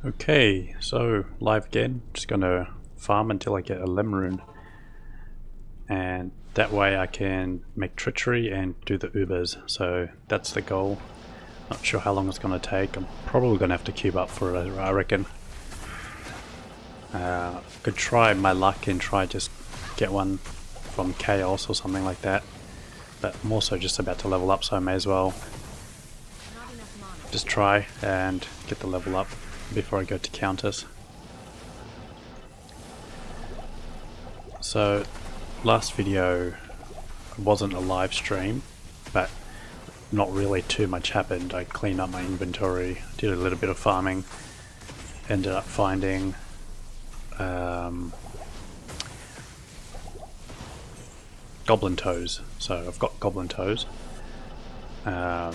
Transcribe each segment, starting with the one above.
Okay, so live again. Just gonna farm until I get a lemon rune, and that way I can make treachery and do the Ubers. So that's the goal. Not sure how long it's gonna take. I'm probably gonna have to cube up for it, I reckon. Could try my luck and try just get one from Chaos or something like that. But I'm also just about to level up, so I may as well just try and get the level up before I go to counters. So last video wasn't a live stream, but not really too much happened. I cleaned up my inventory, did a little bit of farming, ended up finding goblin toes. So I've got goblin toes, and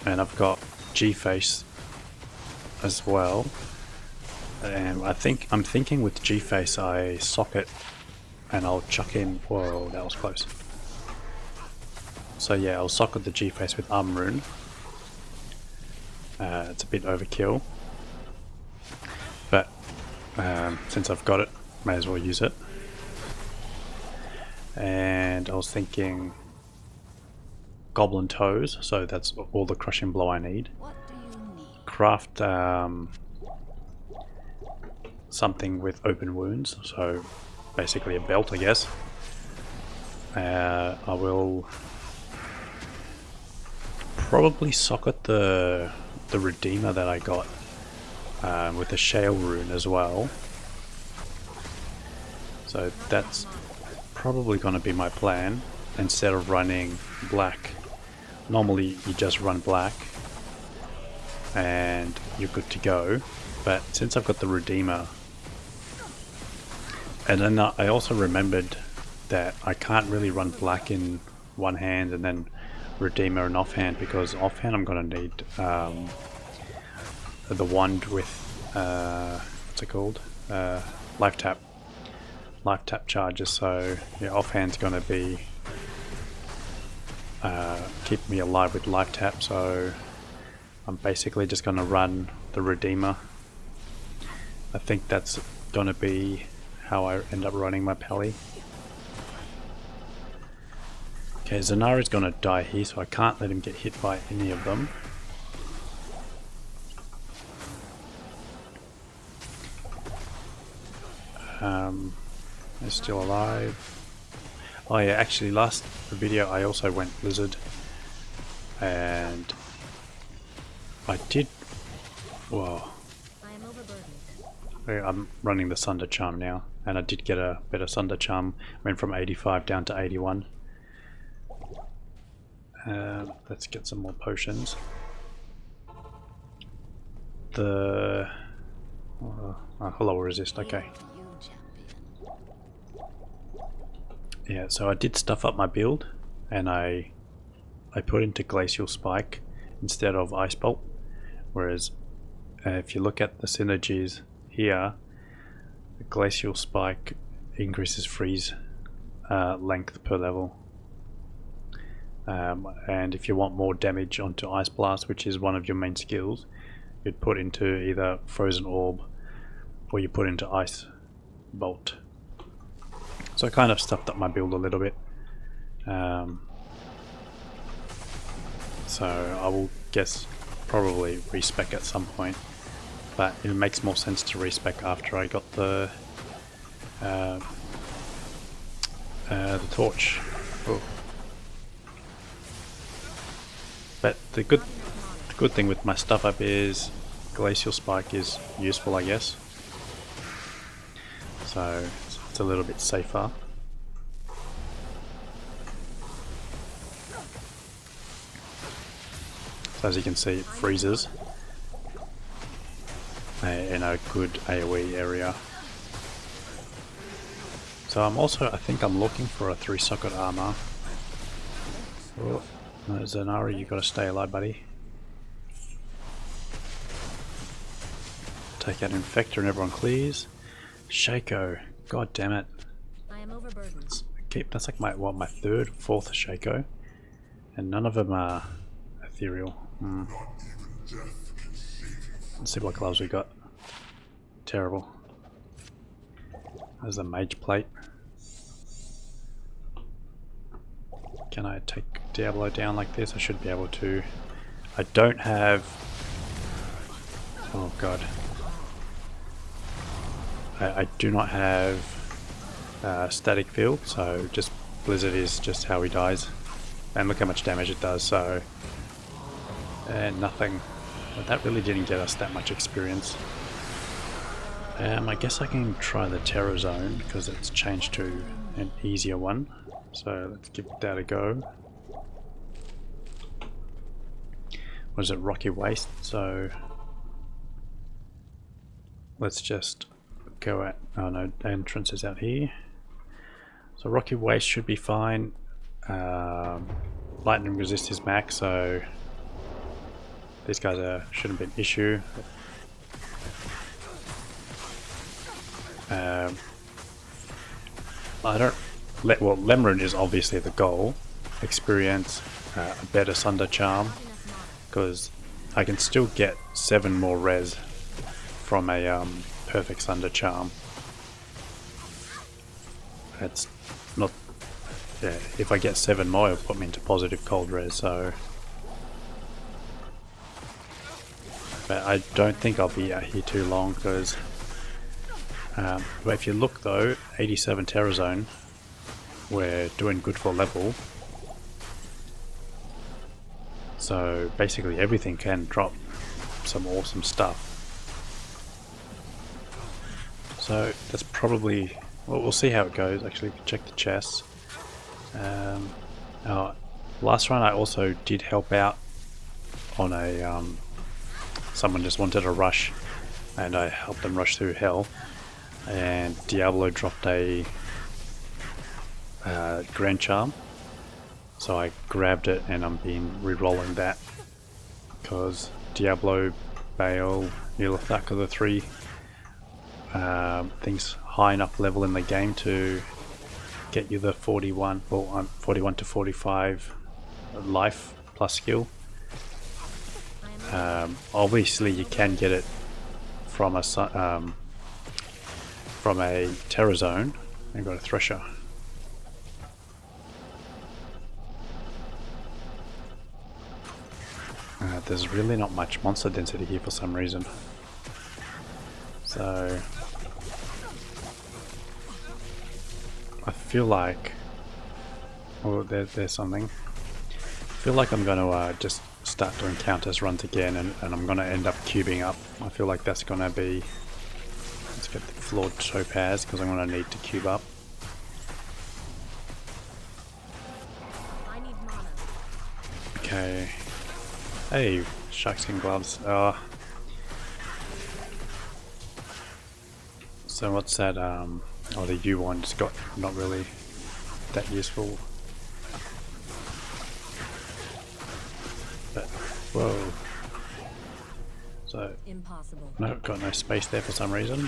I've got G-face as well, and I'm thinking with G-face I socket and I'll chuck in, whoa, that was close. So yeah, I'll socket the G-face with arm rune. It's a bit overkill, but since I've got it, may as well use it. And I was thinking goblin toes, so that's all the crushing blow I need. Craft something with open wounds, so basically a belt, I guess. I will probably socket the Redeemer that I got with the Shale rune as well. So that's probably going to be my plan instead of running black. Normally you just run black and you're good to go, but since I've got the Redeemer, and then I also remembered that I can't really run black in one hand and then Redeemer in offhand, because offhand I'm going to need the wand with what's it called, life tap charges. So yeah, offhand's going to be keep me alive with life tap, so I'm basically just going to run the Redeemer. I think that's going to be how I end up running my pally. Okay, Zanari's going to die here, so I can't let him get hit by any of them. They're still alive. Oh yeah, actually last video I also went lizard, and I did, whoa, I'm running the Sunder Charm now, and I did get a better Sunder Charm. Went from 85 down to 81. Let's get some more potions. Hello resist, okay. Yeah, so I did stuff up my build, and I put into Glacial Spike instead of Ice Bolt, whereas if you look at the synergies here, the Glacial Spike increases freeze length per level, and if you want more damage onto Ice Blast, which is one of your main skills, you'd put into either Frozen Orb or you put into Ice Bolt. So I kind of stuffed up my build a little bit. So I will guess probably respec at some point, but it makes more sense to respec after I got the torch. Oh. But the good thing with my stuff up is Glacial Spike is useful, I guess. So it's a little bit safer. So as you can see, it freezes in a good AoE area. So I think I'm looking for a 3-socket armor. Oh, no, Zanari, you gotta stay alive, buddy. Take out Infector and everyone clears. Shaco, god damn it. I am overburdened. That's like my third, fourth Shaco, and none of them are ethereal. Let's see what gloves we got. terrible. There's a mage plate. Can I take Diablo down like this? I should be able to. I don't have... Oh god. I do not have static field, so just Blizzard is just how he dies. And look how much damage it does, so... And nothing. But that really didn't get us that much experience. I guess I can try the Terror Zone, because it's changed to an easier one. So let's give that a go. What is it? Rocky Waste, so... Let's just go at... Oh no, the entrance is out here. So Rocky Waste should be fine. Lightning resist is max, so... These guys shouldn't be an issue. I don't... Well, Lemron is obviously the goal. Experience a better Sunder Charm, because I can still get 7 more res from a perfect Sunder Charm. That's not... Yeah, if I get 7 more, it'll put me into positive cold res, so... But I don't think I'll be out here too long, because... but if you look though, 87 Terror Zone, we're doing good for level. So basically everything can drop some awesome stuff. So that's probably... Well, we'll see how it goes. Actually, check the chests. Last run I also did help out on a... someone just wanted a rush, and I helped them rush through hell. And Diablo dropped a Grand Charm, so I grabbed it and I'm been re-rolling that, because Diablo, Bale, Neolithak are the 3 things high enough level in the game to get you the 41 to 45 life plus skill. Obviously you can get it from a Terror Zone. I've got a Thresher. There's really not much monster density here for some reason. So I feel like... Oh, there's something. I feel like I'm going to just start doing counters runs again, and I'm going to end up cubing up. I feel like that's going to be... Let's get the flawed topaz, because I'm going to need to cube up. Okay. Hey, sharkskin gloves. So what's that? Oh, the U one just got not really that useful. But whoa. So Impossible. no, got no space there for some reason.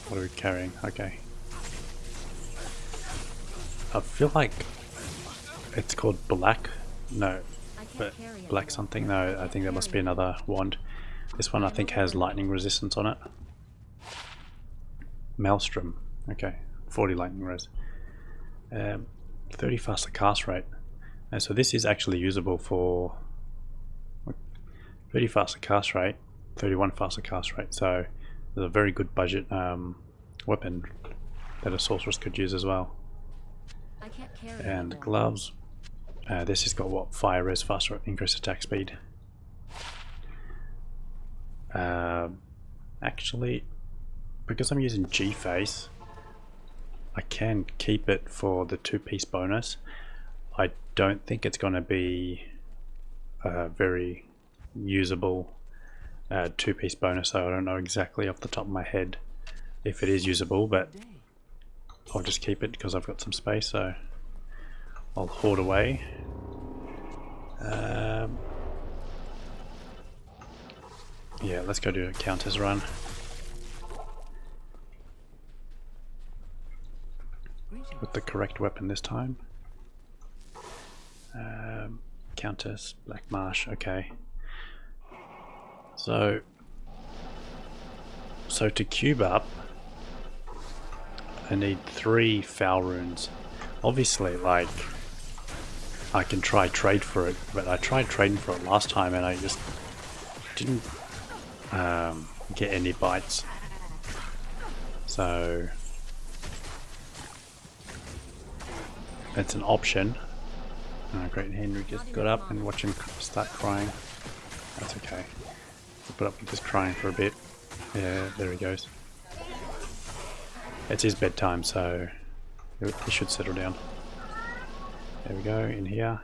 What are we carrying? Okay. I feel like it's called black. No. But black something? No, I think that must be another wand. This one I think has lightning resistance on it. Maelstrom. Okay, 40 lightning res. 30 faster cast rate. And so this is actually usable for 30 faster cast rate, 31 faster cast rate. So there's a very good budget weapon that a sorceress could use as well. And gloves. This has got what? Fire res, faster increased attack speed. Actually, because I'm using G-Face, I can keep it for the 2-piece bonus. I don't think it's going to be a very usable 2-piece bonus, so I don't know exactly off the top of my head if it is usable, but I'll just keep it because I've got some space, so I'll hoard away. Yeah, let's go do a counters run. With the correct weapon this time. Countess, Black Marsh, okay. So So to cube up, I need 3 foul runes. Obviously, like, I can try trade for it, but I tried trading for it last time and I just didn't get any bites. So it's an option. Great Henry just got up and watch him start crying. That's okay. I'll put up with this crying for a bit. Yeah, there he goes. It's his bedtime, so he should settle down. There we go, in here.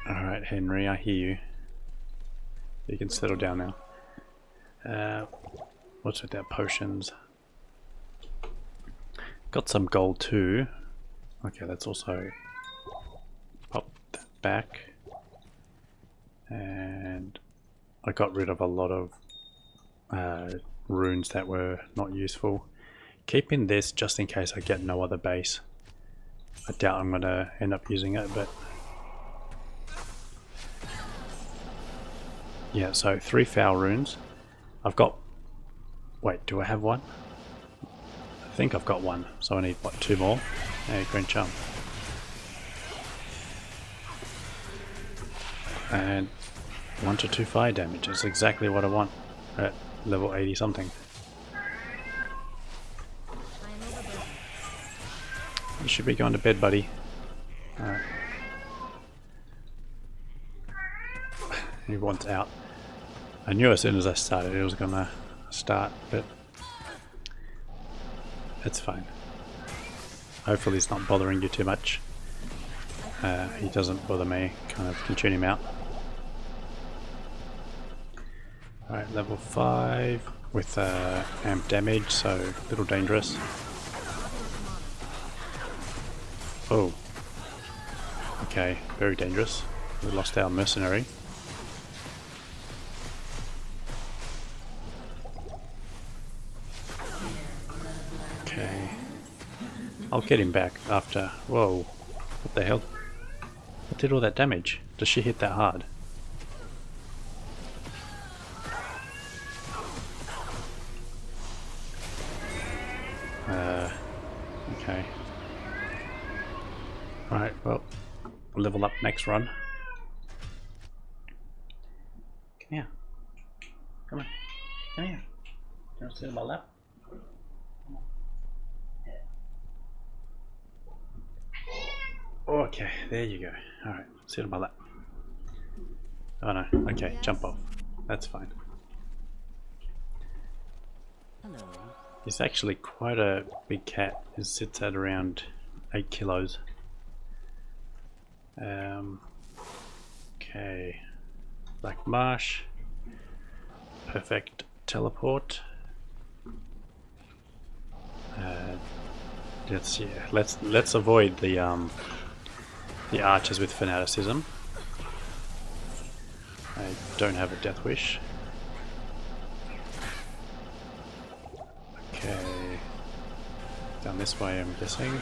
Alright, Henry, I hear you. You can settle down now. What's with that? Potions. Got some gold too. Okay, let's also pop that back. And I got rid of a lot of runes that were not useful. Keeping this just in case I get no other base. I doubt I'm going to end up using it, but yeah, so 3 foul runes. I've got... Wait, do I have one? I think I've got one, so I need, what, 2 more? Hey, green chum. And 1 to 2 fire damage is exactly what I want at level 80 something. You should be going to bed, buddy. Alright. He wants out. I knew as soon as I started it was gonna start, but it's fine. Hopefully he's not bothering you too much. He doesn't bother me, kind of can tune him out. Alright, level 5 with amp damage, so a little dangerous. Oh. Okay, very dangerous. We lost our mercenary. Okay. I'll get him back after... Whoa. What the hell? What did all that damage? Does she hit that hard? Okay. Alright, well, level up next run. Come here. Come on. Come here. Do you want to sit on my lap? Come on. Yeah. Okay, there you go. Alright, sit on my lap. Oh no, okay, jump off. That's fine. Hello. He's actually quite a big cat. He sits at around 8 kilos. Okay. Black Marsh. Perfect teleport. Let's avoid the archers with fanaticism. I don't have a death wish. Okay. Down this way, I'm guessing.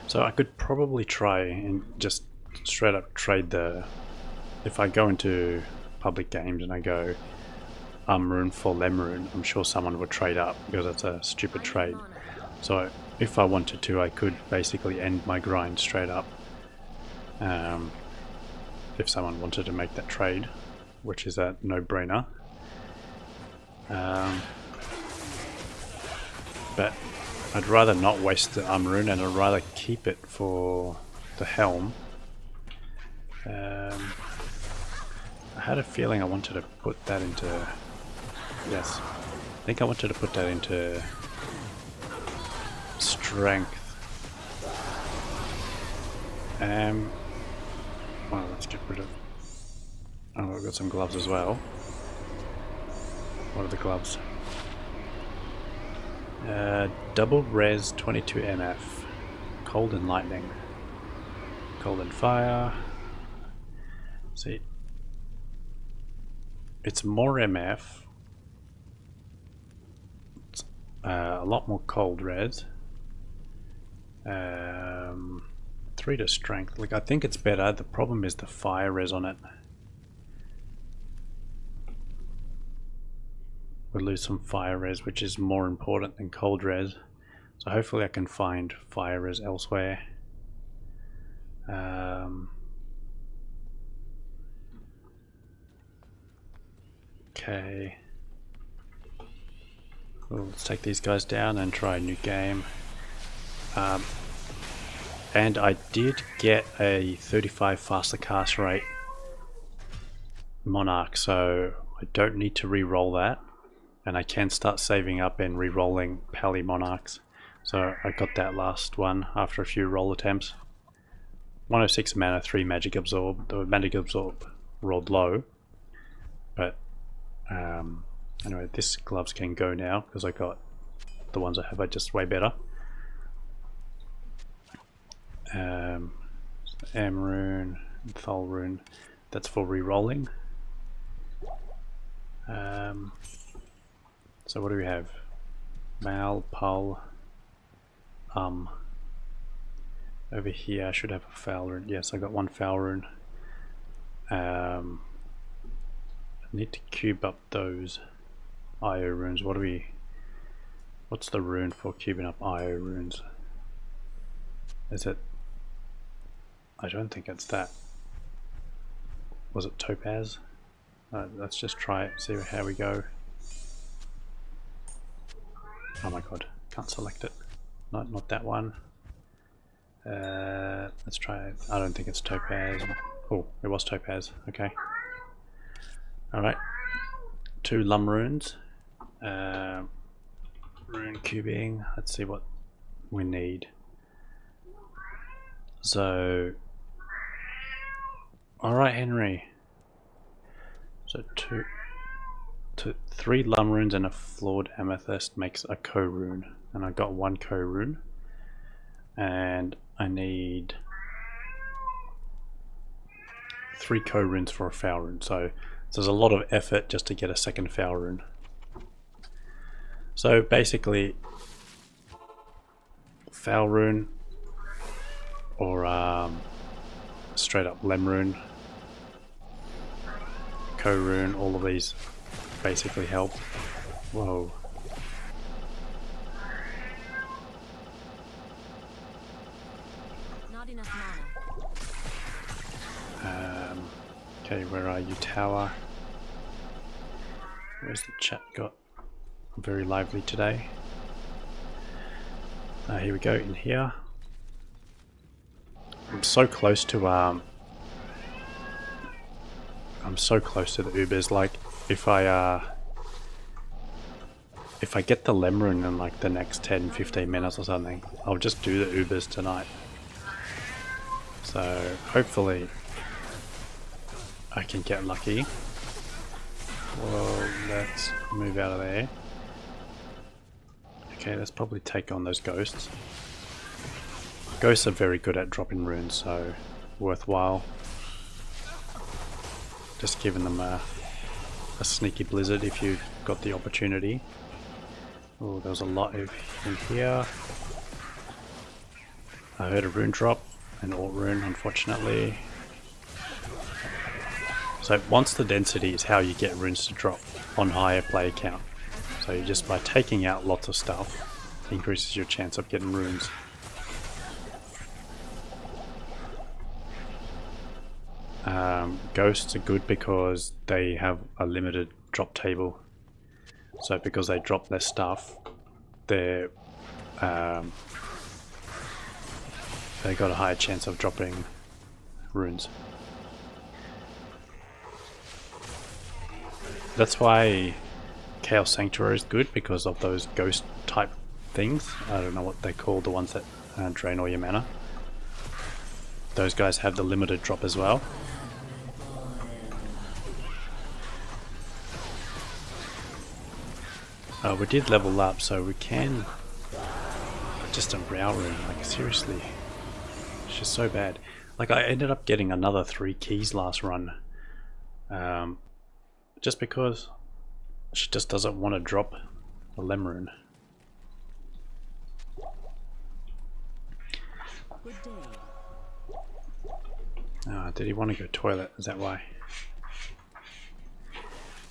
So I could probably try and just straight up trade the... If I go into public games and I go rune for Lemrune, I'm sure someone would trade up because that's a stupid trade. So if I wanted to, I could basically end my grind straight up. If someone wanted to make that trade, which is a no-brainer. But I'd rather not waste the rune and I'd rather keep it for the helm. I had a feeling I wanted to put that into... Yes, I think I wanted to put that into strength. Well, let's get rid of... Oh, I've got some gloves as well. What are the gloves? Double res 22 MF. Cold and lightning. Cold and fire. See, it's more MF. It's a lot more cold res. 3 to strength. Like, I think it's better. The problem is the fire res on it. We'll lose some fire res, which is more important than cold res. So hopefully I can find fire res elsewhere. Okay. Well, let's take these guys down and try a new game. And I did get a 35 faster cast rate Monarch, so I don't need to re-roll that. And I can start saving up and re-rolling Pally Monarchs. So I got that last one after a few roll attempts. 106 mana, 3 magic absorb. The magic absorb rolled low. But anyway, this gloves can go now because I got the ones I have are just way better. M rune, Thol rune, that's for re-rolling. So what do we have? Mal, Pul, over here I should have a foul rune. Yes, I got one foul rune. I need to cube up those IO runes. What's the rune for cubing up IO runes? Is it? I don't think it's that. Was it Topaz? Let's just try it, see how we go. Oh my god, can't select it. Not that one. Let's try it. I don't think it's Topaz. Oh, it was Topaz. Okay. Alright. 2 Lum runes. Rune cubing. Let's see what we need. So, alright, Henry. So 3 Lum runes and a flawed amethyst makes a co rune, and I got 1 co rune, and I need 3 co runes for a foul rune. So there's a lot of effort just to get a second foul rune. So basically, foul rune or straight up lem rune, co rune, all of these basically help. Whoa. Not enough mana. Okay, where are you, tower? Where's the chat got? I'm very lively today. Here we go, in here. I'm so close to the Ubers. Like, if I get the Lemrune in like the next 10-15 minutes or something, I'll just do the Ubers tonight. So hopefully I can get lucky. Well, let's move out of there. Okay, let's probably take on those ghosts. Ghosts are very good at dropping runes, so worthwhile. Just giving them a sneaky blizzard if you've got the opportunity. Oh, there's a lot in here. I heard a rune drop, an alt rune, unfortunately. So monster density is how you get runes to drop on higher player count. So you just by taking out lots of stuff increases your chance of getting runes. Ghosts are good because they have a limited drop table. So because they drop less stuff, they got a higher chance of dropping runes. That's why Chaos Sanctuary is good, because of those ghost type things. I don't know what they call the ones that drain all your mana. Those guys have the limited drop as well. We did level up, so we can... Just a Row rune, like seriously. It's just so bad. Like I ended up getting another 3 keys last run. Just because she just doesn't want to drop the Lem rune. Good day. Oh, did he want to go toilet? Is that why?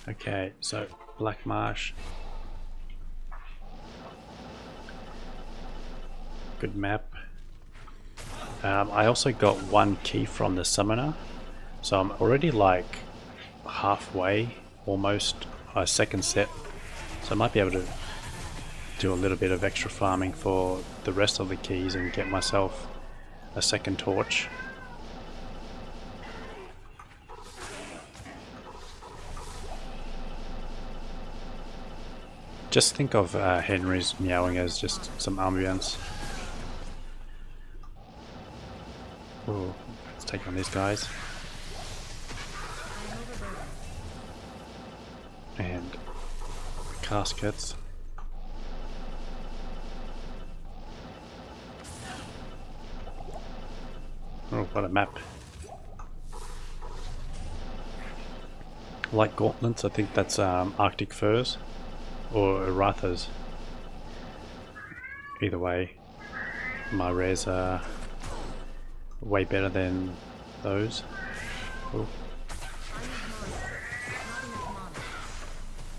Okay, so Black Marsh. Good map. I also got one key from the summoner, so I'm already like halfway, almost a second set, so I might be able to do a little bit of extra farming for the rest of the keys and get myself a second torch. Just think of Henry's meowing as just some ambience. Ooh, let's take on these guys. And caskets. Oh, what a map. Like gauntlets, I think that's Arctic furs or Arathas. Either way, my rares are way better than those. Ooh.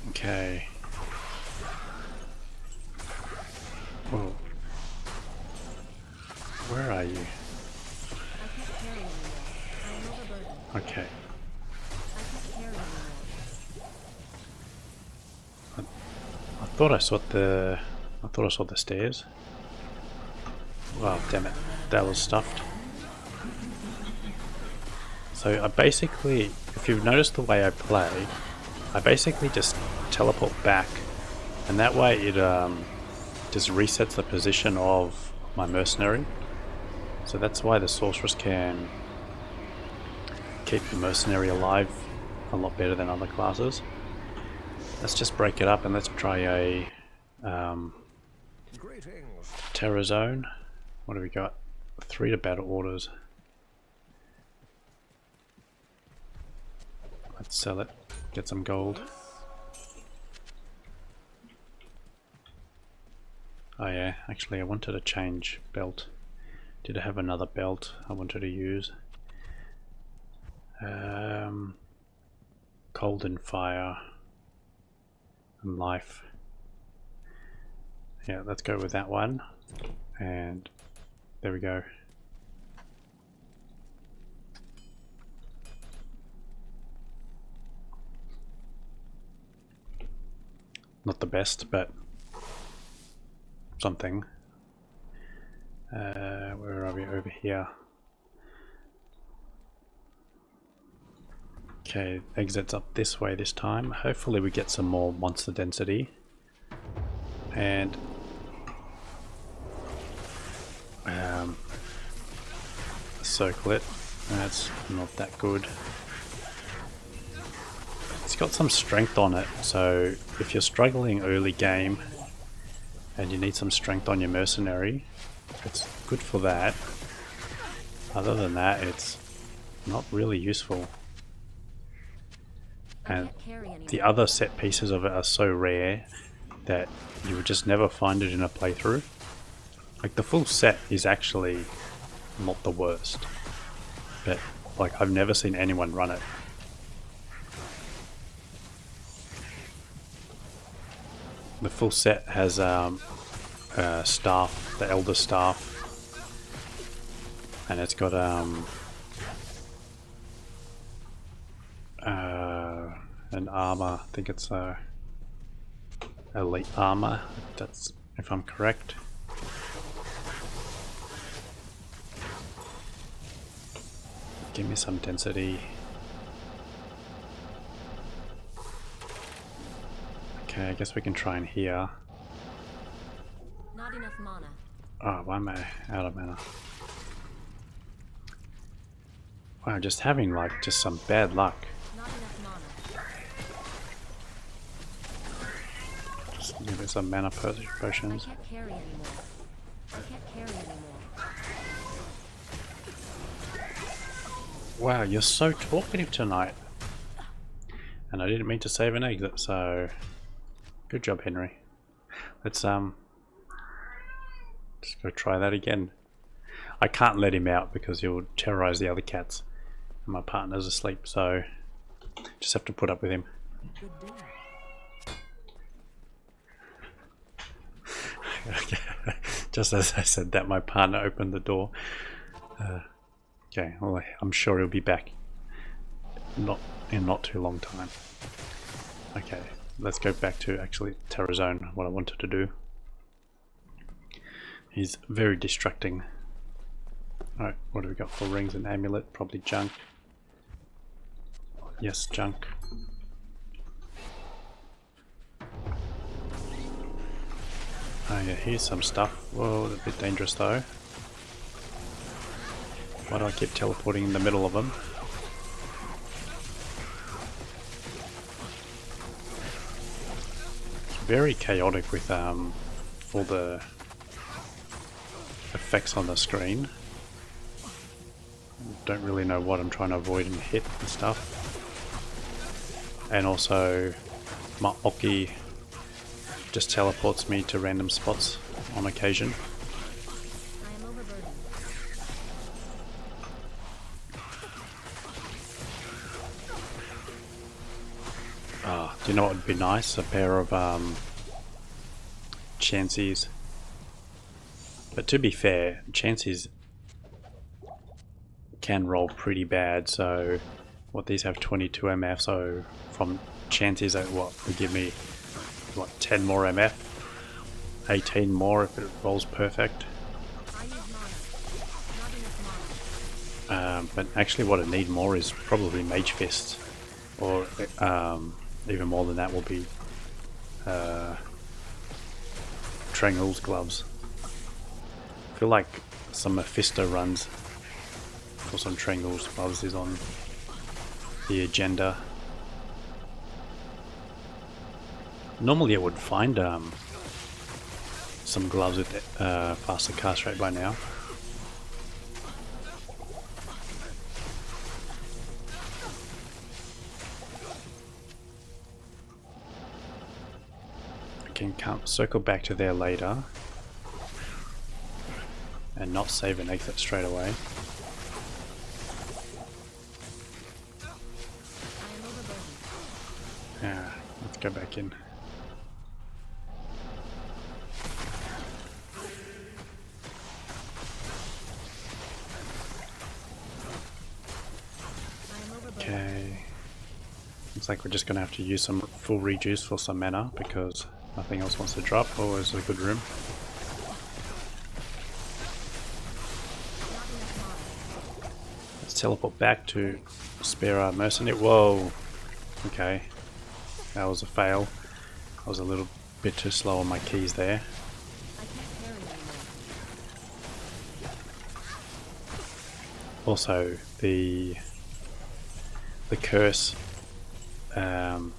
Okay. Whoa. Where are you? Okay. I thought I saw the stairs. Wow, damn it. That was stuffed. So I basically, if you've noticed the way I play, I basically just teleport back, and that way it just resets the position of my mercenary. So that's why the sorceress can keep the mercenary alive a lot better than other classes. Let's just break it up and let's try a terror zone. What do we got? 3 to battle orders. Let's sell it, get some gold. Oh yeah, actually I wanted to change belt. Did I have another belt I wanted to use? Cold and fire and life. Yeah, let's go with that one. And there we go. Not the best, but something. Where are we? Over here. Okay, exits up this way this time. Hopefully we get some more monster density. And circle it. That's not that good. It's got some strength on it, so if you're struggling early game and you need some strength on your mercenary, it's good for that. Other than that, it's not really useful. And the other set pieces of it are so rare that you would just never find it in a playthrough. Like the full set is actually not the worst, but like I've never seen anyone run it. The full set has staff, the elder staff, and it's got an armor. I think it's elite armor. That's if I'm correct. Give me some density. Okay, I guess we can try in here. Not enough mana. Oh, why am I out of mana? Wow, just having like just some bad luck. Not enough mana. Just give it some mana potions. I can't carry anymore. I can't carry anymore. Wow, you're so talkative tonight. And I didn't mean to save an exit, so good job, Henry. Let's just go try that again. I can't let him out because he'll terrorize the other cats. And my partner's asleep, so just have to put up with him. Okay. Just as I said that, my partner opened the door. Okay, well, I'm sure he'll be back in not too long time. Okay, let's go back to actually Terror Zone, what I wanted to do. He's very distracting. Alright, what do we got for rings and amulet? Probably junk. Yes, junk. Oh yeah, here's some stuff. Whoa, a bit dangerous though. Why do I keep teleporting in the middle of them? It's very chaotic with all the effects on the screen. Don't really know what I'm trying to avoid and hit and stuff. And also my Oki just teleports me to random spots on occasion. I am overburdened. Do you know what would be nice? A pair of Chanseys. But to be fair, Chanseys can roll pretty bad, so what, these have 22 MF, so from Chanseys at what would give me what, 10 more MF, 18 more if it rolls perfect. I use mana. Not enough mana. But actually what I need more is probably Mage Fist, or even more than that will be Trangle's Gloves. I feel like some Mephisto runs for some Trangle's Gloves is on the agenda. Normally I would find some gloves with faster cast rate by now. I can circle back to there later and not save an exit straight away. I am overburdened. Yeah, let's go back in. Okay, looks like we're just gonna have to use some full rejuice for some mana because nothing else wants to drop. Oh, it's a good room. Let's teleport back to spare our mercenary. Whoa, okay, that was a fail. I was a little bit too slow on my keys there. I can't carry anymore. Also, the curse I am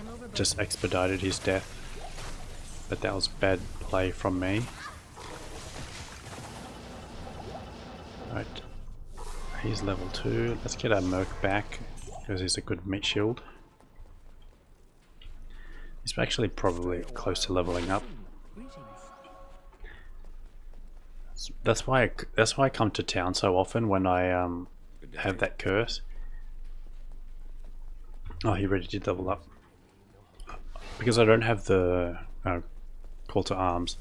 overburdened. just expedited his death, but that was bad play from me. Right, he's level 2. Let's get our Merc back because he's a good meat shield. He's actually probably close to leveling up. That's why I come to town so often when I have that curse. Oh, he already did level up. Because I don't have the call to arms,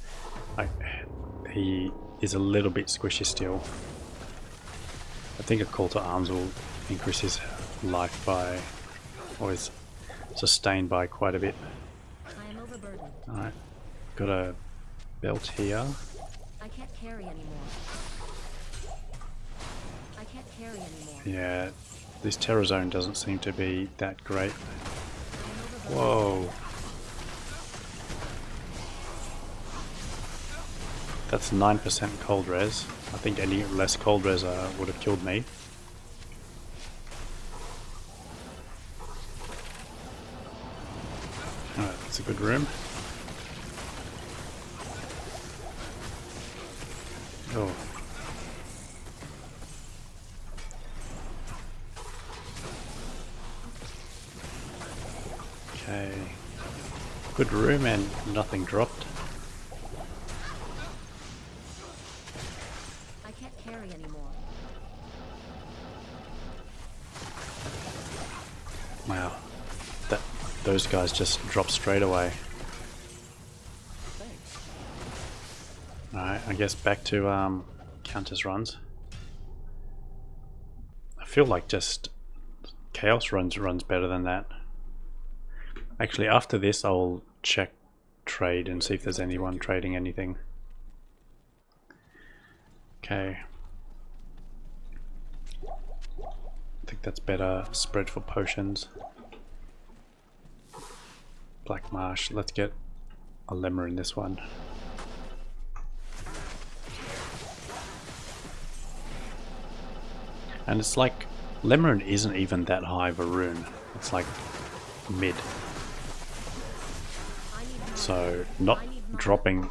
he is a little bit squishy still. I think a call to arms will increase his life by, or his sustained by quite a bit. I am overburdened. Alright, got a belt here. I can't carry anymore. I can't carry anymore. Yeah, this Terror Zone doesn't seem to be that great. I am overburdened. Whoa. That's 9% cold res. I think any less cold res would have killed me. Alright, that's a good room. Oh. Okay. Good room and nothing dropped. I can't carry those guys just drop straight away. Alright, I guess back to Countess runs. I feel like just Chaos runs better than that. Actually, after this I'll check trade and see if there's anyone trading anything. Okay. I think that's better spread for potions. Black Marsh, let's get a lemmer in this one. And it's like, Lemon isn't even that high of a rune. It's like mid. So not dropping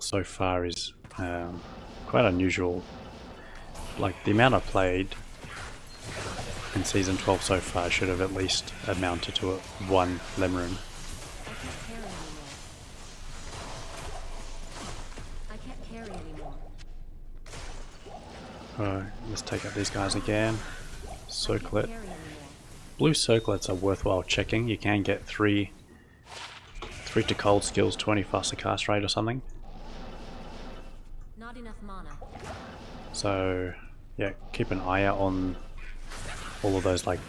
so far is quite unusual. Like the amount I played in Season 12 so far should have at least amounted to one Lemon. Let's take out these guys again. Circlet. Blue circlets are worthwhile checking. You can get 3 to cold skills, 20 faster cast rate or something. Not enough mana. So yeah, keep an eye out on all of those like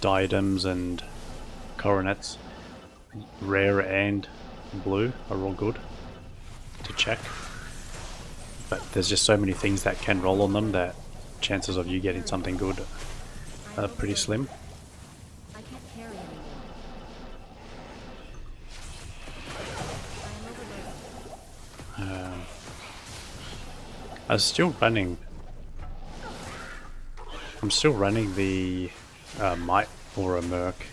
diadems and coronets. Rare and blue are all good to check. But there's just so many things that can roll on them that chances of you getting something good are pretty slim. I can't carry anymore. I'm still running the Might or a Merc,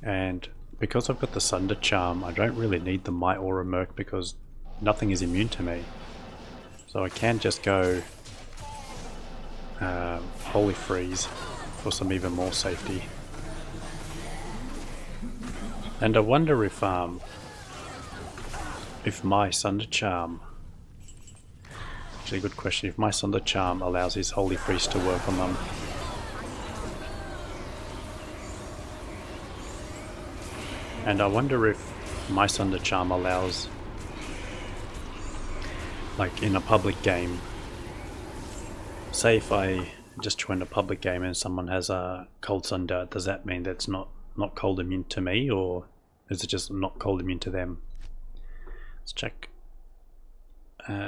and because I've got the Sunder Charm, I don't really need the Might or a Merc because nothing is immune to me. So I can just go Holy Freeze for some even more safety. And I wonder if my Sunder Charm, actually a good question, if my Sunder Charm allows his Holy Freeze to work on them. And I wonder if my Sunder Charm allows, like in a public game, say if I just join a public game and someone has a cold Sunder, does that mean that's not cold immune to me, or is it just not cold immune to them? Let's check. Where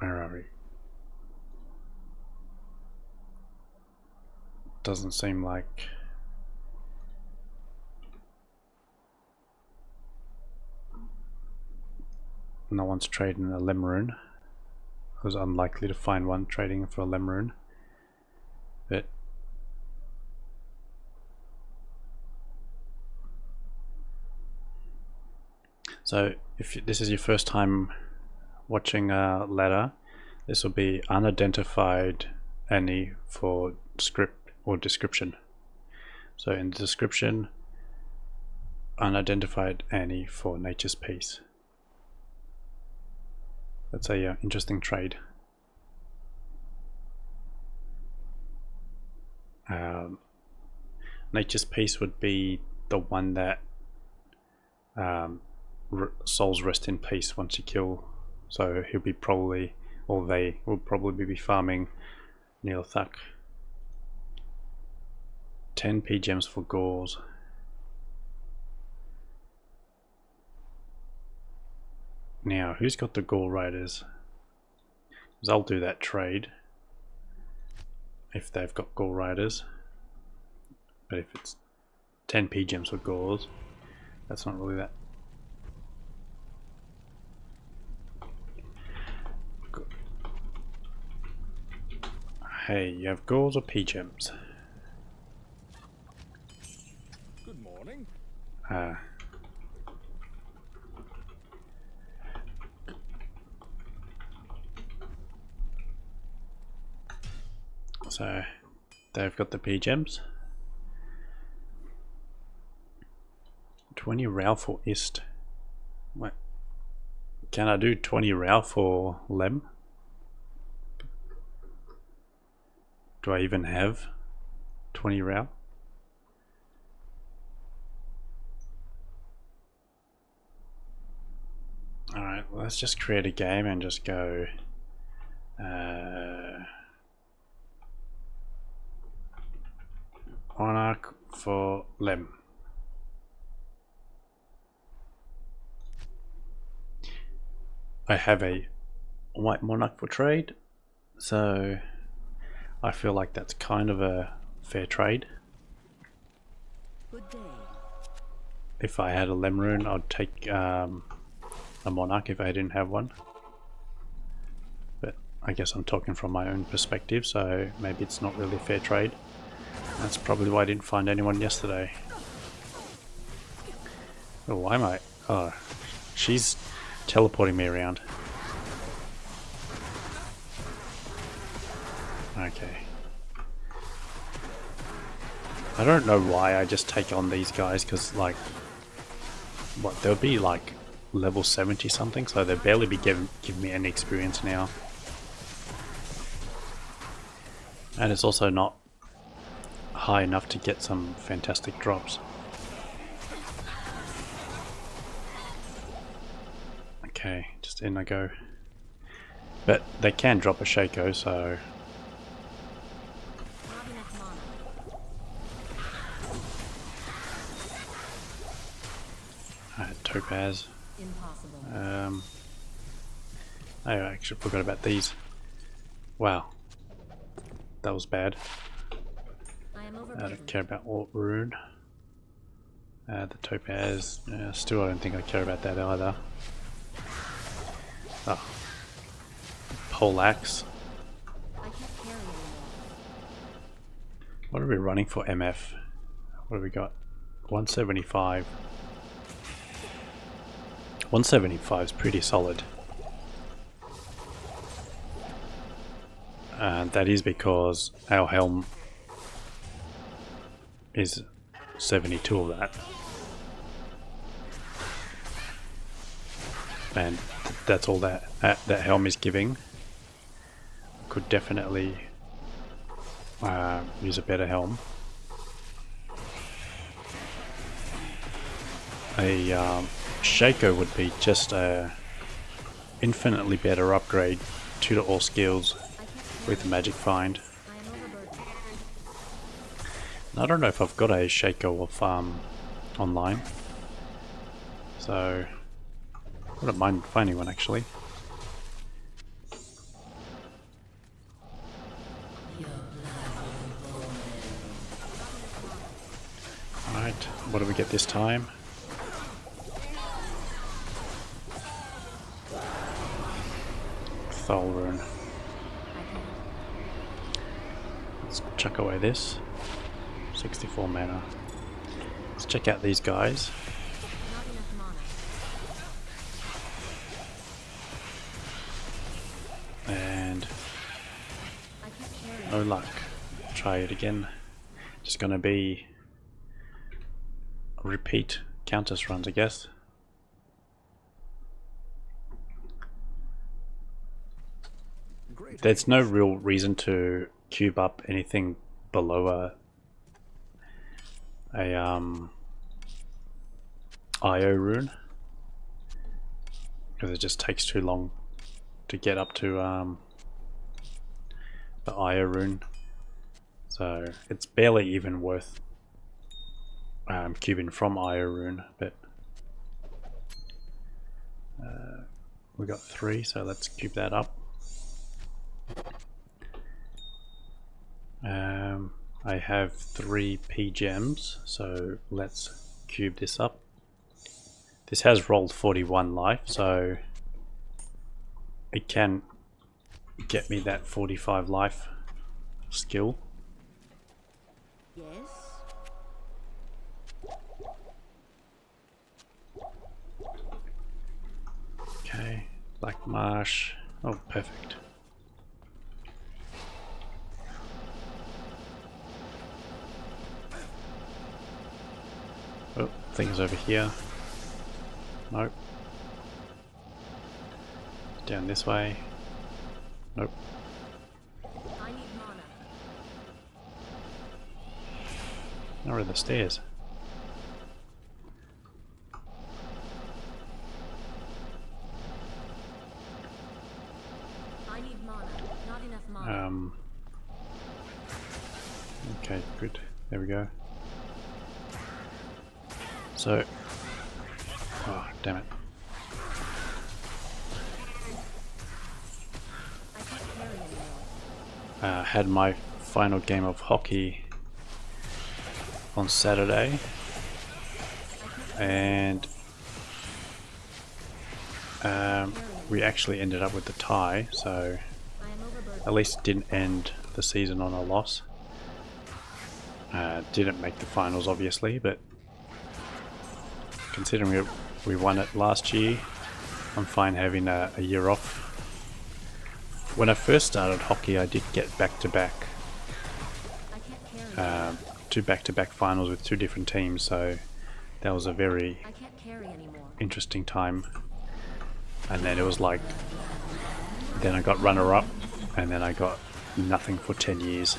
are we? Doesn't seem like no one's trading a Lemrune. I was unlikely to find one trading for a Lemrune, but so if this is your first time watching a ladder, this will be unidentified any for script or description. So in the description, unidentified Annie for Nature's Peace. That's a interesting trade. Nature's Peace would be the one that souls rest in peace once you kill. So he'll be probably, or they will probably be farming Neilthuk. 10 P gems for Gauls. Now, who's got the Gaul Riders? Because I'll do that trade if they've got Gaul Riders. But if it's 10 P gems for Gauls, that's not really that. Hey, you have Gauls or P gems? Good morning. So they've got the P gems. 20 Rail for Ist. What? Can I do 20 Rao for Lem? Do I even have 20 Rao? Alright, well, let's just create a game and just go Monarch for Lem. I have a white monarch for trade, so I feel like that's kind of a fair trade. Good day. If I had a Lem rune, I'd take a monarch if I didn't have one. But I guess I'm talking from my own perspective, so maybe it's not really a fair trade. That's probably why I didn't find anyone yesterday. Oh, why am I? Oh, she's teleporting me around. Okay. I don't know why I just take on these guys, because like, what, they'll be like level 70 something, so they'll barely be giving me any experience now. And it's also not high enough to get some fantastic drops. Okay, just in I go. But they can drop a Shaco, so... Not enough mana. Topaz. Impossible. I actually forgot about these. Wow. That was bad. I am I overburdened. don't care about Alt Rune. The Topaz, still I don't think I care about that either. Oh. Poleaxe. I can't carry anymore. What are we running for MF? What have we got? 175. 175 is pretty solid. And that is because our helm is 72 of that. And that's all that that helm is giving. Could definitely use a better helm. A Shaco would be just a infinitely better upgrade to all skills with Magic Find. I am overburdened. I don't know if I've got a Shaco of online, so I wouldn't mind finding one actually. Alright, what do we get this time? Thol rune. Let's chuck away this. 64 mana. Let's check out these guys. Not enough mana. And I can't carry. no luck. Try it again. Just gonna be repeat Countess runs, I guess. Great. There's no real reason to cube up anything below a IO rune, because it just takes too long to get up to the IO rune, so it's barely even worth cubing from IO rune. But we got 3, so let's cube that up. I have 3 P gems, so let's cube this up. This has rolled 41 life, so it can get me that 45 life skill. Yes. Okay, Black Marsh. Oh, perfect. Oh, things over here. Nope. Down this way. Nope. I need mana. Where are the stairs? I need mana. Not enough mana. Okay, good. There we go. So, oh damn it! I can't carry anymore. Had my final game of hockey on Saturday, and we actually ended up with the tie. So I am overburdened. at least didn't end the season on a loss. Didn't make the finals, obviously, but considering we won it last year, I'm fine having a year off. When I first started hockey, I did get back-to-back, I can't carry. 2 back-to-back finals with 2 different teams, so that was a very I can't carry anymore. interesting time. And then it was like, then I got runner-up, and then I got nothing for 10 years.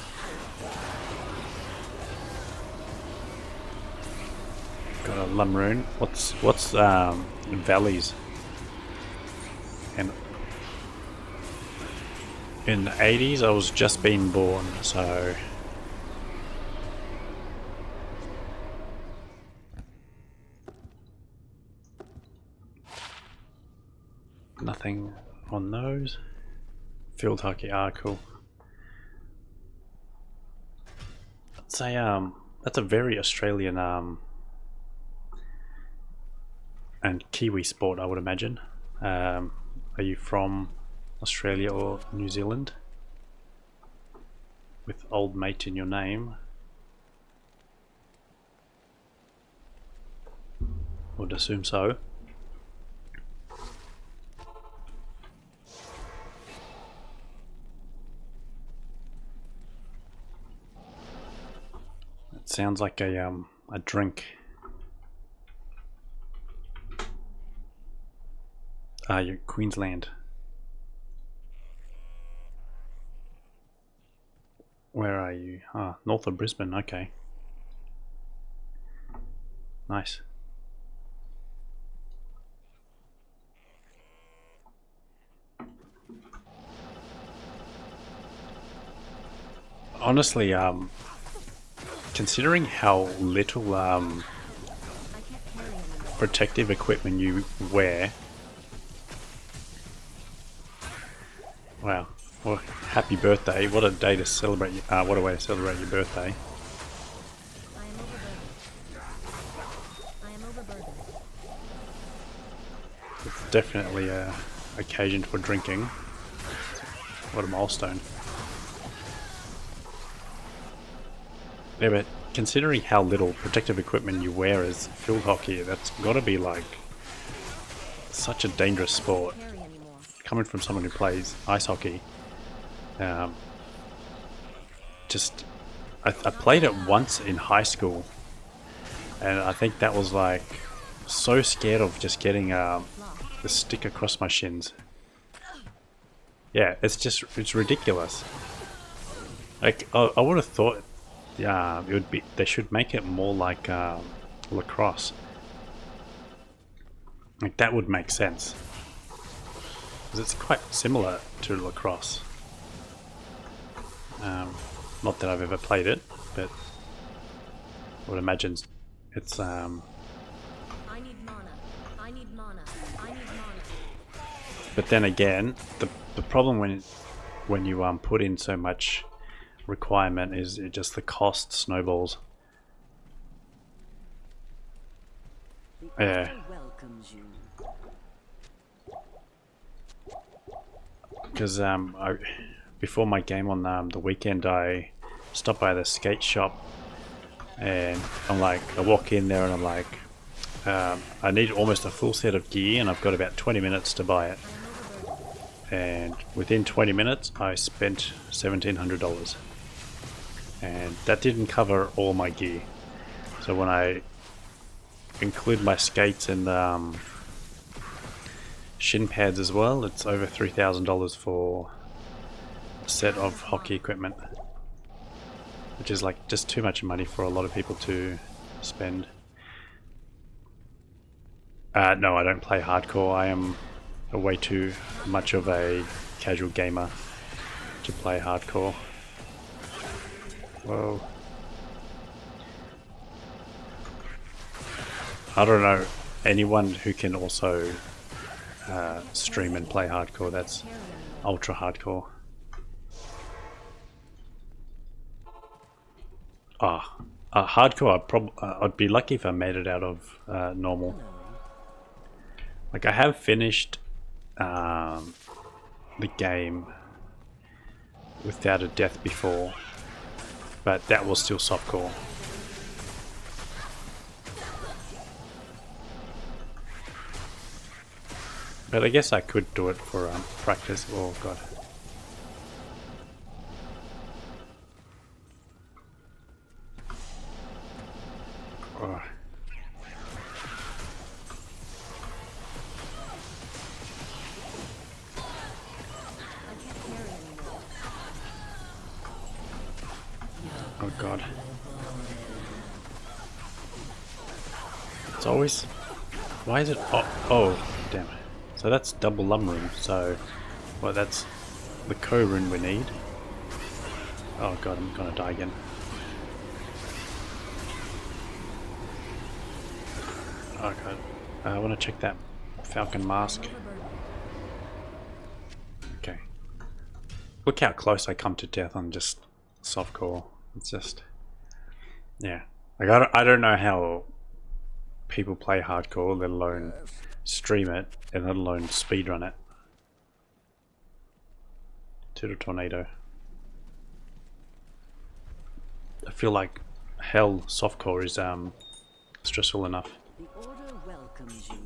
Got a Lumroon. What's valleys? And in the 80s, I was just being born, so nothing on those. Field hockey, cool. That's a very Australian and Kiwi sport, I would imagine. Are you from Australia or New Zealand? With old mate in your name. Would assume so. It sounds like a drink. You're Queensland. Where are you? North of Brisbane, okay. Nice. Honestly, considering how little I can't carry anymore. protective equipment you wear. Wow. Well, happy birthday. What a day to celebrate, what a way to celebrate your birthday. I am overburdened. I am overburdened. It's definitely a occasion for drinking. What a milestone. Yeah, but considering how little protective equipment you wear as field hockey, that's got to be like such a dangerous sport. Carry anymore. Coming from someone who plays ice hockey, I played it once in high school, and I think that was like so scared of just getting the stick across my shins. Yeah, it's ridiculous. Like I would have thought, it would be, they should make it more like lacrosse. Like that would make sense. Because it's quite similar to lacrosse. Not that I've ever played it, but I would imagine it's I need mana. I need mana. I need mana. but then again, the problem when you put in so much requirement is it just the cost snowballs. Yeah. Welcomes you. Because before my game on the weekend, I stopped by the skate shop, and I'm like, I walk in there and I'm like, I need almost a full set of gear, and I've got about 20 minutes to buy it. And within 20 minutes, I spent $1,700, and that didn't cover all my gear. So when I include my skates and shin pads as well. It's over $3,000 for a set of hockey equipment, which is like just too much money for a lot of people to spend. No, I don't play hardcore. I am way too much of a casual gamer to play hardcore. Whoa. I don't know anyone who can also stream and play hardcore. That's ultra hardcore. Hardcore, I'd be lucky if I made it out of normal. Like, I have finished the game without a death before, but that was still softcore. But I guess I could do it for practice. Oh god. Oh. Oh god. It's always... Why is it... Oh, damn. So that's double lumroom, so... Well, that's the co-rune we need. Oh god, I'm gonna die again. Oh god. I want to check that falcon mask. Okay. Look how close I come to death on just softcore. It's just... Yeah. Like, I don't know how people play hardcore, let alone stream it, and let alone speedrun it. To the tornado. I feel like hell softcore is stressful enough. The Order welcomes you.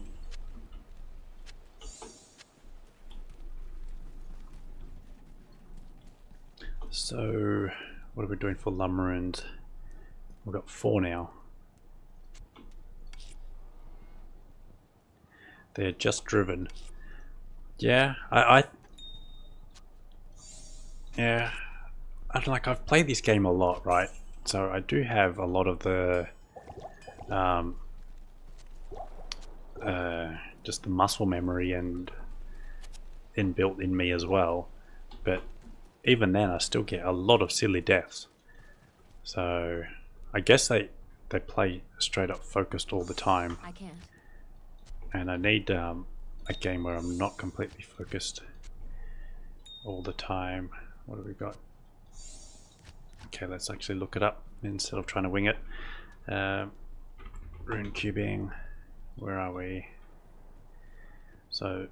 So, what are we doing for lumrunes? We've got 4 now. They're just driven. Yeah, yeah, I've played this game a lot, right? So I do have a lot of the just the muscle memory and inbuilt in me as well. But even then, I still get a lot of silly deaths. So I guess they play straight up focused all the time. I can't. And I need a game where I'm not completely focused all the time. What have we got? Okay, let's actually look it up instead of trying to wing it. Rune cubing. Where are we? So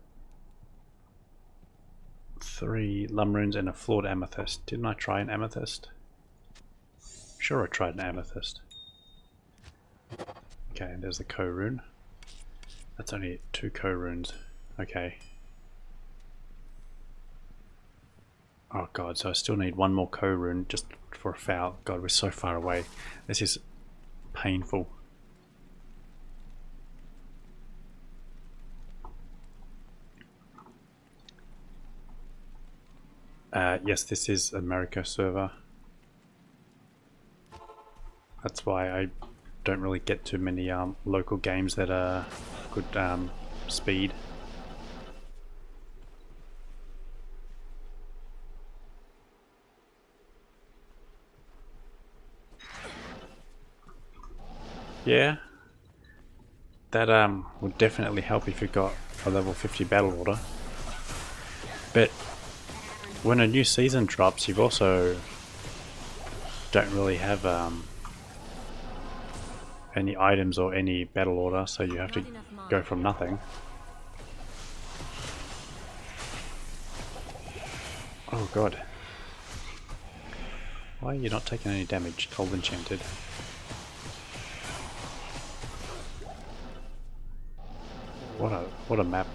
3 lumrunes and a flawed amethyst. Didn't I try an amethyst? Sure, I tried an amethyst. Okay, there's the co-rune. That's only 2 co-runes. Okay. Oh god, so I still need 1 more co-rune just for a foul. God, we're so far away. This is painful. Yes, this is America server. That's why I don't really get too many local games that are good speed. Yeah, that would definitely help if you got a level 50 battle order. But when a new season drops, you've also don't really have any items or any battle order, so you have to go from nothing. Oh god. Why are you not taking any damage? Cold enchanted. What a map.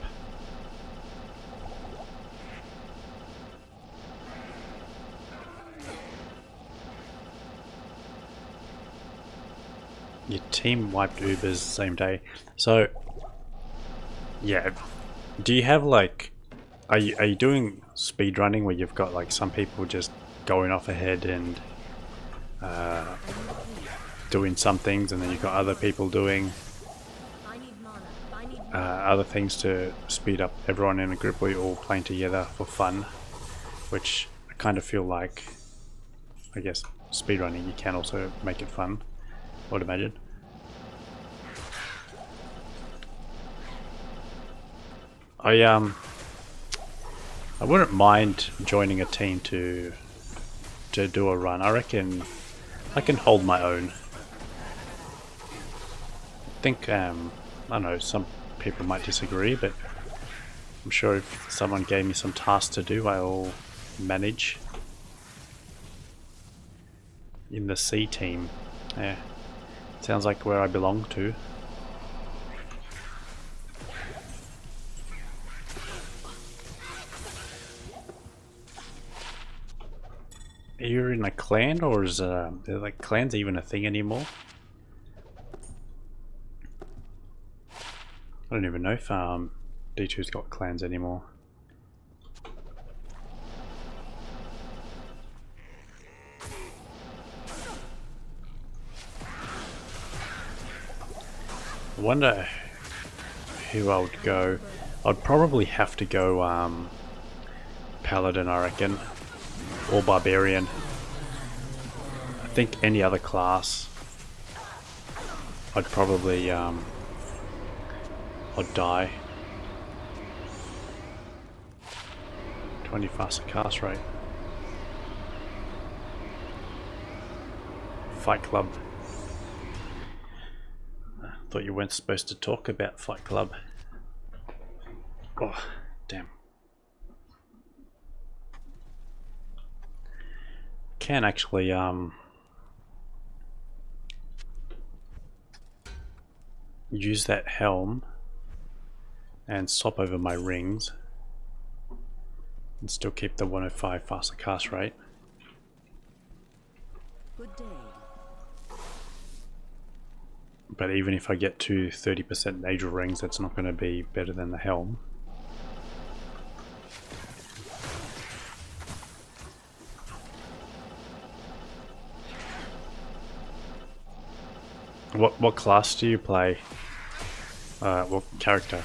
Your team wiped Ubers same day. So yeah, Do you have like, are you doing speed running where you've got like some people just going off ahead and doing some things, and then you've got other people doing I need mana. I need other things to speed up everyone in a group where you're all playing together for fun, which I kind of feel like, I guess, speedrunning, you can also make it fun, I would imagine. I wouldn't mind joining a team to do a run. I reckon I can hold my own. I think I don't know, some people might disagree, but I'm sure if someone gave me some tasks to do, I'll manage. In the C team, yeah, sounds like where I belong to. You're in a clan, or is are like clans even a thing anymore? I don't even know if D2's got clans anymore. I wonder who I would go. I'd probably have to go Paladin, I reckon, or Barbarian. I think any other class I'd probably I'd die. 20 faster cast rate. Fight Club. I thought you weren't supposed to talk about Fight Club. Oh, damn. Can actually use that helm and swap over my rings and still keep the 105 faster cast rate. Good day. But even if I get to 30% Angel rings, that's not going to be better than the helm. What class do you play? What character?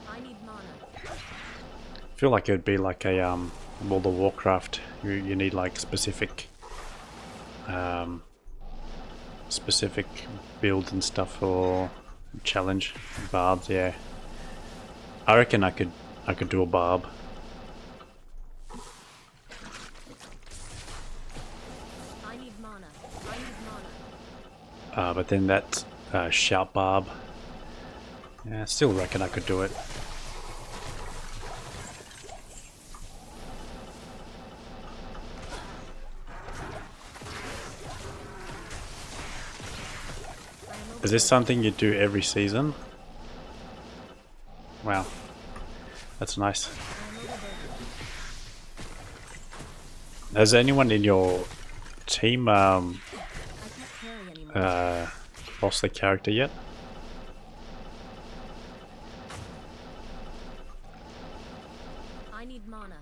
I need mana. I feel like it would be like a World of Warcraft. You need like specific specific builds and stuff for challenge barbs. Yeah, I reckon I could do a barb. I need mana. I need mana. But then that shout barb. Yeah, I still reckon I could do it. Is this something you do every season? Wow, that's nice. Has anyone in your team I can't carry anymore. lost their character yet? I need mana.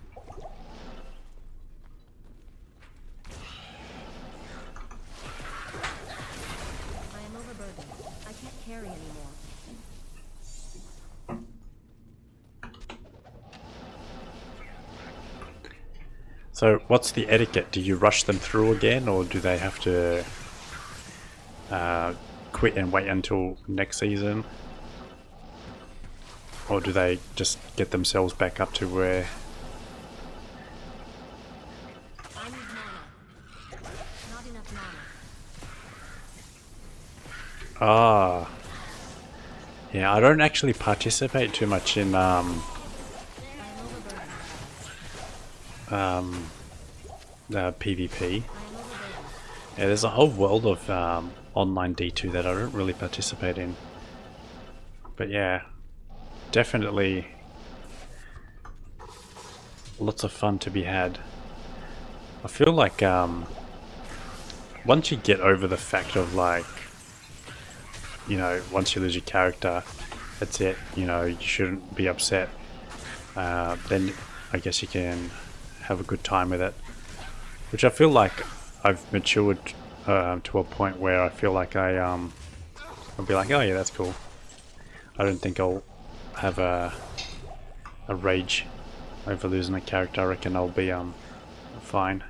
I am overburdened. I can't carry anymore. So what's the etiquette? Do you rush them through again, or do they have to quit and wait until next season? Or do they just get themselves back up to where... I need mana. Not enough mana. Ah. Yeah, I don't actually participate too much in I am overburdened. PvP. I am overburdened. Yeah, there's a whole world of online D2 that I don't really participate in. But yeah, definitely lots of fun to be had. I feel like once you get over the fact of like you know, once you lose your character, that's it. You know, you shouldn't be upset. Then I guess you can have a good time with it. Which I feel like I've matured to a point where I feel like I'll be like, oh yeah, that's cool. I don't think I'll have a rage over losing a character. I reckon I'll be fine.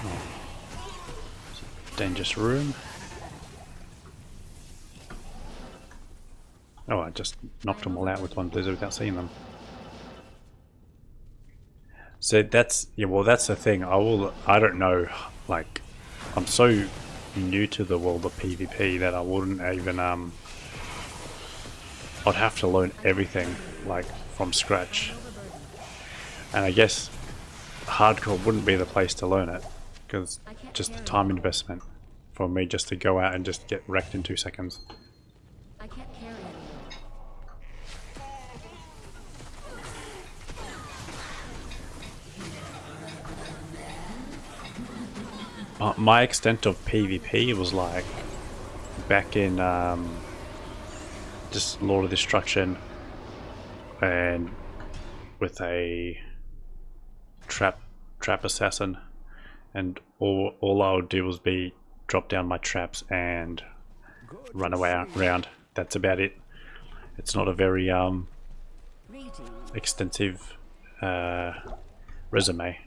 Oh. Dangerous room. Oh, I just knocked them all out with one blizzard without seeing them. So that's, yeah, well that's the thing. I don't know, like, I'm so new to the world of PvP that I wouldn't even, I'd have to learn everything, like, from scratch. And I guess hardcore wouldn't be the place to learn it, because just the time investment for me just to go out and just get wrecked in 2 seconds. I can't carry anymore. My extent of PvP was like back in just Lord of Destruction, and with a trap assassin, and all I would do was be drop down my traps and run away around. That's about it. It's not a very extensive resume.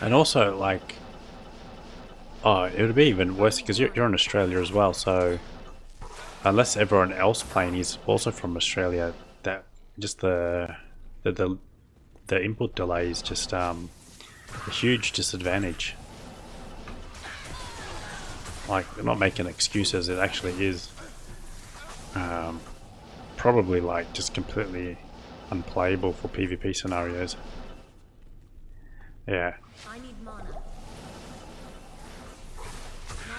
And also, like, oh, it would be even worse because you're in Australia as well. So, unless everyone else playing is also from Australia, that just the input delay is just a huge disadvantage. Like, I'm not making excuses. It actually is probably like just completely unplayable for PvP scenarios. Yeah. I need mana. Not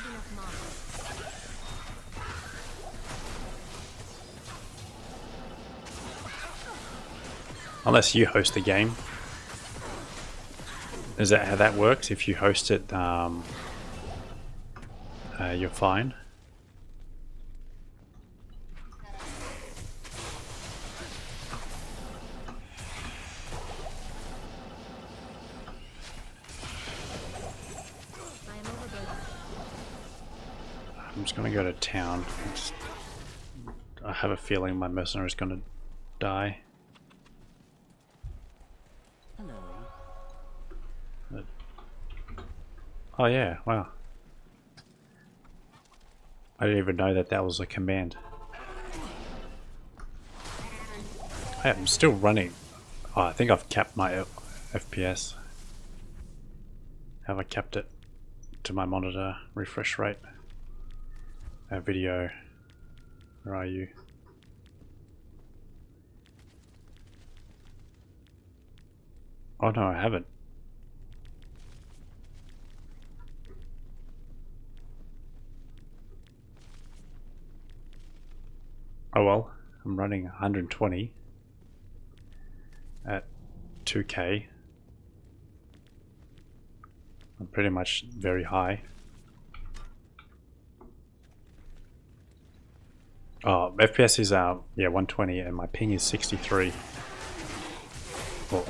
enough mana. Unless you host the game. Is that how that works? If you host it, you're fine. I'm just gonna go to town. I have a feeling my mercenary is gonna die. Hello. Oh yeah, wow. I didn't even know that that was a command. Hey, I'm still running. Oh, I think I've capped my FPS. Have I capped it to my monitor refresh rate? Video. Where are you? Oh no, I haven't. Oh well, I'm running 120 at 2K. I'm pretty much very high. Oh, FPS is yeah, 120 and my ping is 63. Well,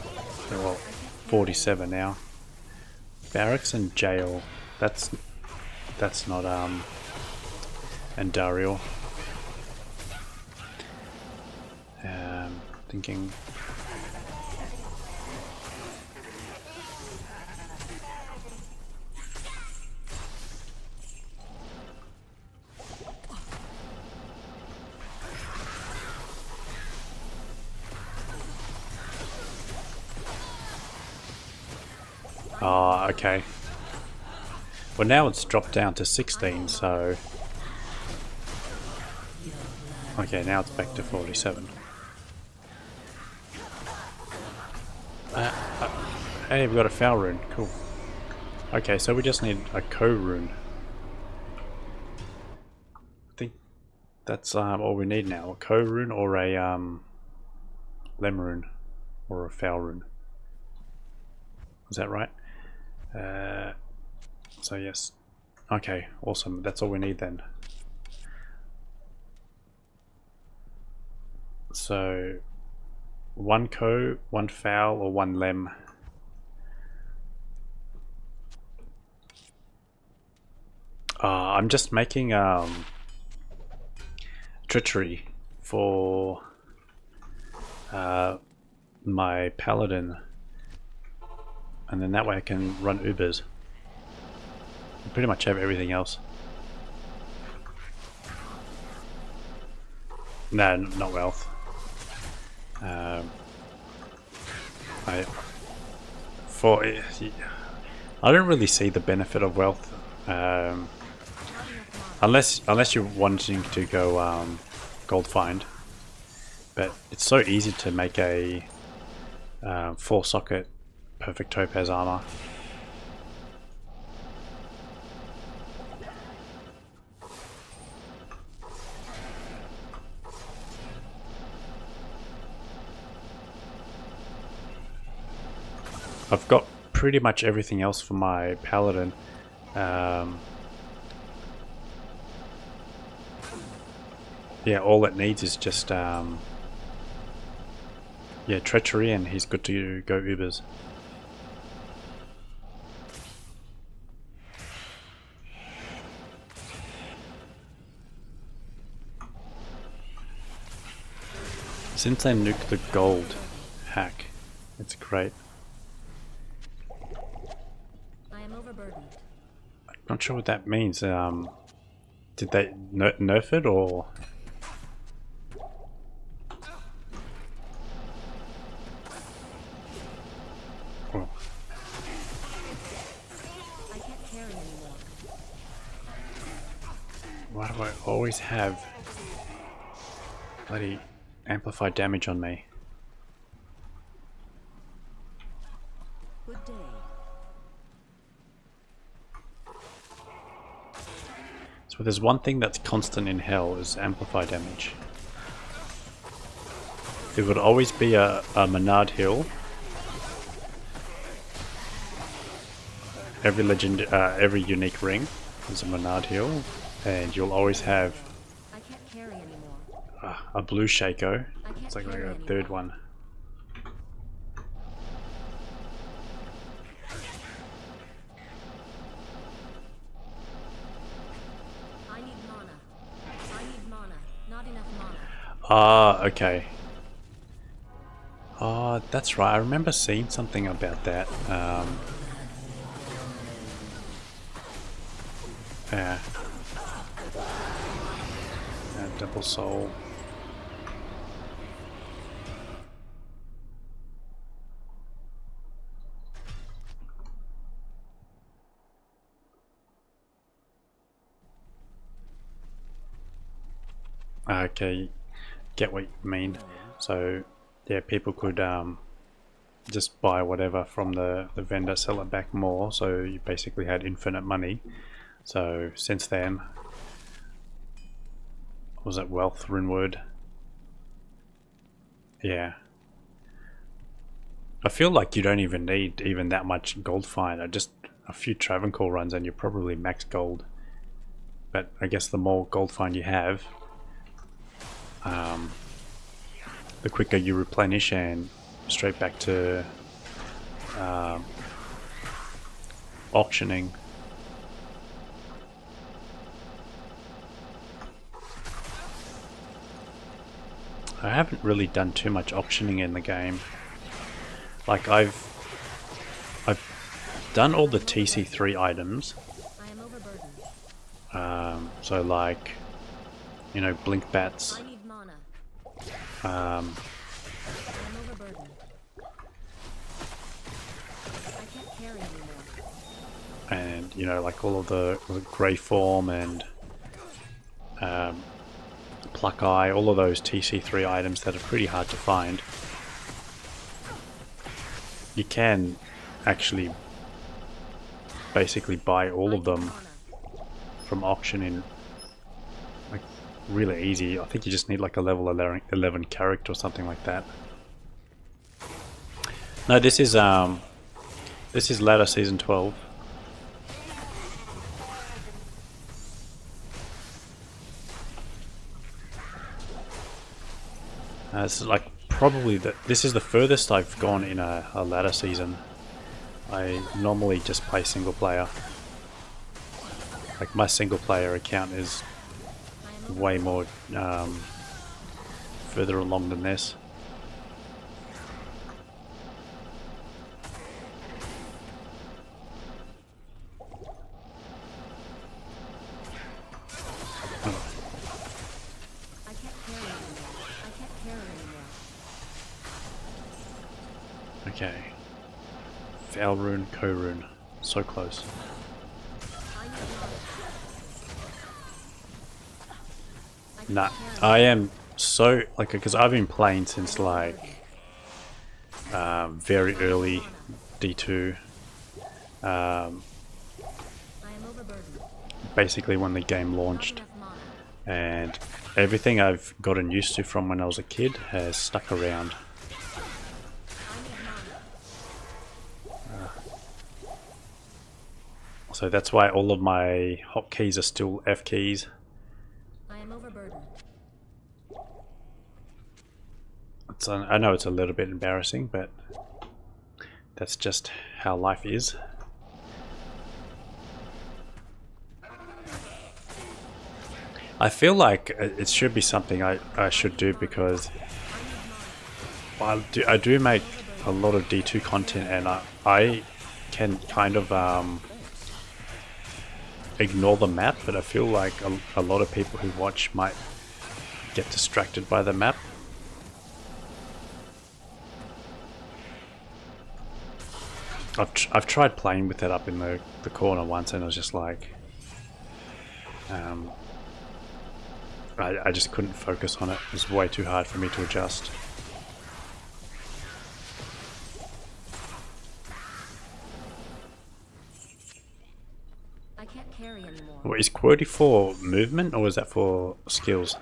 47 now. Barracks and jail. That's not and Daryl. Thinking. Oh, okay. Well, now it's dropped down to 16, so Okay, now it's back to 47. Hey, we've got a foul rune. Cool. Okay, so we just need a co rune. I think that's all we need now. A co rune or a lem rune or a foul rune. Is that right? So yes. Okay, awesome. That's all we need then. So one co, one foul, or one lem. I'm just making treachery for my paladin, and then that way I can run Ubers. I pretty much have everything else. No, not wealth. I don't really see the benefit of wealth, unless you're wanting to go gold find. But it's so easy to make a 4-socket perfect topaz armor. I've got pretty much everything else for my paladin. Yeah, all it needs is just yeah, treachery, and he's good to go Ubers. Since they nuked the gold hack, it's great. I am overburdened. Not sure what that means. Did they nerf it, or? Oh. I can't carry anymore. Why do I always have bloody amplified damage on me? Good day. So there's one thing that's constant in hell is amplified damage. There would always be a Menard Hill. Every unique ring is a Menard Hill, and you'll always have I can't carry anymore. a blue Shaco. I can't It's like carry a anymore. third one. I need mana. I need mana. Not enough mana. Ah, okay. Ah, that's right. I remember seeing something about that. Yeah. Double soul. Okay, get what you mean. So, yeah, people could just buy whatever from the vendor, sell it back more, so you basically had infinite money. So, since then, was it wealth, runeword? Yeah. I feel like you don't even need even that much gold find. Just a few Travancore runs and you're probably max gold. But I guess the more gold find you have, the quicker you replenish and straight back to auctioning. I haven't really done too much auctioning in the game. Like I've done all the TC3 items. I am overburdened. So like, you know, blink bats. I need mana. Um, I am overburdened. I can't carry anymore. and you know, like all of the grey form and Pluck Eye, all of those TC3 items that are pretty hard to find. You can actually basically buy all of them from auction in like really easy. I think you just need like a level 11 character or something like that. No, this is latter season 12. It's like probably this is the furthest I've gone in a latter season. I normally just play single player. Like my single player account is way more further along than this. Okay. Valrune, Korune. So close. Nah, I am so like because I've been playing since like very early D2. Basically when the game launched, and everything I've gotten used to from when I was a kid has stuck around. So that's why all of my hotkeys are still F keys. I am overburdened. I know it's a little bit embarrassing, but that's just how life is. I feel like it should be something I should do, because I do make a lot of D2 content, and I can kind of ignore the map, but I feel like a lot of people who watch might get distracted by the map. I've tried playing with it up in the corner once, and I was just like I just couldn't focus on it. It was way too hard for me to adjust. I can't carry anymore. What, is QWERTY for movement, or is that for skills?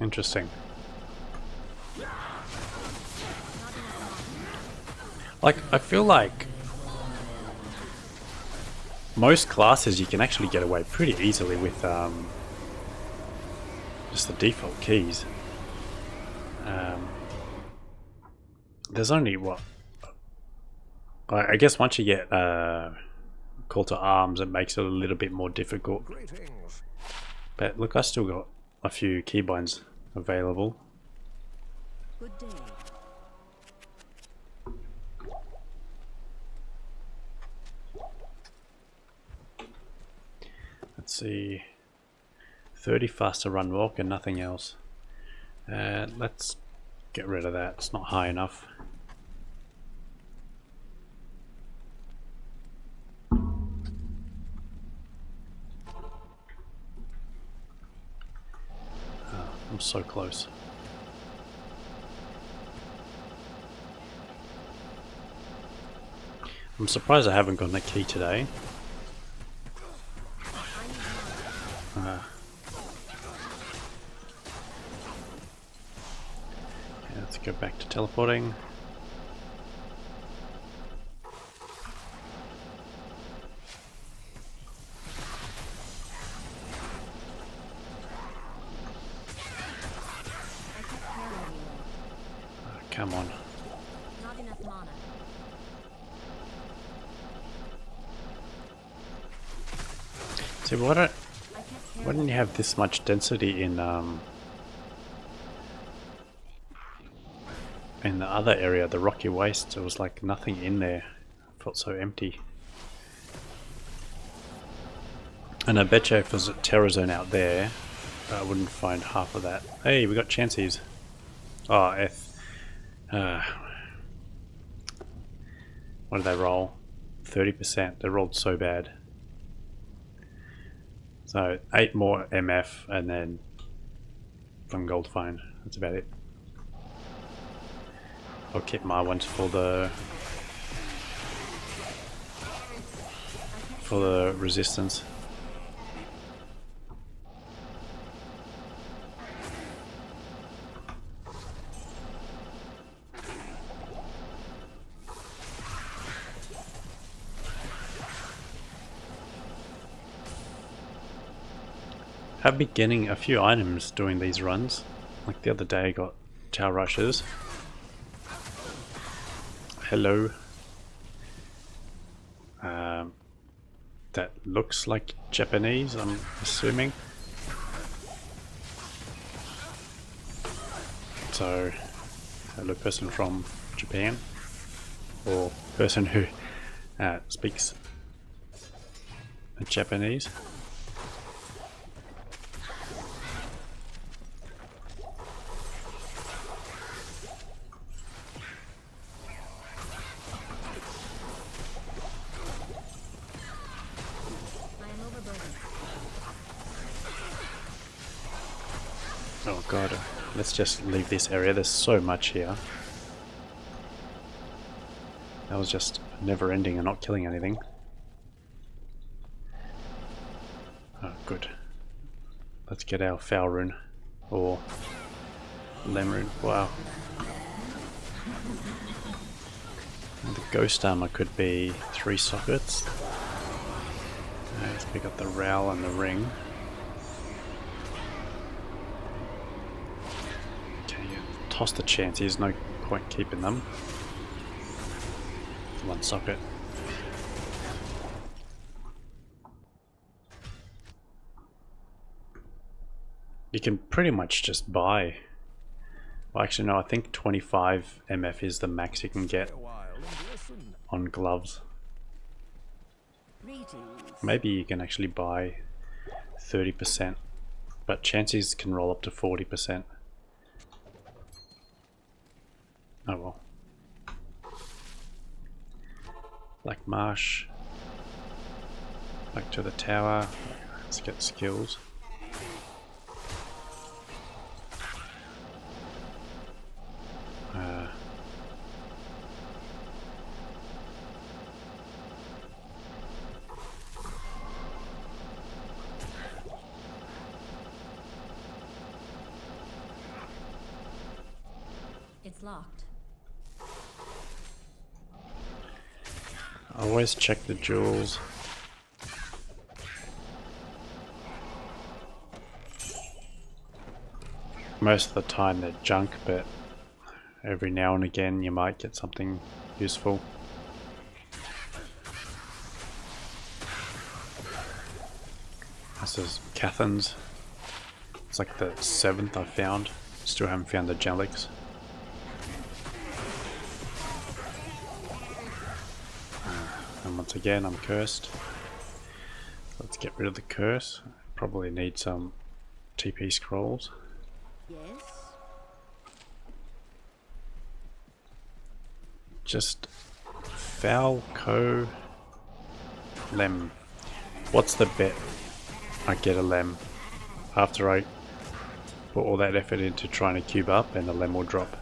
Interesting. Like, I feel like most classes you can actually get away pretty easily with just the default keys. There's only what? I guess once you get call to arms, it makes it a little bit more difficult. Greetings. But look, I still got a few keybinds available. Good day. Let's see, 30 faster run walk and nothing else. Let's get rid of that, it's not high enough. I'm so close. I'm surprised I haven't gotten a key today. Okay, let's go back to teleporting. Come on. Not enough mana. See, why didn't you have this much density in the other area, the rocky waste? There was like nothing in there. It felt so empty. And I bet you if there's a terror zone out there, I wouldn't find half of that. Hey, we got chances. Oh, F. What did they roll? 30%. They rolled so bad. So 8 more MF and then from gold fine. That's about it. I'll keep my ones for the resistance. I've been getting a few items doing these runs. Like the other day I got tower rushes. Hello. That looks like Japanese, I'm assuming. So, hello person from Japan. Or person who speaks Japanese. Oh god, let's just leave this area, there's so much here. That was just never ending and not killing anything. Oh good. Let's get our foul rune. Or lem rune, wow. And the ghost armor could be 3 sockets. Let's pick up the rowel and the ring. Toss the chance, there's no point keeping them. 1 socket. You can pretty much just buy. Well, actually, no, I think 25 MF is the max you can get on gloves. Maybe you can actually buy 30%, but chances can roll up to 40%. Oh well. Black Marsh. Back to the tower. Let's get skills. It's locked. Always check the jewels. Most of the time they're junk, but every now and again you might get something useful. This is Cathan's. It's like the 7th I found. Still haven't found the Jellics. And once again I'm cursed. Let's get rid of the curse. Probably need some TP scrolls. Yes. Just foul co lem. What's the bet I get a lem after I put all that effort into trying to cube up and the lem will drop?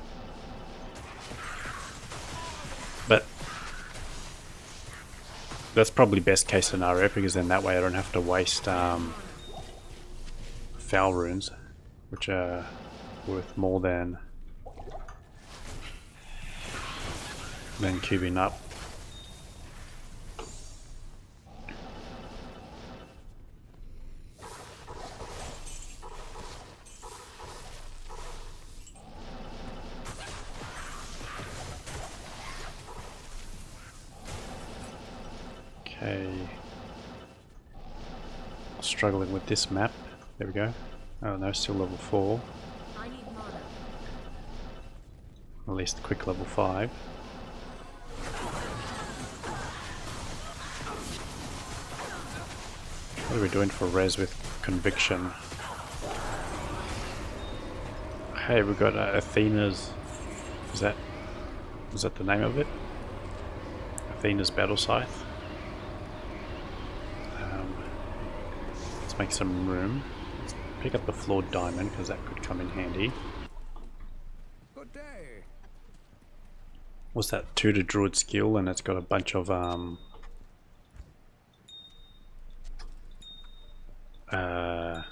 But that's probably best case scenario, because then that way I don't have to waste foul runes, which are worth more than cubing up. Okay. Struggling with this map. There we go. Oh no, still level 4. I need mana. At least quick level 5. What are we doing for res with conviction? Hey, we've got Athena's. Is that Is that the name of it? Athena's Battle Scythe. Let's make some room. Let's pick up the flawed diamond because that could come in handy. Good day. What's that? Tutor Druid skill, and it's got a bunch of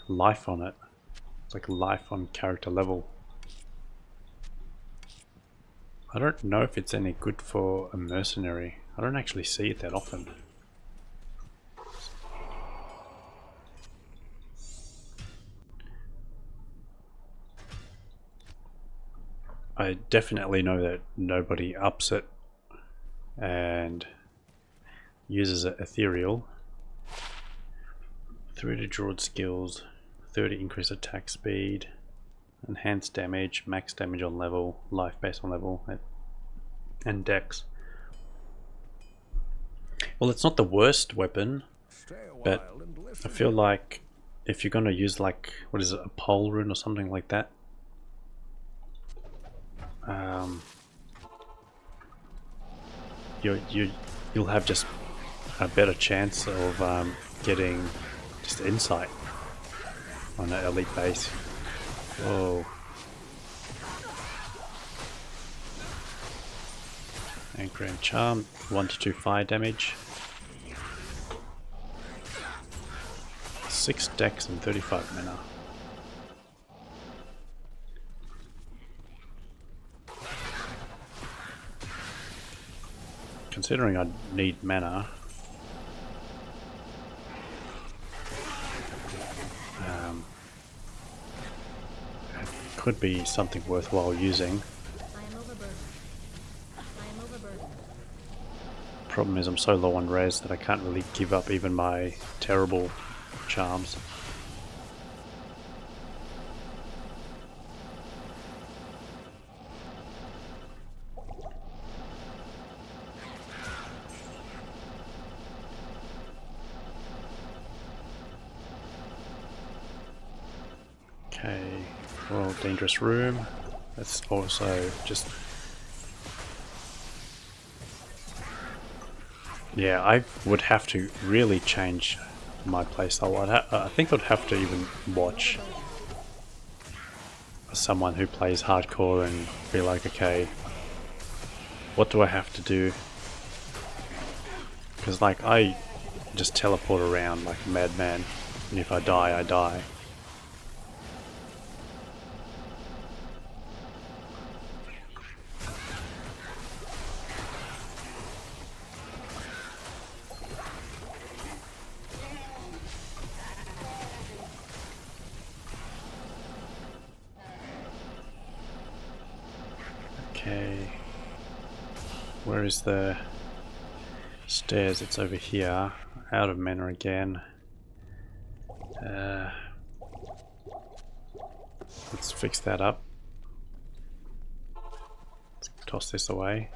life on it. It's like life on character level. I don't know if it's any good for a mercenary. I don't actually see it that often. I definitely know that nobody ups it and uses it ethereal. 30 druid skills, 30 increase attack speed, enhanced damage, max damage on level, life based on level, and dex. Well, it's not the worst weapon, Stay a but while and I listen. feel like if you're going to use like, what is it, a pole rune or something like that, you'll have just a better chance of getting just insight on an elite base. Whoa. Anchor and charm, 1 to 2 fire damage. 6 dex and 35 mana. Considering I need mana, it could be something worthwhile using. I am overburdened. I am overburdened. Problem is I'm so low on res that I can't really give up even my terrible charms. Okay, well, dangerous room. Let's also just... Yeah, I would have to really change my playstyle. I think I'd have to even watch someone who plays hardcore and be like, okay, what do I have to do? Because like I just teleport around like a madman, and if I die, I die. Okay, where is the stairs? It's over here. Out of mana again. Let's fix that up. Let's toss this away.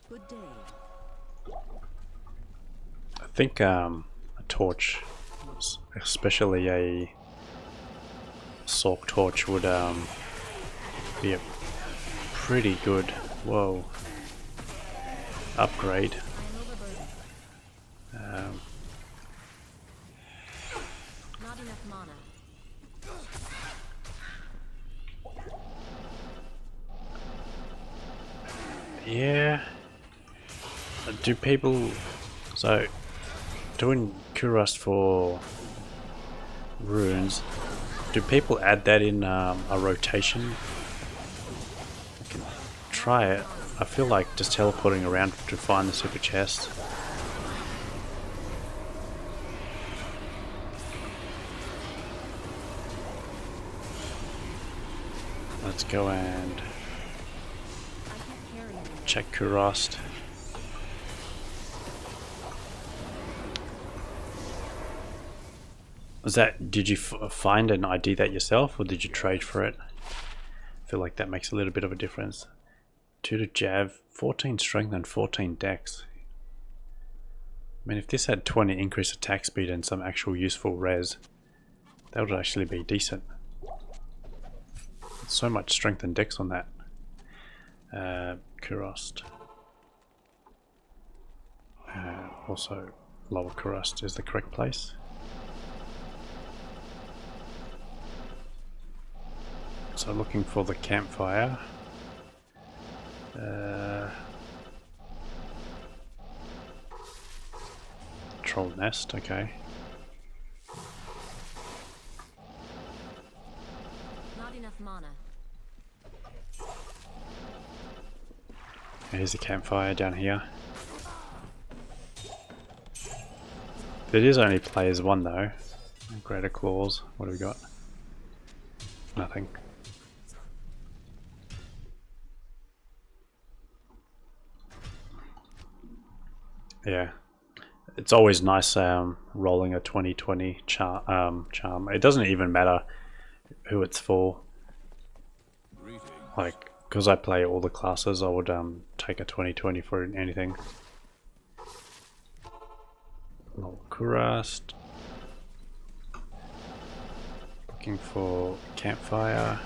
Good day. I think a torch, especially a Sorc torch, would be a pretty good, whoa, upgrade. I am overburdened. Not enough mana. Yeah. Do people... So, doing Kurast for runes, do people add that in a rotation? I can try it. I feel like just teleporting around to find the super chest. Let's go and I can't carry it. check Kurast. Was that, did you find and ID that yourself, or did you trade for it? I feel like that makes a little bit of a difference. 2 to Jav, 14 strength and 14 dex. I mean, if this had 20 increased attack speed and some actual useful res, that would actually be decent. So much strength and dex on that. Kurost. Also, Lower Kurost is the correct place. So looking for the campfire. Troll nest, okay. Not enough mana. Here's a campfire down here. It is only players 1 though. Greater claws. What do we got? Nothing. Yeah. It's always nice rolling a 2020 charm. It doesn't even matter who it's for. Like, because I play all the classes, I would take a 2020 for anything. Kurast. Looking for campfire.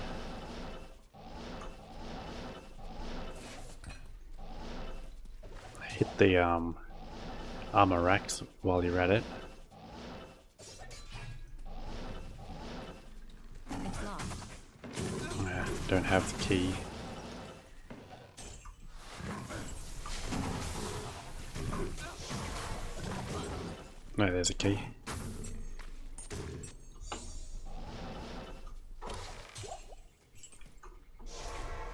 Hit the armor racks while you're at it. It's locked. Don't have the key. No, there's a key.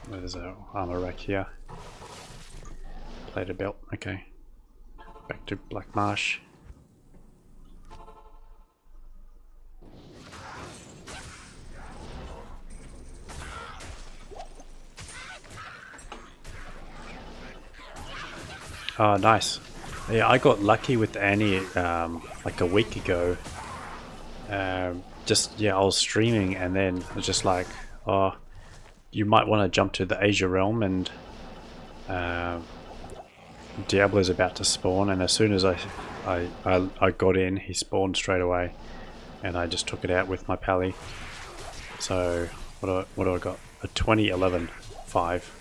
There's an armor rack here. Plated belt, okay. Back to Black Marsh. Oh, nice. Yeah, I got lucky with Annie like a week ago. I was streaming and then it was just like, oh, you might want to jump to the Asia realm, and Diablo's about to spawn, and as soon as I got in, he spawned straight away, and I just took it out with my pally. So what do I got? A 2011 5.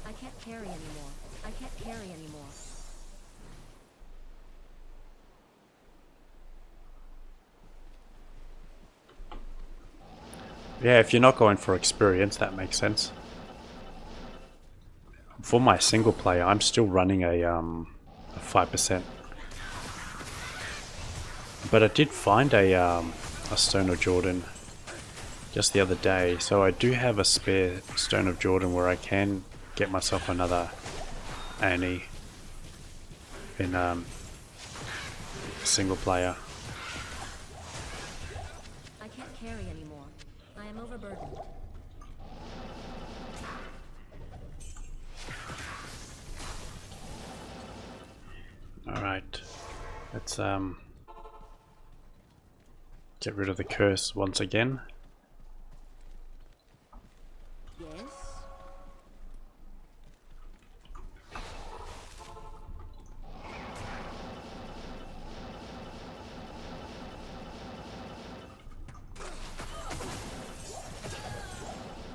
I can't carry anymore. I can't carry anymore. Yeah, if you're not going for experience, that makes sense. For my single player, I'm still running a 5%. But I did find a Stone of Jordan just the other day, so I do have a spare Stone of Jordan where I can get myself another Annie in single player. I can't carry anymore. I am overburdened. Alright, let's get rid of the curse once again. Yes?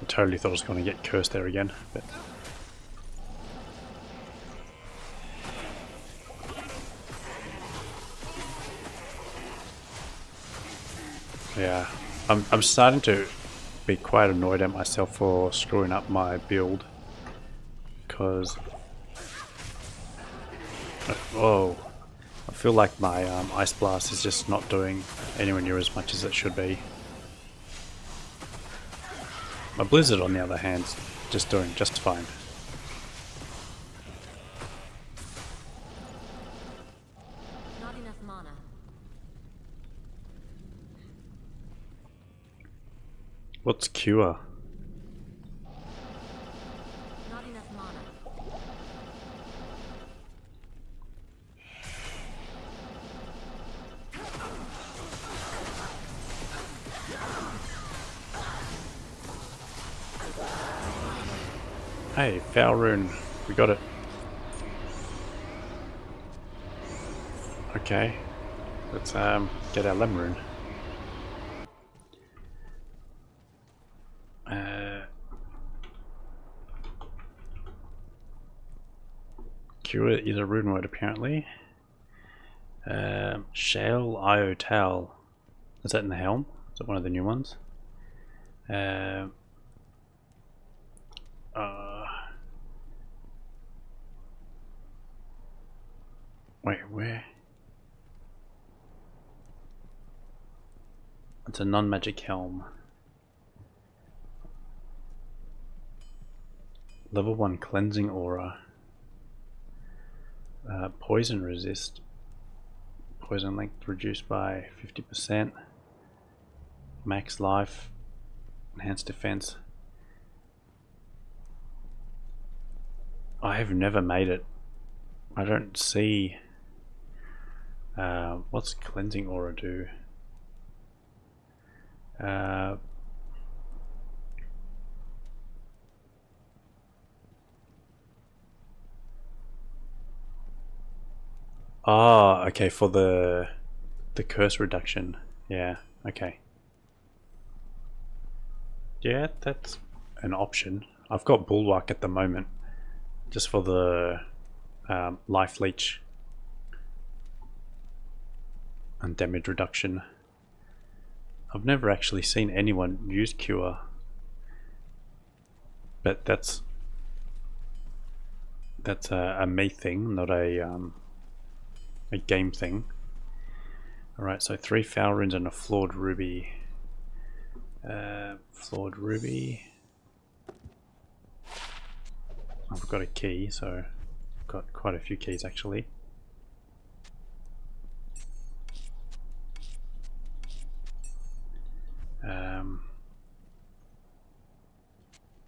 I totally thought I was going to get cursed there again, but yeah, I'm starting to be quite annoyed at myself for screwing up my build, because whoa, I feel like my Ice Blast is just not doing anywhere near as much as it should be. My Blizzard, on the other hand, is just doing just fine. Not enough mana. What's Cure? Not enough mana. Hey, Foul Rune, we got it. Okay, let's get our lemon rune. Cure is a rune word apparently. Shale Io Tal. Is that in the helm? Is that one of the new ones? Wait, where? It's a non-magic helm. Level 1 cleansing aura. Poison resist. Poison length reduced by 50%. Max life. Enhanced defense. I have never made it. I don't see. What's cleansing aura do? Okay, for the curse reduction. Yeah, okay. Yeah, that's an option. I've got Bulwark at the moment, just for the life leech and damage reduction. I've never actually seen anyone use Cure, but that's a me thing, not a game thing. Alright, so 3 foul runes and a flawed ruby. Flawed ruby. I've got a key, so I've got quite a few keys actually.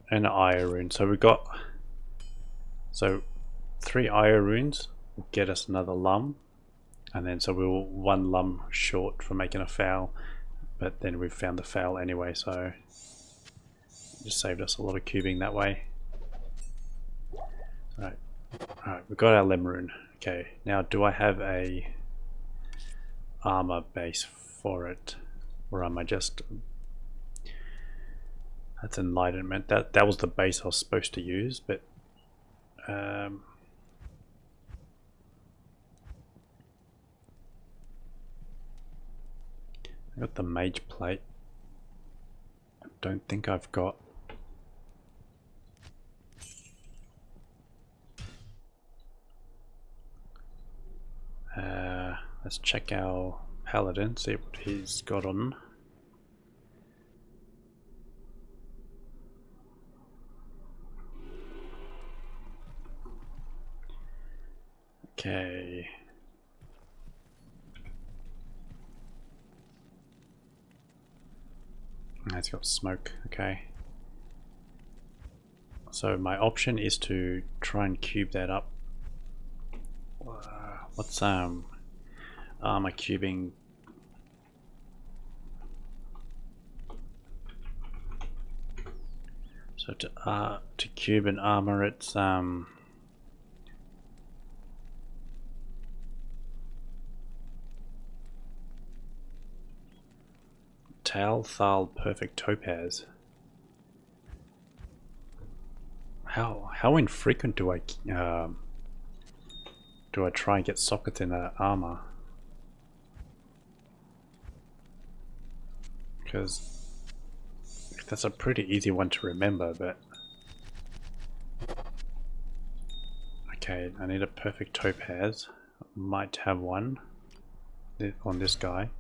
And an Io rune. So we've got 3 Io runes will get us another lum, and then so we were 1 lum short for making a foul, but then we've found the foul anyway, so it just saved us a lot of cubing that way. Alright, we've got our lemon rune. Okay, now do I have a armor base for it, or am I just... That's enlightenment. That was the base I was supposed to use, but I got the mage plate. I don't think I've got... let's check our paladin, see what he's got on. Okay. It's got smoke, okay. So my option is to try and cube that up. What's armor cubing? So to cube an armor, it's Tal Thal Perfect Topaz. How infrequent do I try and get sockets in that armor? Because that's a pretty easy one to remember, but okay, I need a perfect topaz. Might have one on this guy.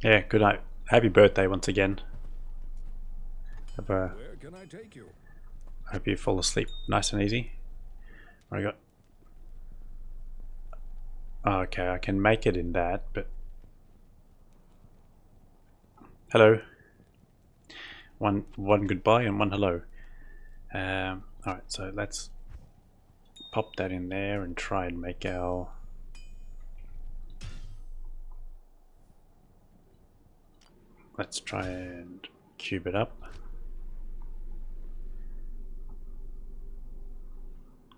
Yeah, good night. Happy birthday once again. Where can I take you? Hope you fall asleep nice and easy. What I got? Oh, okay, I can make it in that, but hello. One goodbye and one hello. Alright, so let's pop that in there and try and make our... Let's try and cube it up.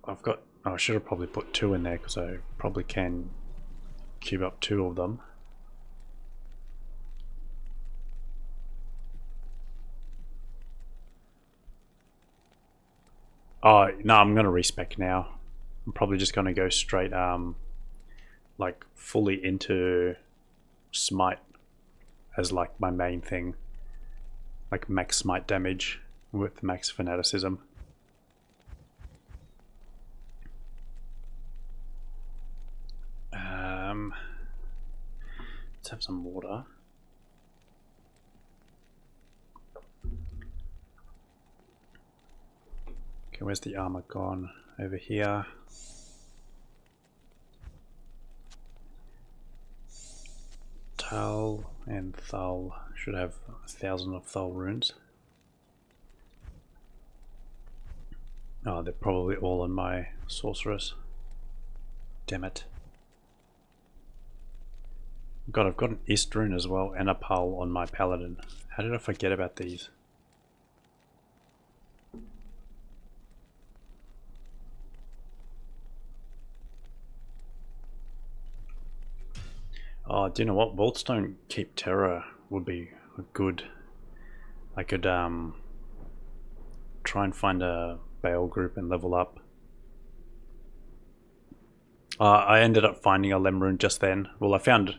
I've got. Oh, I should have probably put 2 in there because I probably can cube up 2 of them. Oh no, I'm gonna respec now. I'm probably just gonna go straight like fully into smite as like my main thing, like max smite damage with max fanaticism. Let's have some water. Okay, where's the armor gone? Over here. Tal and Thal should have 1,000 of Thal runes. Oh, they're probably all on my Sorceress. Damn it. God, I've got an East rune as well and a Pal on my Paladin. How did I forget about these? Oh, do you know what? Vaultstone Keep Terror would be good. I could try and find a Bale group and level up. I ended up finding a Lem rune just then. Well, I found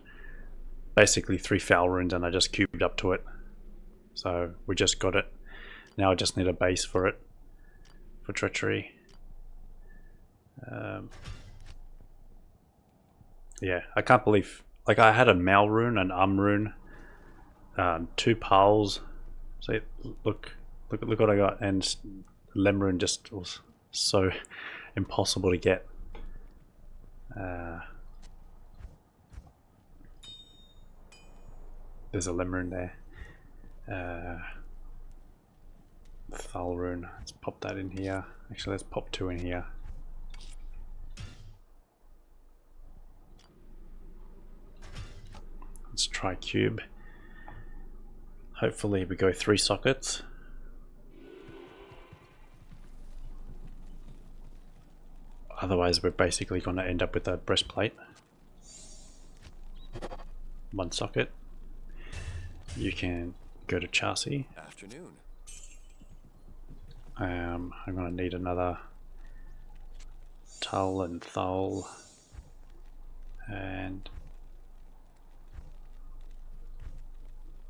basically 3 foul runes and I just cubed up to it. So we just got it. Now I just need a base for it. For treachery. Yeah, I can't believe... Like I had a Mal rune, an rune, 2 Pals. So look what I got, and Lem rune just was so impossible to get. There's a Lem rune there. Thal rune. Let's pop that in here. Actually, let's pop 2 in here. Let's try cube. Hopefully we go 3 sockets. Otherwise we're basically going to end up with a breastplate. 1 socket. You can go to chassis. Afternoon. I'm going to need another Tull and Thul. And...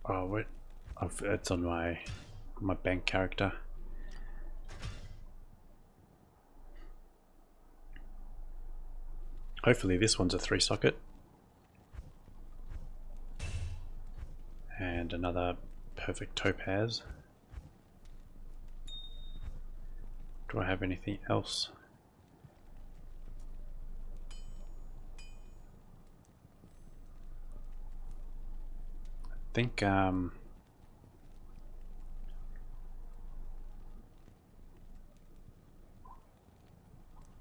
oh wait, it's on my bank character. Hopefully this one's a 3 socket. And another perfect topaz. Do I have anything else?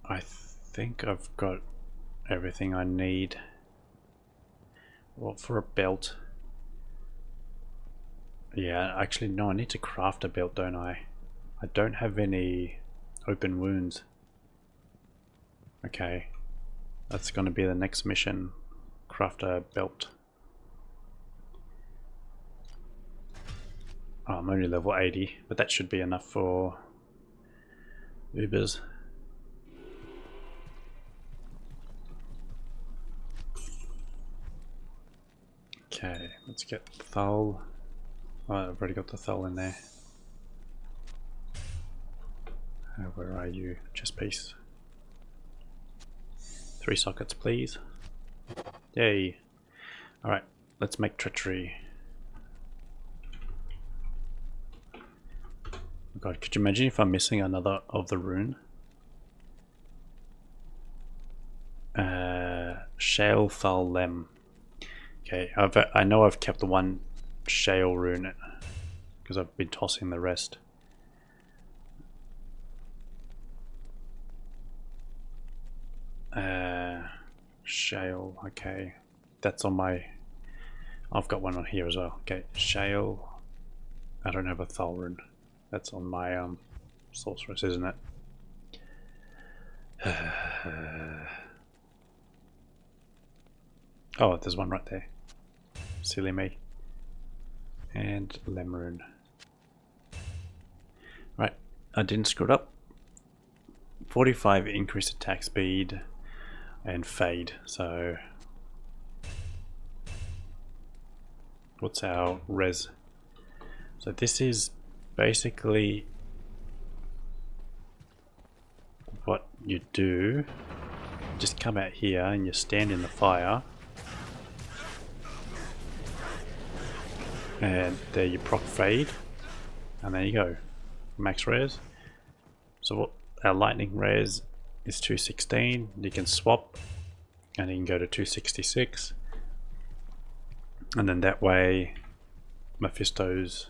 I think I've got everything I need. Well, for a belt. Yeah, actually no, I need to craft a belt, don't I? I don't have any open wounds. Okay. That's gonna be the next mission. Craft a belt. Oh, I'm only level 80, but that should be enough for Ubers. Okay, let's get Thul. Oh, I've already got the Thul in there. Where are you? Chest piece. 3 sockets, please. Yay. Alright, let's make treachery. Oh God, could you imagine if I'm missing another of the rune? Shale Thal Lem. Okay, I know I've kept the 1 Shale rune because I've been tossing the rest. Shale, okay. That's on my... I've got one on here as well. Okay, Shale. I don't have a Thal rune. That's on my Sorceress, isn't it? Oh, there's one right there. Silly me. And Lemon. Right, I didn't screw it up. 45 increased attack speed and fade. So what's our res? So this is basically what you do. Just come out here and you stand in the fire. And there you proc fade. And there you go. Max res. So what our lightning res is 216. You can swap and you can go to 266. And then that way Mephisto's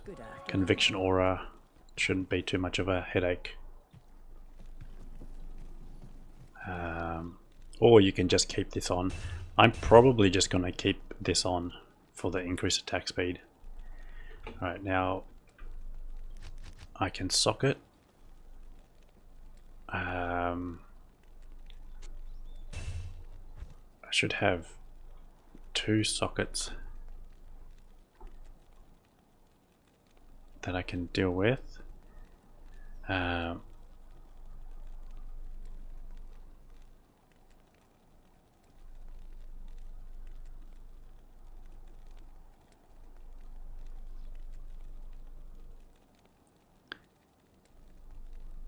conviction aura shouldn't be too much of a headache. Or you can just keep this on. I'm probably just going to keep this on for the increased attack speed. Alright, now I can socket. I should have 2 sockets that I can deal with.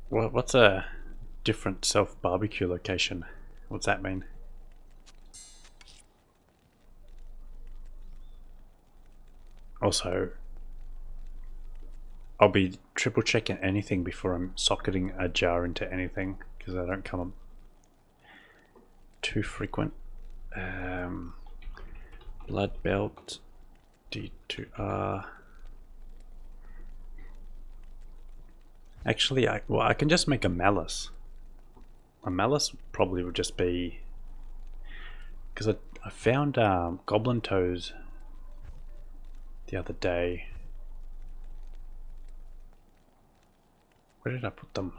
What's a different self-barbecue location? What's that mean? Also, I'll be triple checking anything before I'm socketing a jar into anything, because I don't come up too frequent. Blood belt, D2R. Actually, I can just make a malice. A malice probably would just be, because I found goblin toes the other day. Where did I put them?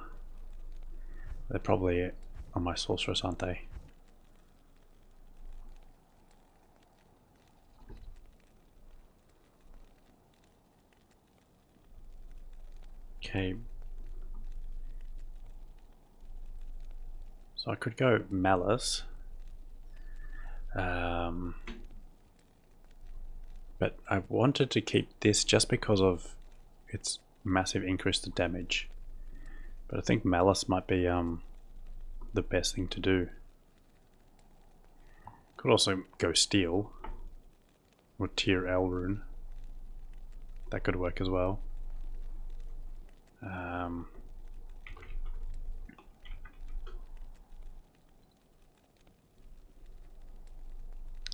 They're probably on my sorceress, aren't they? Okay. So I could go malice. But I wanted to keep this just because of its massive increase to damage. But I think malice might be the best thing to do. Could also go steel or tier L rune. That could work as well.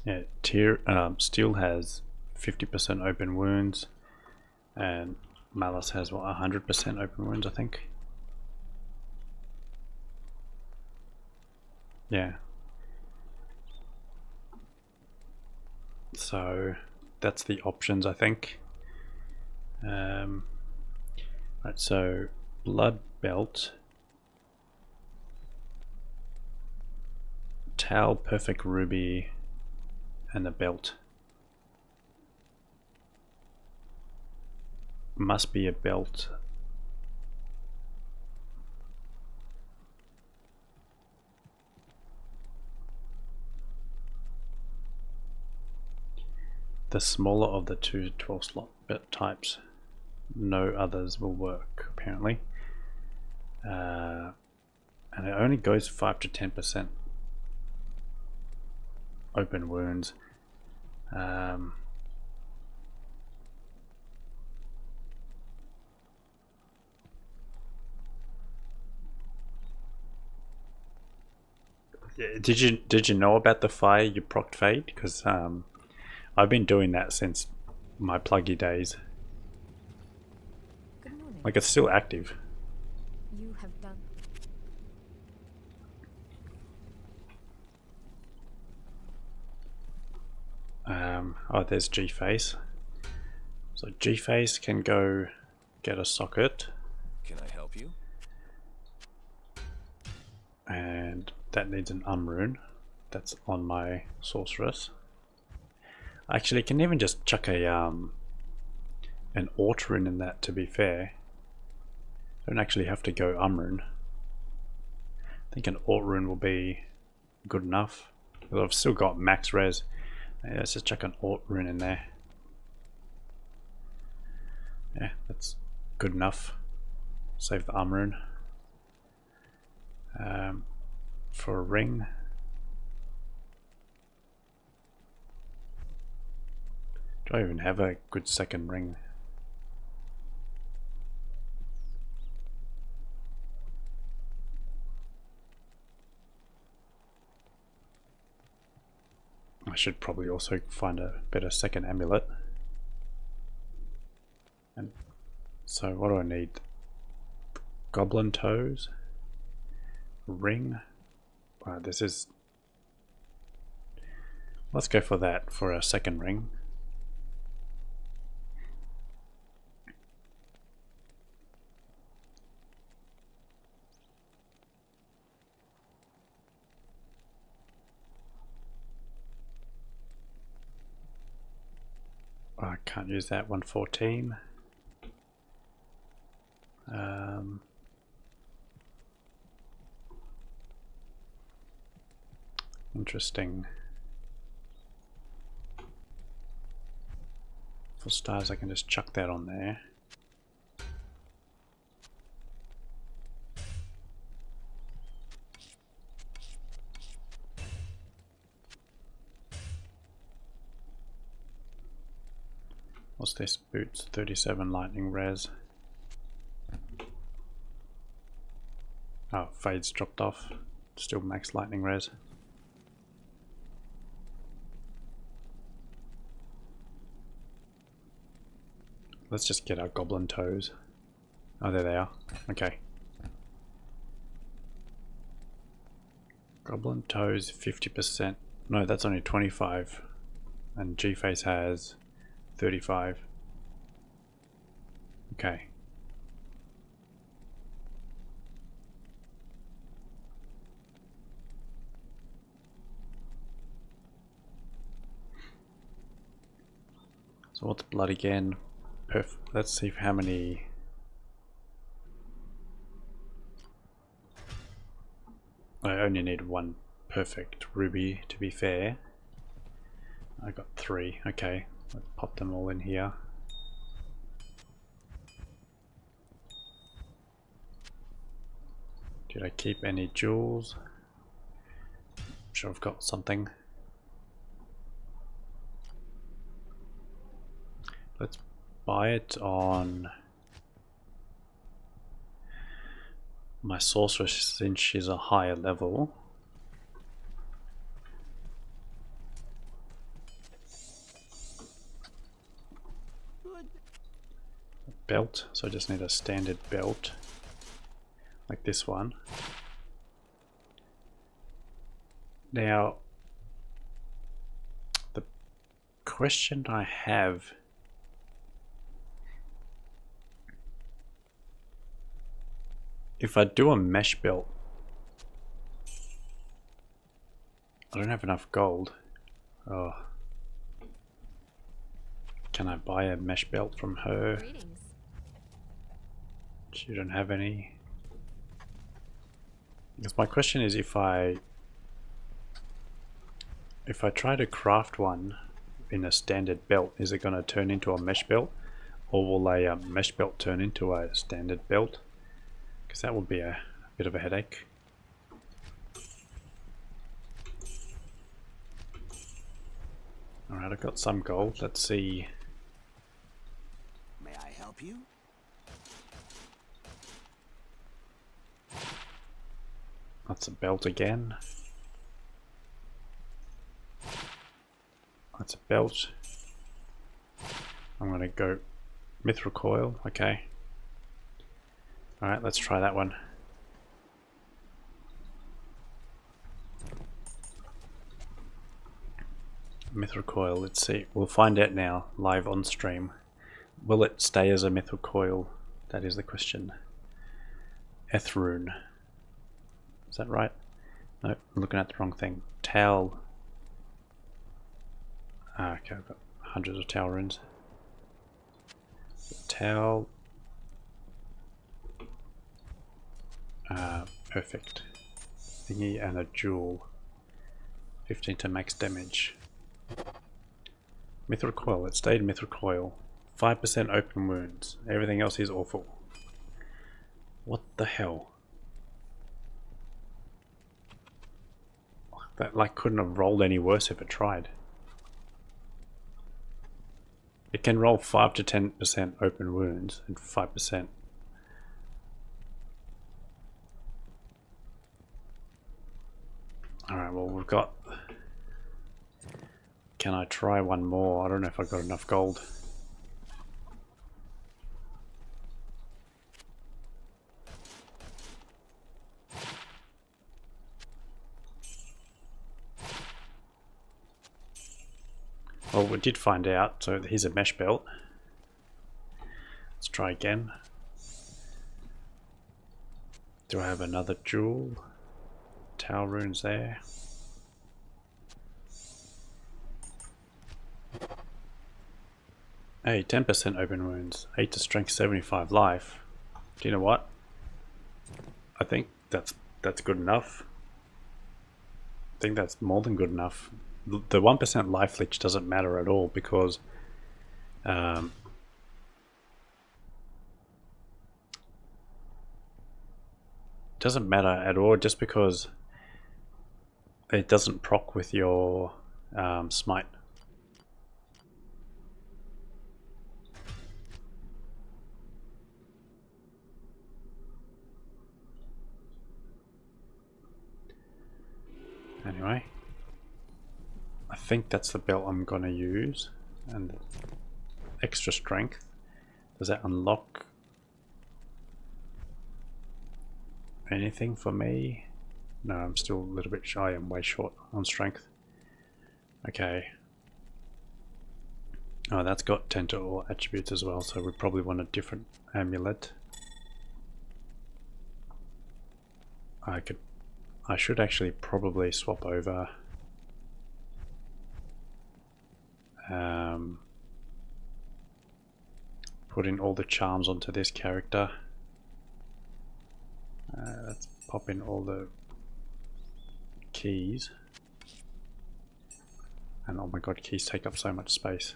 Yeah, steel has 50% open wounds, and malice has what, 100% open wounds, I think. Yeah. So that's the options, I think. Right, so blood belt, towel, perfect ruby, and the belt. Must be a belt. The smaller of the two 12 slot bit types. No others will work, apparently. And it only goes 5 to 10% open wounds. Did you know about the fire you procced fade? Because I've been doing that since my pluggy days. Good morning. Like, it's still active. You have done. Oh, there's G-Face. So G-Face can go get a socket. Can I help you? And that needs an rune. That's on my sorceress. Actually, can even just chuck a an rune in that, to be fair. Don't actually have to go rune. I think an rune will be good enough. But I've still got max res. Yeah, let's just chuck an rune in there. Yeah, that's good enough. Save the rune. For a ring. Do I even have a good second ring? I should probably also find a better second amulet. And so what do I need? Goblin toes? Ring? This is... Let's go for that for a second ring. I can't use that 114. Interesting. For stars, I can just chuck that on there. What's this? Boots, 37 lightning res. Oh, fade's dropped off. Still max lightning res. Let's just get our goblin toes. Oh, there they are. Okay. Goblin toes 50%. No, that's only 25. And G-Face has 35. Okay. So what's blood again? Let's see how many. I only need one perfect ruby, to be fair. I got 3. Okay, let's pop them all in here. Did I keep any jewels? I'm sure I've got something. Let's buy it on my sorceress since she's a higher level. A belt, so I just need a standard belt like this one. Now, the question I have, if I do a mesh belt, I don't have enough gold. Oh. Can I buy a mesh belt from her? Greetings. She don't have any. Because my question is, if I try to craft one in a standard belt, is it going to turn into a mesh belt? Or will a mesh belt turn into a standard belt? Because that would be a bit of a headache. Alright, I've got some gold. Let's see. May I help you? That's a belt again. That's a belt. I'm going to go mithril coil. Okay. Alright, let's try that one. Mithril coil, let's see. We'll find out now, live on stream. Will it stay as a mithril coil? That is the question. Ethrune. Is that right? Nope, I'm looking at the wrong thing. Towel. Ah, okay, I've got hundreds of towel runes. Towel. Perfect. Thingy and a jewel. 15 to max damage. Mithril coil. It stayed mithril coil. 5% open wounds. Everything else is awful. What the hell? That like couldn't have rolled any worse if it tried. It can roll 5 to 10% open wounds and 5%. Alright, well we've got... Can I try one more? I don't know if I've got enough gold. Well, we did find out, so here's a mesh belt. Let's try again. Do I have another jewel? Towel runes there. Hey, 10% open wounds, 8 to strength, 75 life. Do you know what? I think that's good enough. I think that's more than good enough. The 1% life leech doesn't matter at all because doesn't matter at all just because it doesn't proc with your smite. Anyway, I think that's the belt I'm gonna use. And extra strength. Does that unlock anything for me? No, I'm still a little bit shy. I'm way short on strength. Okay. Oh, that's got 10 to all attributes as well, so we probably want a different amulet. I should actually probably swap over put in all the charms onto this character. Let's pop in all the keys. And oh my god, keys take up so much space.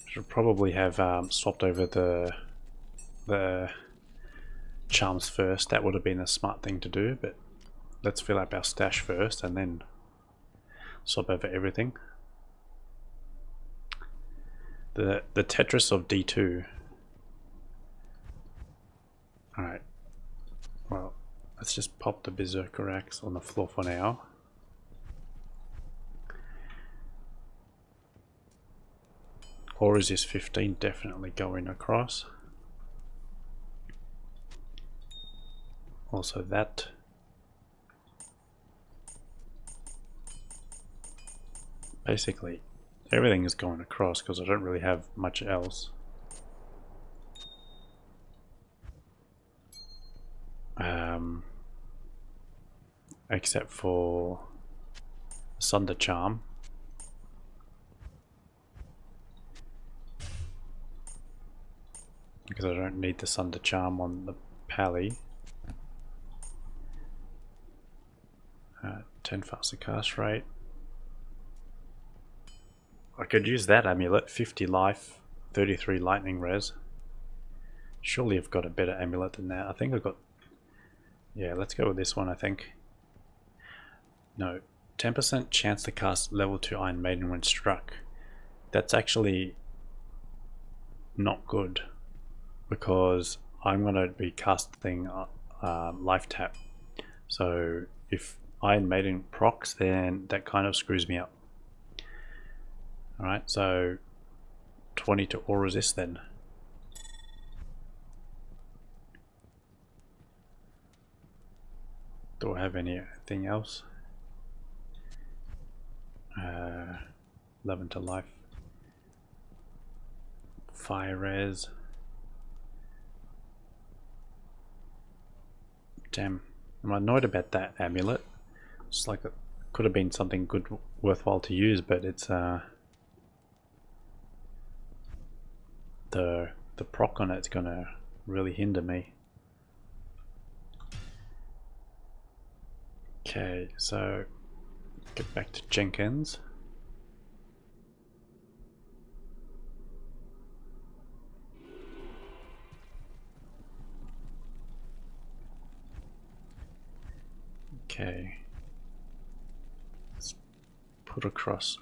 Should probably have swapped over the charms first. That would have been a smart thing to do, but let's fill up our stash first and then swap over everything. The Tetris of D2. Alright. Well, let's just pop the Berserker Axe on the floor for now. Or is this 15 definitely going across? Also that. Basically, everything is going across because I don't really have much else. Except for Sunder Charm. Because I don't need the Sunder Charm on the Pally. 10 faster cast rate. I could use that amulet, 50 life, 33 lightning res. Surely I've got a better amulet than that. I think I've got... Yeah, let's go with this one, I think. No, 10% chance to cast level 2 Iron Maiden when struck. That's actually not good because I'm going to be casting life tap. So if Iron Maiden procs, then that kind of screws me up. Alright, so 20 to all resist then. Do I have anything else? 11 to life. fire res. Damn, I'm annoyed about that amulet. It's like it could have been something good, worthwhile to use, but it's the proc on it's gonna really hinder me. Okay, so get back to Jenkins. Okay, let's put across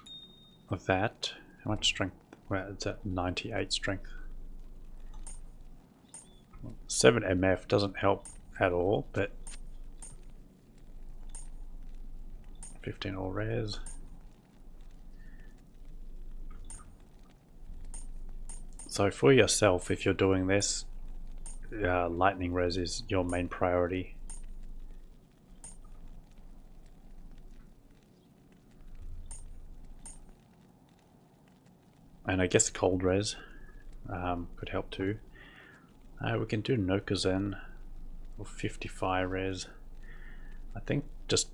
of that. How much strength? Well, it's at 98 strength. 7 MF doesn't help at all, but 15 all res. So for yourself, if you're doing this, lightning res is your main priority. And I guess cold res could help too. We can do Nokozen or 55 res. I think just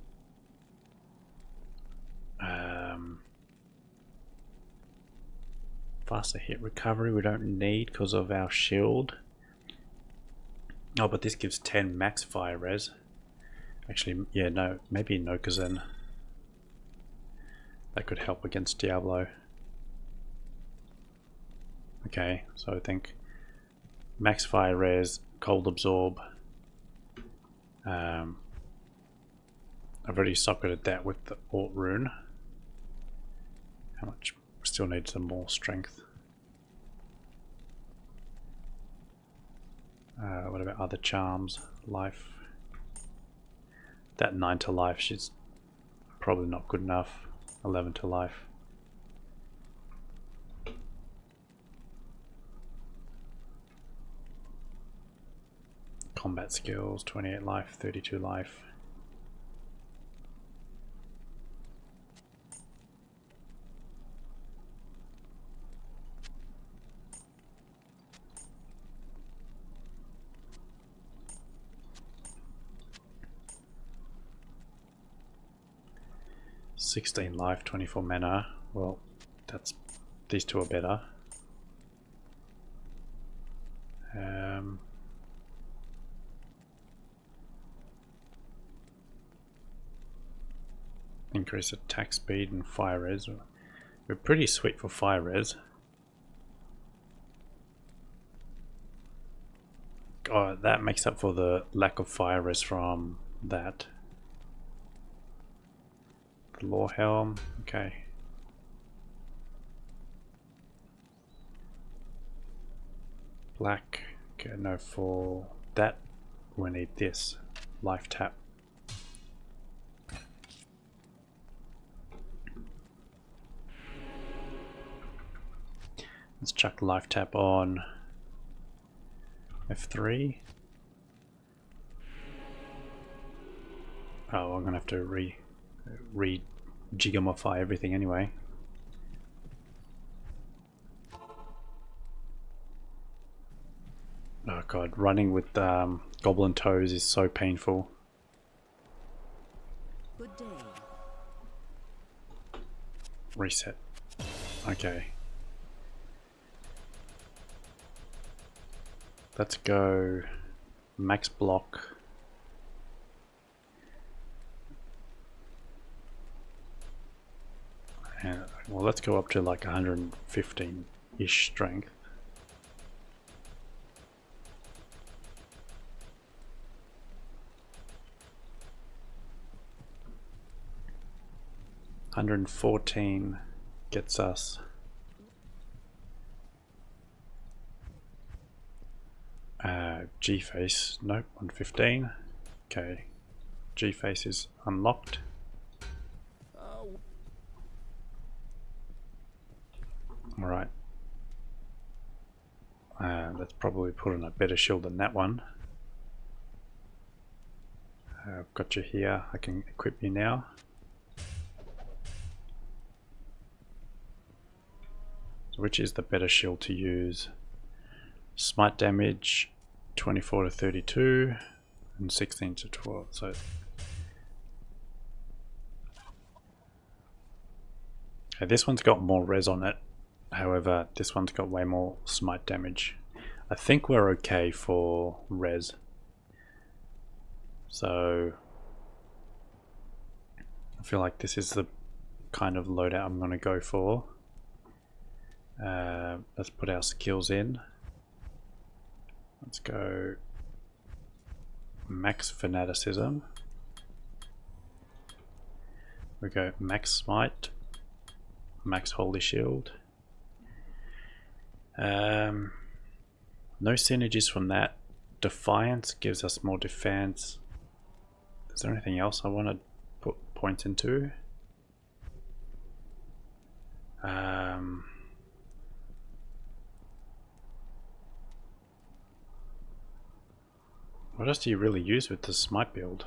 faster hit recovery we don't need because of our shield. Oh, but this gives 10 max fire res. Actually, yeah, no, maybe Nokozen. That could help against Diablo. Okay, so I think max fire res, cold absorb. I've already socketed that with the alt rune. How much? Still need some more strength. What about other charms? Life. That 9 to life, she's probably not good enough. 11 to life. Combat skills, 28 life, 32 life. $16 life, 24 mana. Well, these two are better. Increase attack speed and fire res. We're pretty sweet for fire res. Oh, that makes up for the lack of fire res from that. The Law Helm, okay. Black, okay, no, for that we need this. Life tap. Let's chuck life tap on F3. Oh, I'm gonna have to re-jiggamify everything anyway. Oh god, running with goblin toes is so painful. Good day. Reset. Okay. Let's go max block. And well, let's go up to like 115-ish strength. $114 gets us G-face, nope, 115. Okay, G-face is unlocked. Alright. Let's probably put on a better shield than that one. I've got you here, I can equip you now. So which is the better shield to use? Smite damage 24 to 32 and 16 to 12. So okay, this one's got more res on it. However, this one's got way more smite damage. I think we're okay for res. So I feel like this is the kind of loadout I'm going to go for. Let's put our skills in. Let's go max fanaticism. We go max smite, max holy shield. No synergies from that. Defiance gives us more defense. Is there anything else I want to put points into? What else do you really use with the smite build?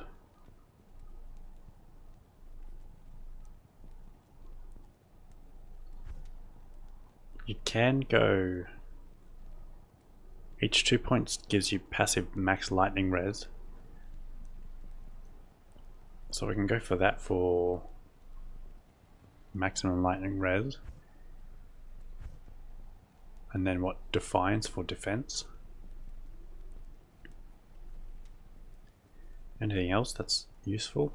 You can go... Each 2 points gives you passive max lightning res. So we can go for that for maximum lightning res. And then what? Defiance for defense. Anything else that's useful?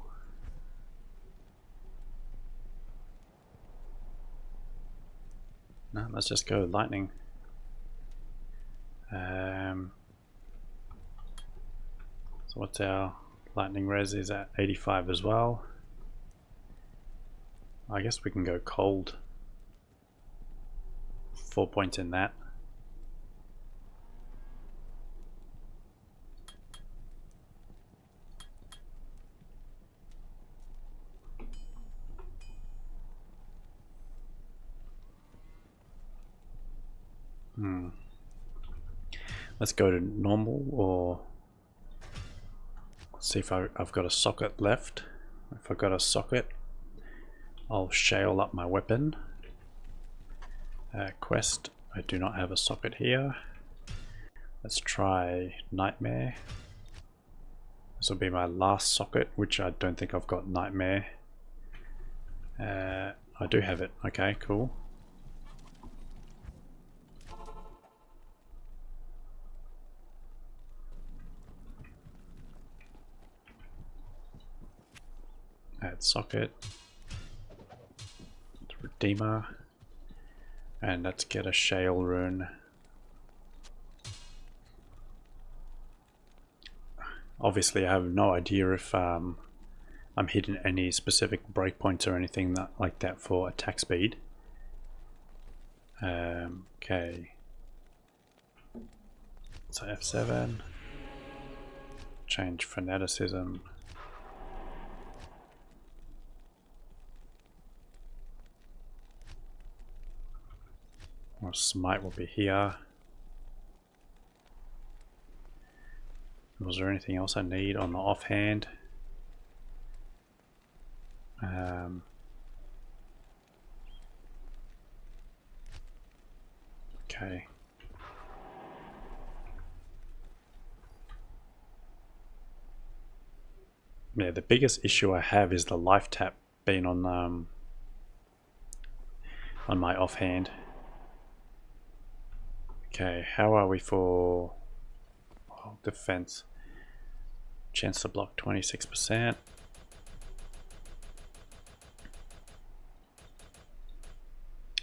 No, let's just go lightning. So what's our lightning res is at 85 as well. I guess we can go cold. 4 points in that. Let's go to normal, or let's see if I've got a socket left. If I've got a socket, I'll shale up my weapon. Quest, I do not have a socket here. Let's try Nightmare. This will be my last socket, which I don't think I've got Nightmare. I do have it. Okay, cool. Add socket, Redeemer, and let's get a shale rune. Obviously I have no idea if I'm hitting any specific breakpoints or anything like that for attack speed. Okay, so F7, change fanaticism. Or smite will be here. Was there anything else I need on the offhand? Okay. Yeah, the biggest issue I have is the life tap being on my offhand. Okay, how are we for defense? Chance to block 26%.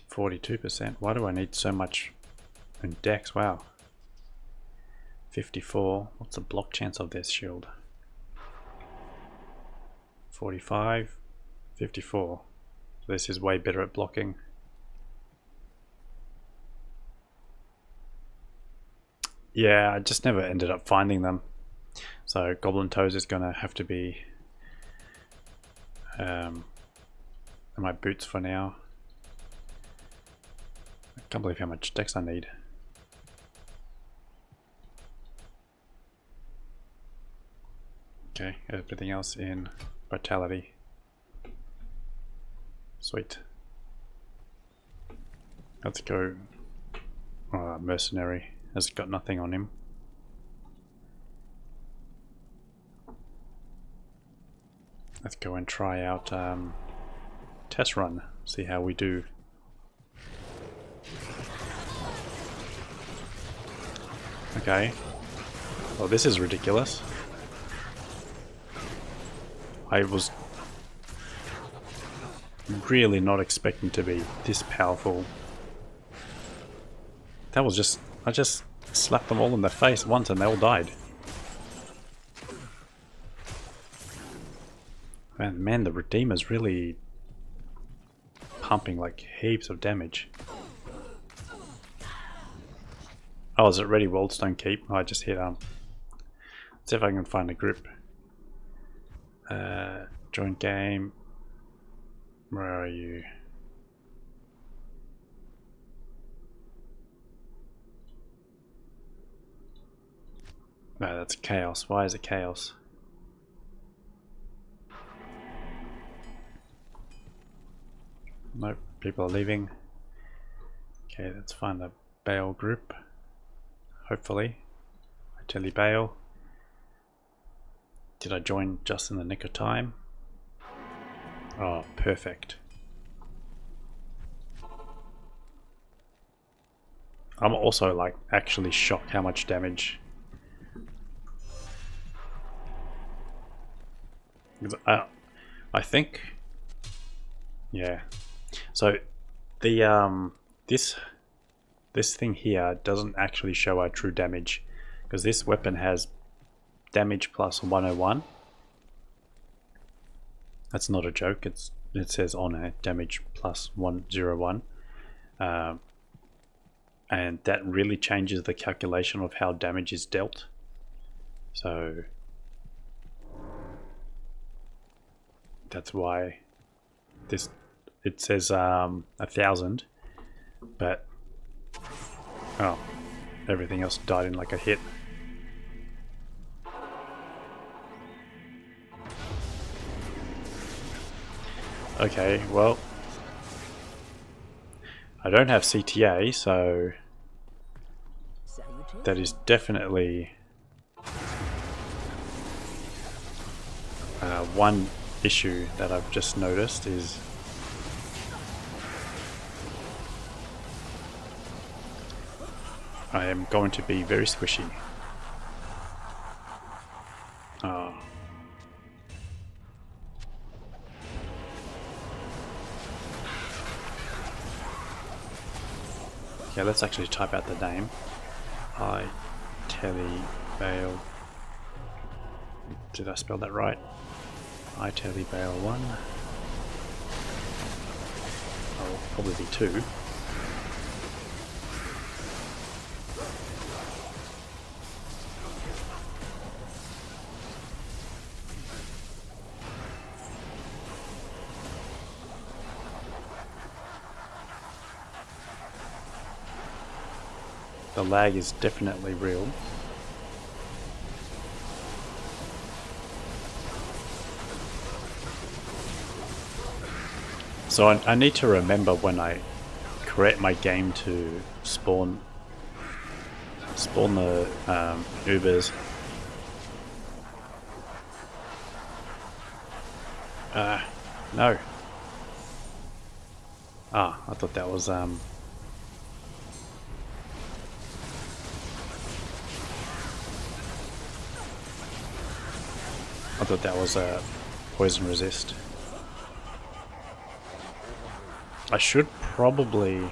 %. Why do I need so much in dex? Wow. 54. What's the block chance of this shield? 45. 54. So this is way better at blocking. Yeah, I just never ended up finding them. So Goblin Toes is gonna have to be in my boots for now. I can't believe how much dex I need. Okay, everything else in Vitality. Sweet. Let's go Mercenary. has got nothing on him. Let's go and try out test run, see how we do. Okay. Well, this is ridiculous. I was really not expecting to be this powerful. That was just... I just slapped them all in the face once and they all died. Man, the Redeemer's really pumping like heaps of damage. Oh, is it ready? Wildstone Keep? Oh, I just hit Let's see if I can find a group. Join game. Where are you? No, that's chaos. Why is it chaos? Nope, people are leaving. Okay, let's find a Bale group. Hopefully. I tell you, Bale. Did I join just in the nick of time? Oh, perfect. I'm also like actually shocked how much damage. I think, yeah. So the this thing here doesn't actually show our true damage, because this weapon has damage plus 101. That's not a joke. It says on it damage plus 101, and that really changes the calculation of how damage is dealt. So that's why this it says 1,000, but oh, everything else died in like a hit. Okay, well, I don't have CTA, so that is definitely one issue that I've just noticed is I am going to be very squishy. Okay, let's actually type out the name. I Telly Bale. Did I spell that right? I Telly Bale 1. I'll probably be 2. The lag is definitely real. So I need to remember when I create my game to spawn the Ubers. No. Ah, I thought that was a poison resist. I should probably,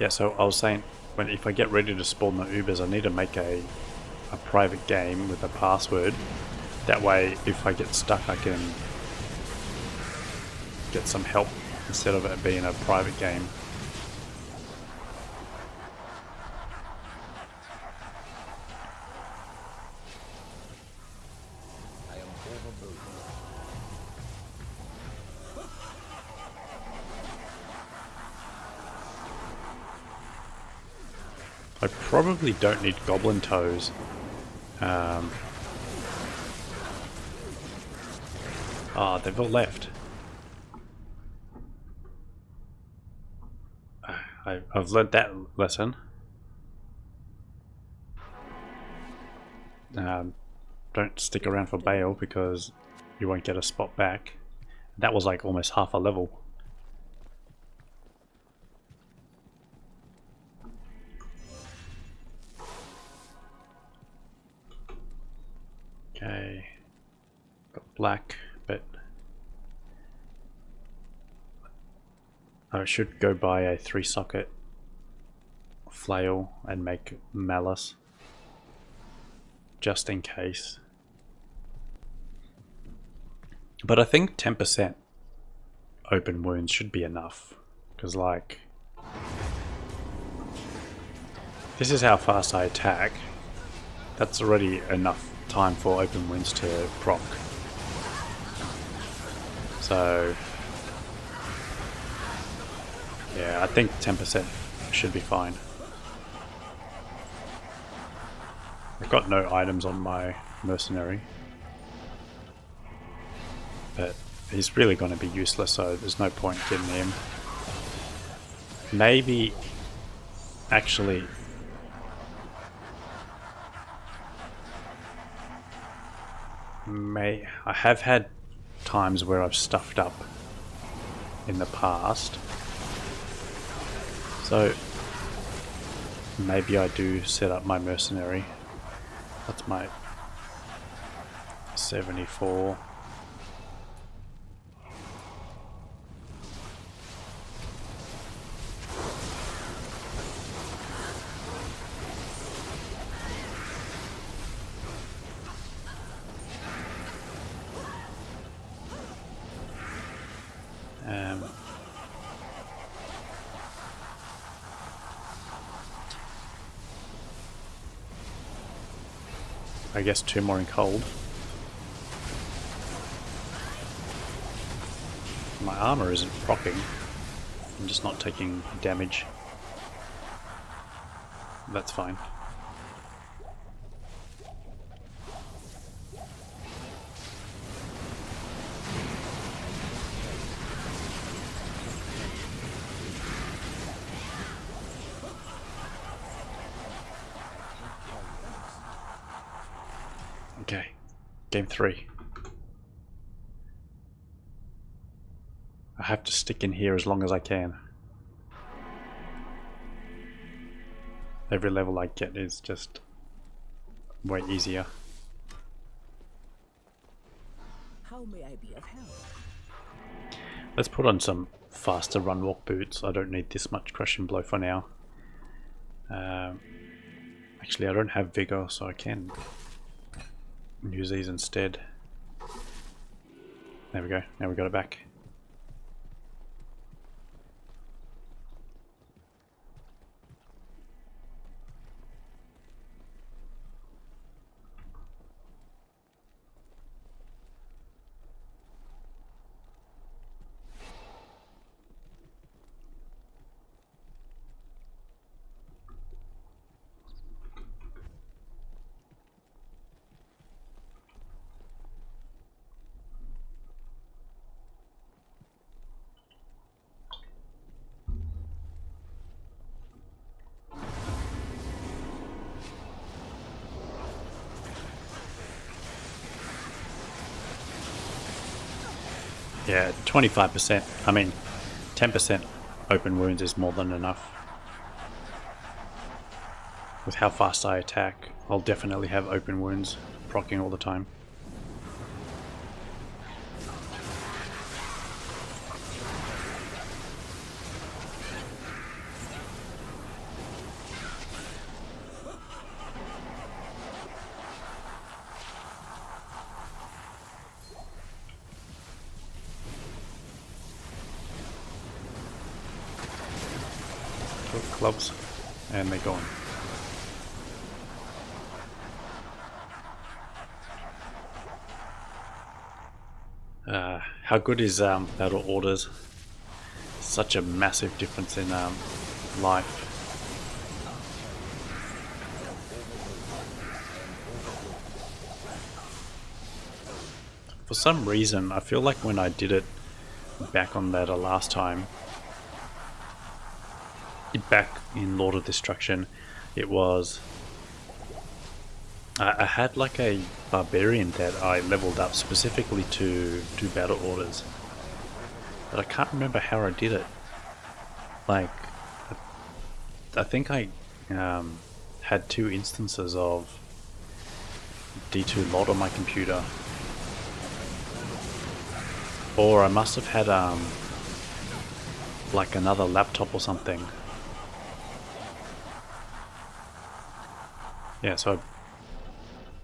yeah. So I was saying, if I get ready to spawn the Ubers, I need to make a private game with a password. That way, if I get stuck, I can get some help instead of it being a private game. I probably don't need goblin toes. They've all left. I've learnt that lesson. Don't stick around for Bale because you won't get a spot back. That was like almost half a level. Okay, got black, but I should go buy a 3-socket flail and make malice just in case. But I think 10% open wounds should be enough, because like this is how fast I attack. That's already enough time for open wounds to proc. So yeah, I think 10% should be fine. I've got no items on my mercenary, but he's really going to be useless, so there's no point getting him. Maybe actually I have had times where I've stuffed up in the past, so maybe I do set up my mercenary. That's my 74. I guess 2 more in cold. My armor isn't proccing. I'm just not taking damage. That's fine. Okay, game 3. I have to stick in here as long as I can. Every level I get is just way easier. How may I be of help? Let's put on some faster run walk boots. I don't need this much crush and blow for now. Actually, I don't have vigor, so I can use these instead. There we go. Now we got it back. Yeah, 25%. I mean, 10% open wounds is more than enough. With how fast I attack, I'll definitely have open wounds proccing all the time. Clubs, and they're gone. How good is battle orders? Such a massive difference in life. For some reason, I feel like when I did it back on that last time, back in Lord of Destruction, it was I had like a barbarian that I leveled up specifically to do battle orders, but I can't remember how I did it. Like, I think I had 2 instances of D2 mod on my computer, or I must have had like another laptop or something. Yeah, so I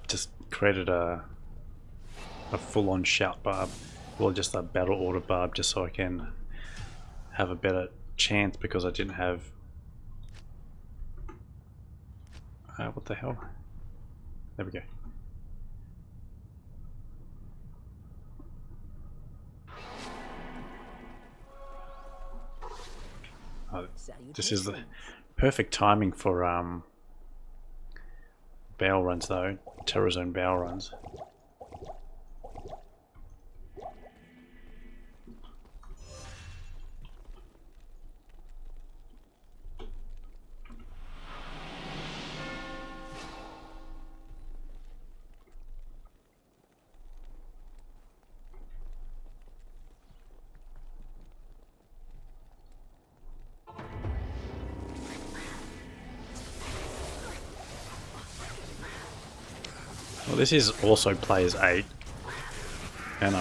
just created a full-on shout barb, well, just a battle order barb, just so I can have a better chance, because I didn't have what the hell? There we go. Oh, this is the perfect timing for bow runs though, Terror Zone bow runs. Well, this is also players 8, and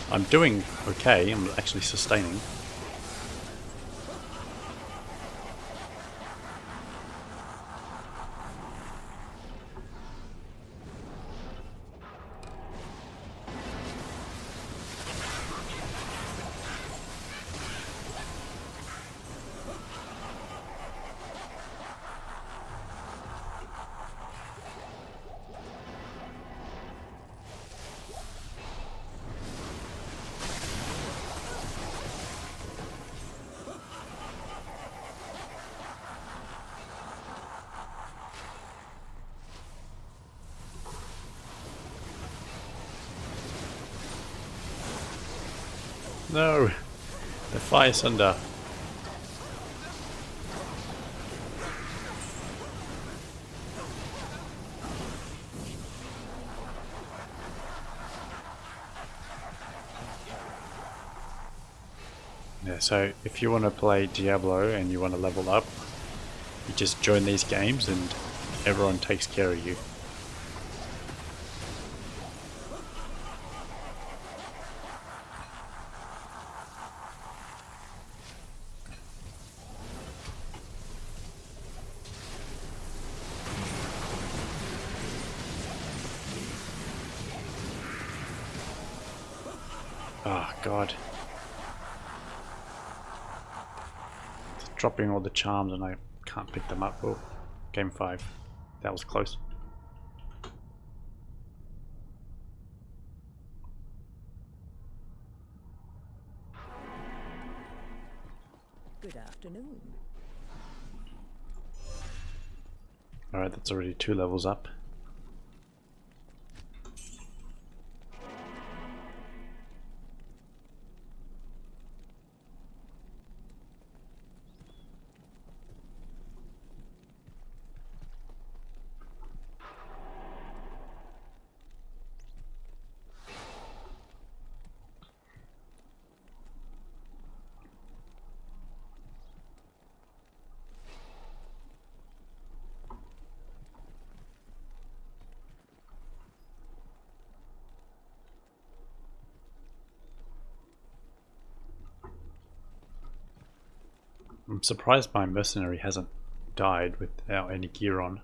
I'm doing okay. I'm actually sustaining. No, the fire sunder. Yeah, so if you want to play Diablo and you want to level up, you just join these games and everyone takes care of you. Oh god. It's dropping all the charms and I can't pick them up. Oh, game 5. That was close. Good afternoon. Alright, that's already 2 levels up. I'm surprised my mercenary hasn't died without any gear on.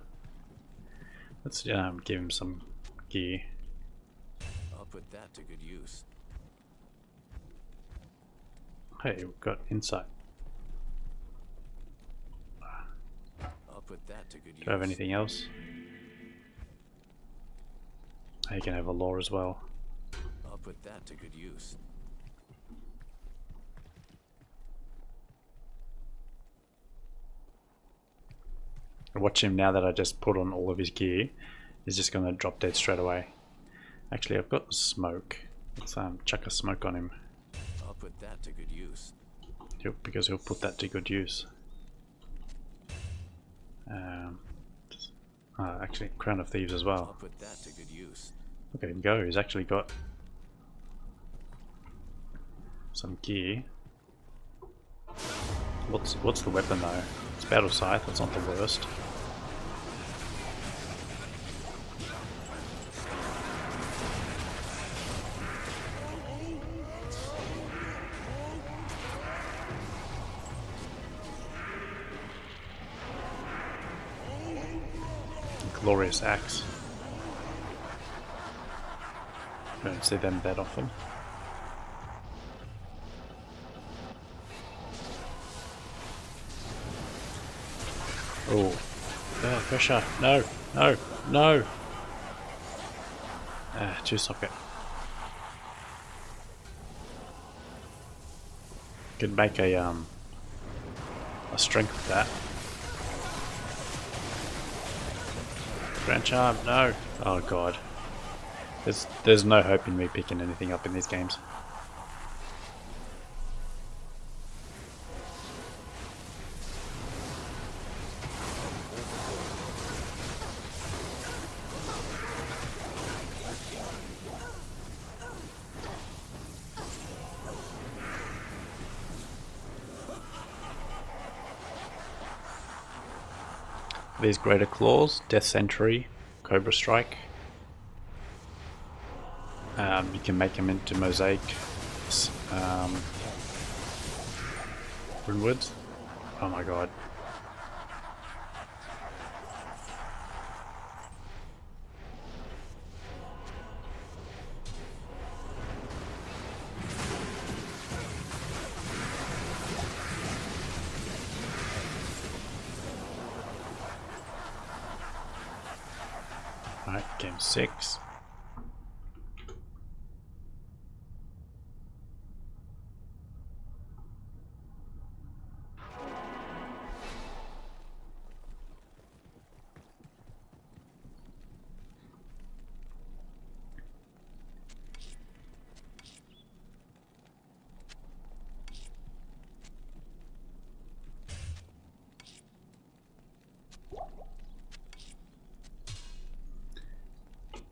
Let's give him some gear. I'll put that to good use. Hey, we've got insight. I'll put that to good use. Do I have anything else? Oh, you can have a lore as well. I'll put that to good use. Watch him now that I just put on all of his gear. He's just going to drop dead straight away. Actually, I've got smoke. Let's chuck a smoke on him. I'll put that to good use. Because he'll put that to good use. Actually, Crown of Thieves as I'll well. put that to good use. Look at him go, he's actually got some gear. What's the weapon though? It's Battle Scythe, that's not the worst. Glorious Axe. Don't see them that often. Oh, pressure! No, no, no! Two socket. Could make a strength with that. Grand Charm, no! Oh god. There's no hope in me picking anything up in these games. These Greater Claws, Death Sentry, Cobra Strike. You can make them into mosaic runewoods. Oh my god. Alright, game 6.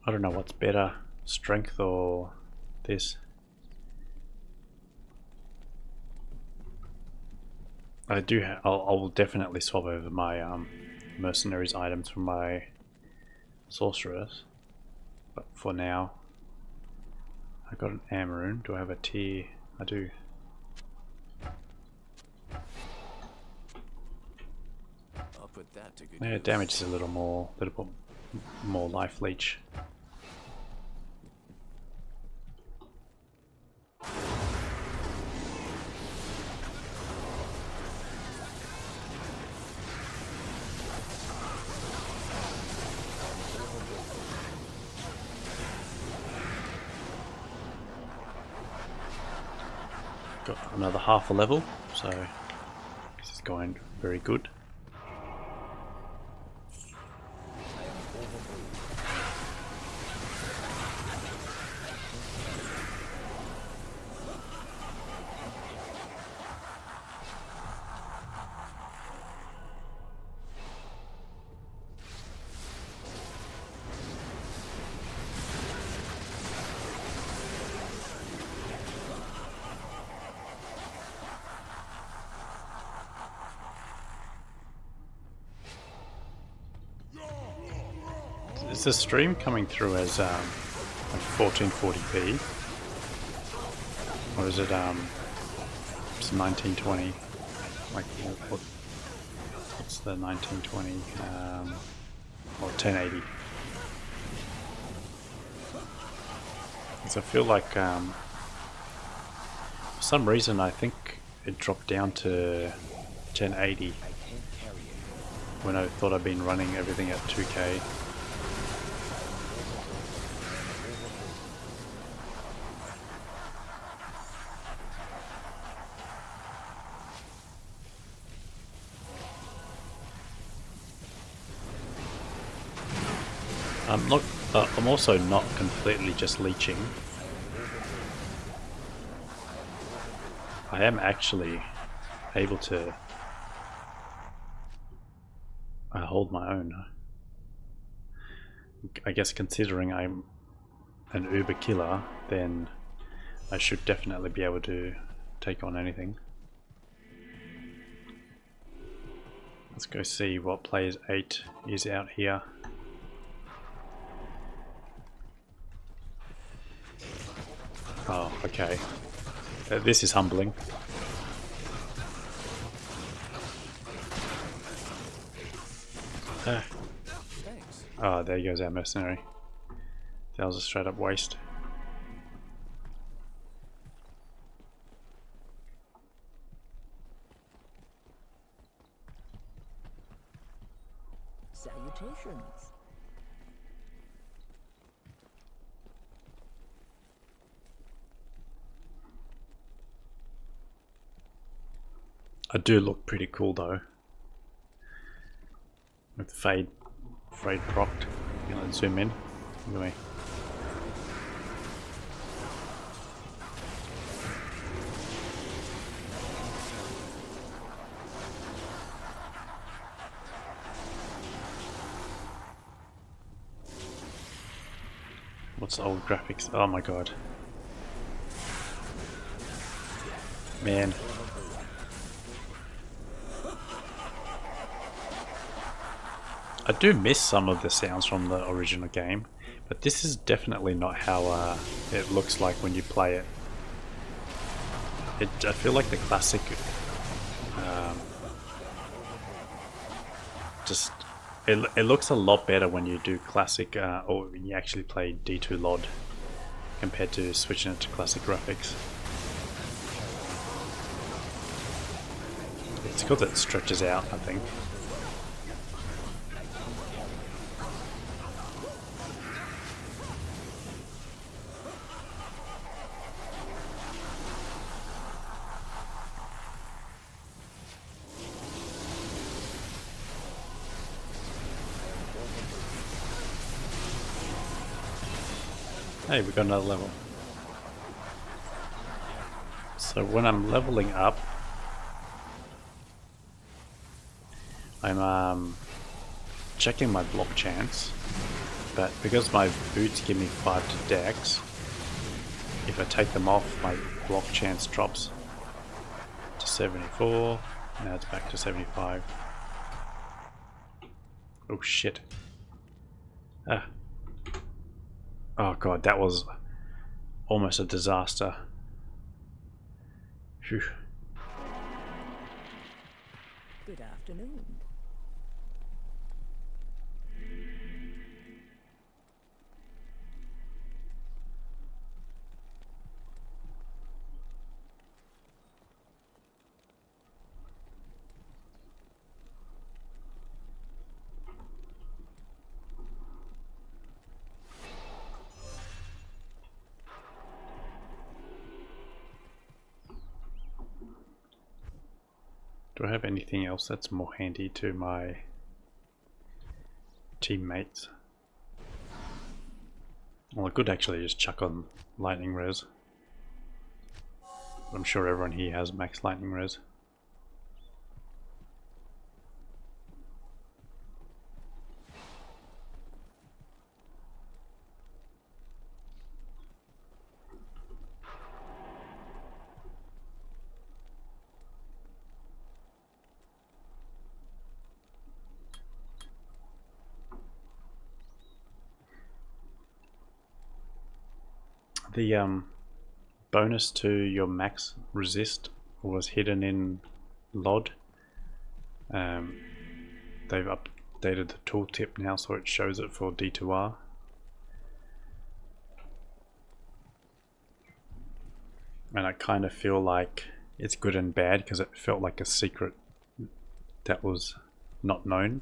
I don't know what's better, strength or this. I do. I'll definitely swap over my mercenaries items for my sorceress, but for now, I got an Amaroon. Do I have a tier? I do. I'll put that to good Yeah, use. damage is a little more life leech. Got another half a level, so this is going very good. Is the stream coming through as like 1440p, or is it it's 1920? Like what's the 1920 or 1080? Because I feel like for some reason I think it dropped down to 1080 when I thought I'd been running everything at 2K. I'm also not completely just leeching. I am actually able to hold my own. I guess considering I'm an uber killer, then I should definitely be able to take on anything. Let's go see what Players 8 is out here. Oh, okay. This is humbling. Thanks. Oh, there goes our mercenary. That was a straight up waste. Salutations. I do look pretty cool though. With fade procced. You know, zoom in. Look at me. What's the old graphics? Oh my god. Man. I do miss some of the sounds from the original game, but this is definitely not how it looks like when you play it. I feel like the classic just it looks a lot better when you do classic or when you actually play D2 LOD compared to switching it to classic graphics. It's because it stretches out, I think. Hey, we got another level. So when I'm leveling up, I'm checking my block chance, but because my boots give me 5 to dex, if I take them off, my block chance drops to 74. Now it's back to 75. Oh shit. Ah. Oh god, that was almost a disaster. Phew. Good afternoon. Do I have anything else that's more handy to my teammates? Well, I could actually just chuck on lightning res. I'm sure everyone here has max lightning res. The bonus to your max resist was hidden in LOD. They've updated the tooltip now so it shows it for D2R. And I kind of feel like it's good and bad because it felt like a secret that was not known,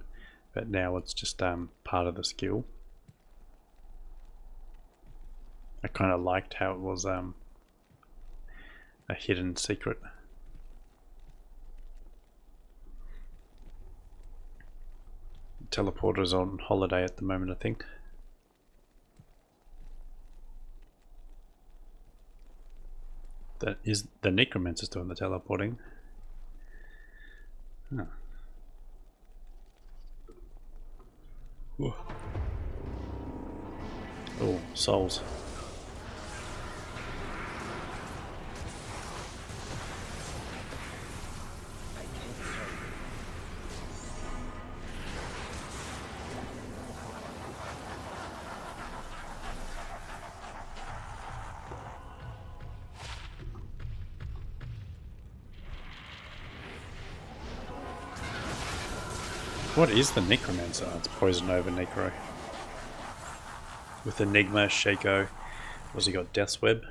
but now it's just part of the skill. I kind of liked how it was a hidden secret. Teleporter's on holiday at the moment, I think. That is the necromancer's doing the teleporting. Huh. Oh, souls. What is the Necromancer? It's Poison Over Necro. With Enigma, Shaco. What's he got? Death's Web?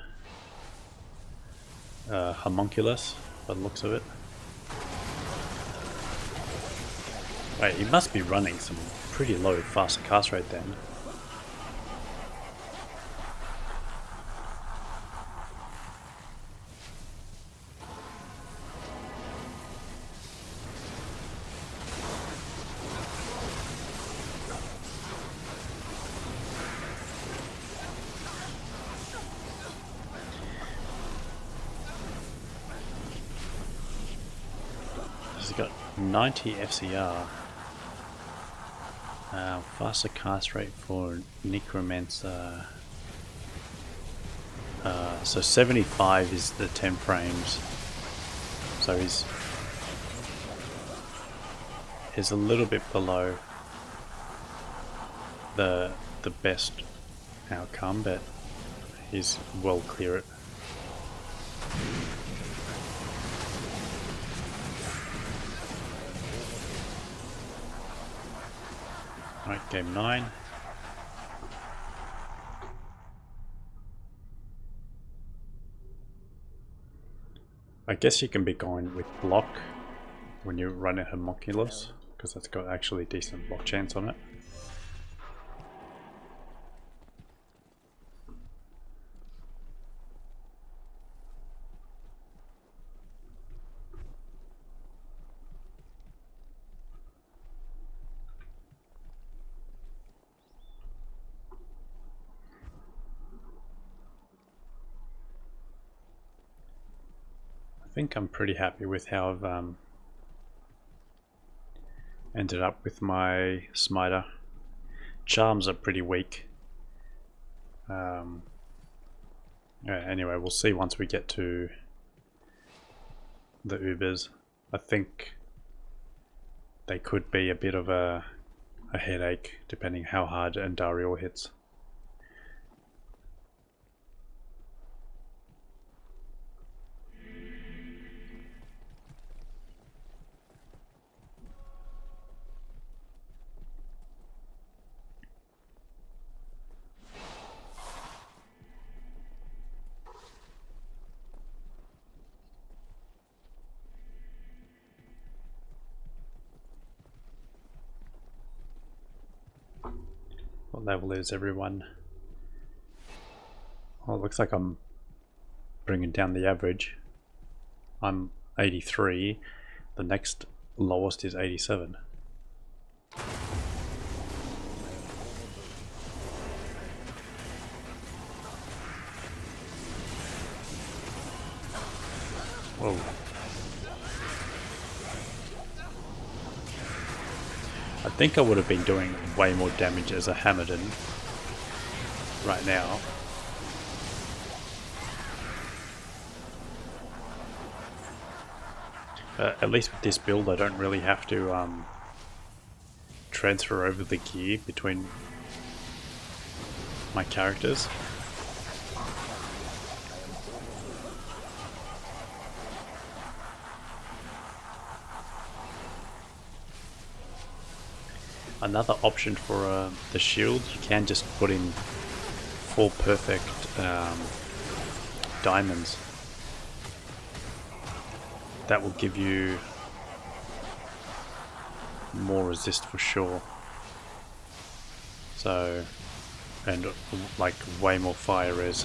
Homunculus, by the looks of it. Wait, he must be running some pretty low faster cast rate then. He's got 90 FCR. Faster cast rate for Necromancer. So 75 is the 10 frames. So he's a little bit below the best outcome, but he's well clear it. Alright, game 9. I guess you can be going with block when you run a homunculus, because that's got actually decent block chance on it. I think I'm pretty happy with how I've ended up with my smiter. Charms are pretty weak. Yeah, anyway, we'll see once we get to the Ubers. I think they could be a bit of a headache depending how hard Andariel hits. What level is everyone? Oh, it looks like I'm bringing down the average. I'm 83. The next lowest is 87. Whoa. I think I would have been doing way more damage as a Hammerden right now. At least with this build I don't really have to transfer over the gear between my characters. Another option for the shield, you can just put in 4 perfect diamonds. That will give you more resist for sure. So, and like way more fire res.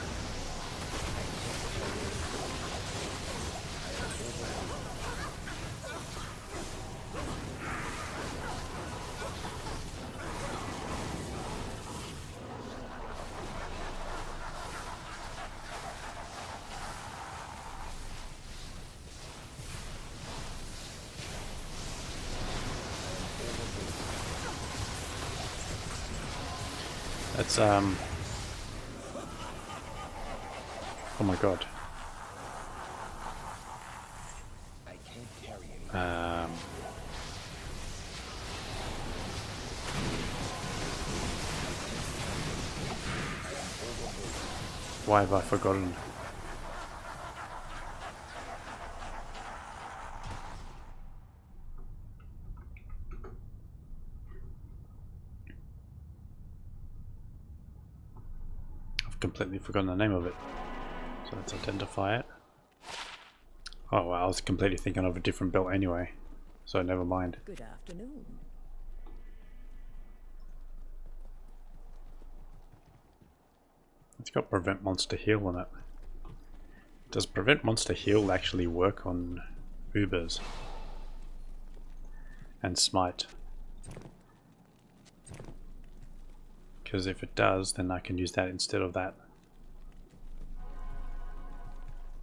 That's Oh my god. I can't carry it. Why have I forgotten? I've completely forgotten the name of it. So let's identify it. Oh wow, I was completely thinking of a different belt anyway. So never mind. Good afternoon. It's got prevent monster heal on it. Does prevent monster heal actually work on Ubers? And smite? Because if it does, then I can use that instead of that.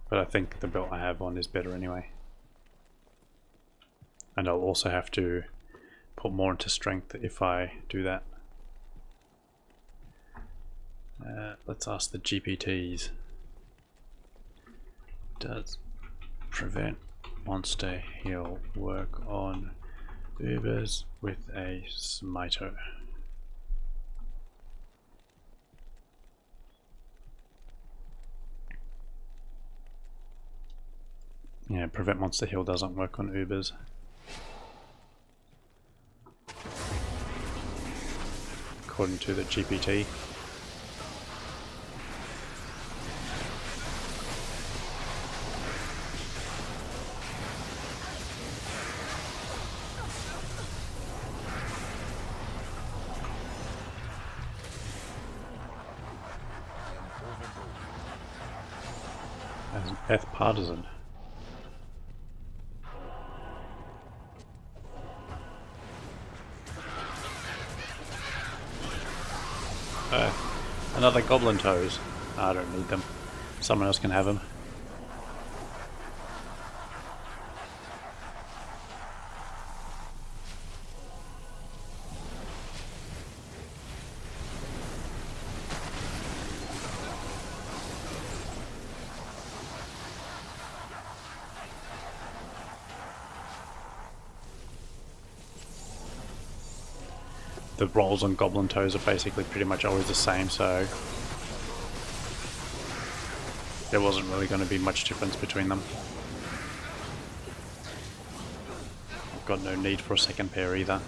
But I think the belt I have on is better anyway. And I'll also have to put more into strength if I do that. Let's ask the GPTs. Does prevent monster heal work on Ubers with a smiter? Yeah, prevent monster heal doesn't work on Ubers. According to the GPT. As an F partisan. Another goblin toes. I don't need them. Someone else can have them. The rolls on goblin toes are basically pretty much always the same, so there wasn't really going to be much difference between them. I've got no need for a second pair either.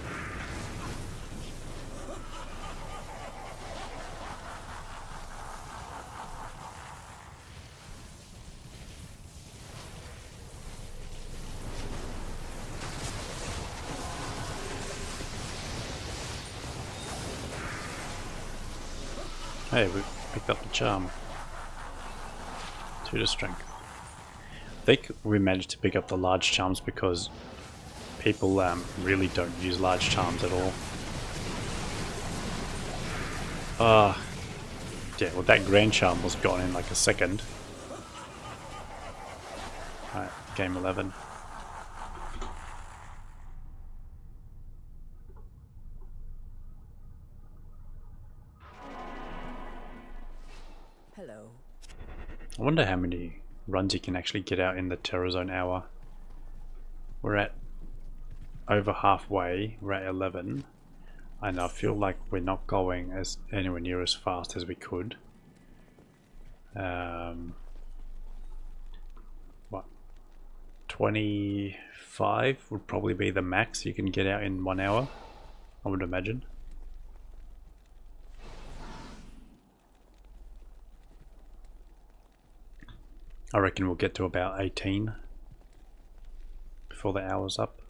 Hey, we picked up the charm. 2 to strength. I think we managed to pick up the large charms because people really don't use large charms at all. Yeah, well that grand charm was gone in like a second. Alright, game 11. Hello. I wonder how many runs you can actually get out in the Terror Zone hour. We're at over halfway, we're at 11, and I feel like we're not going as anywhere near as fast as we could. What? 25 would probably be the max you can get out in 1 hour, I would imagine. I reckon we'll get to about 18 before the hour's up.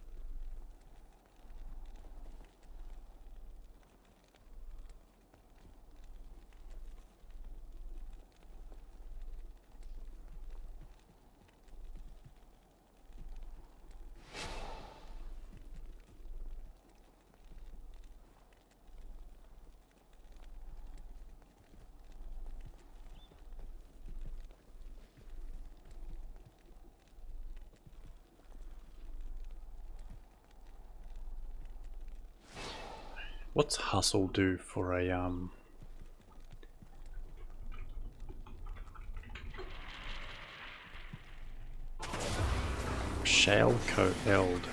What's hustle do for a Shale Co-Eld.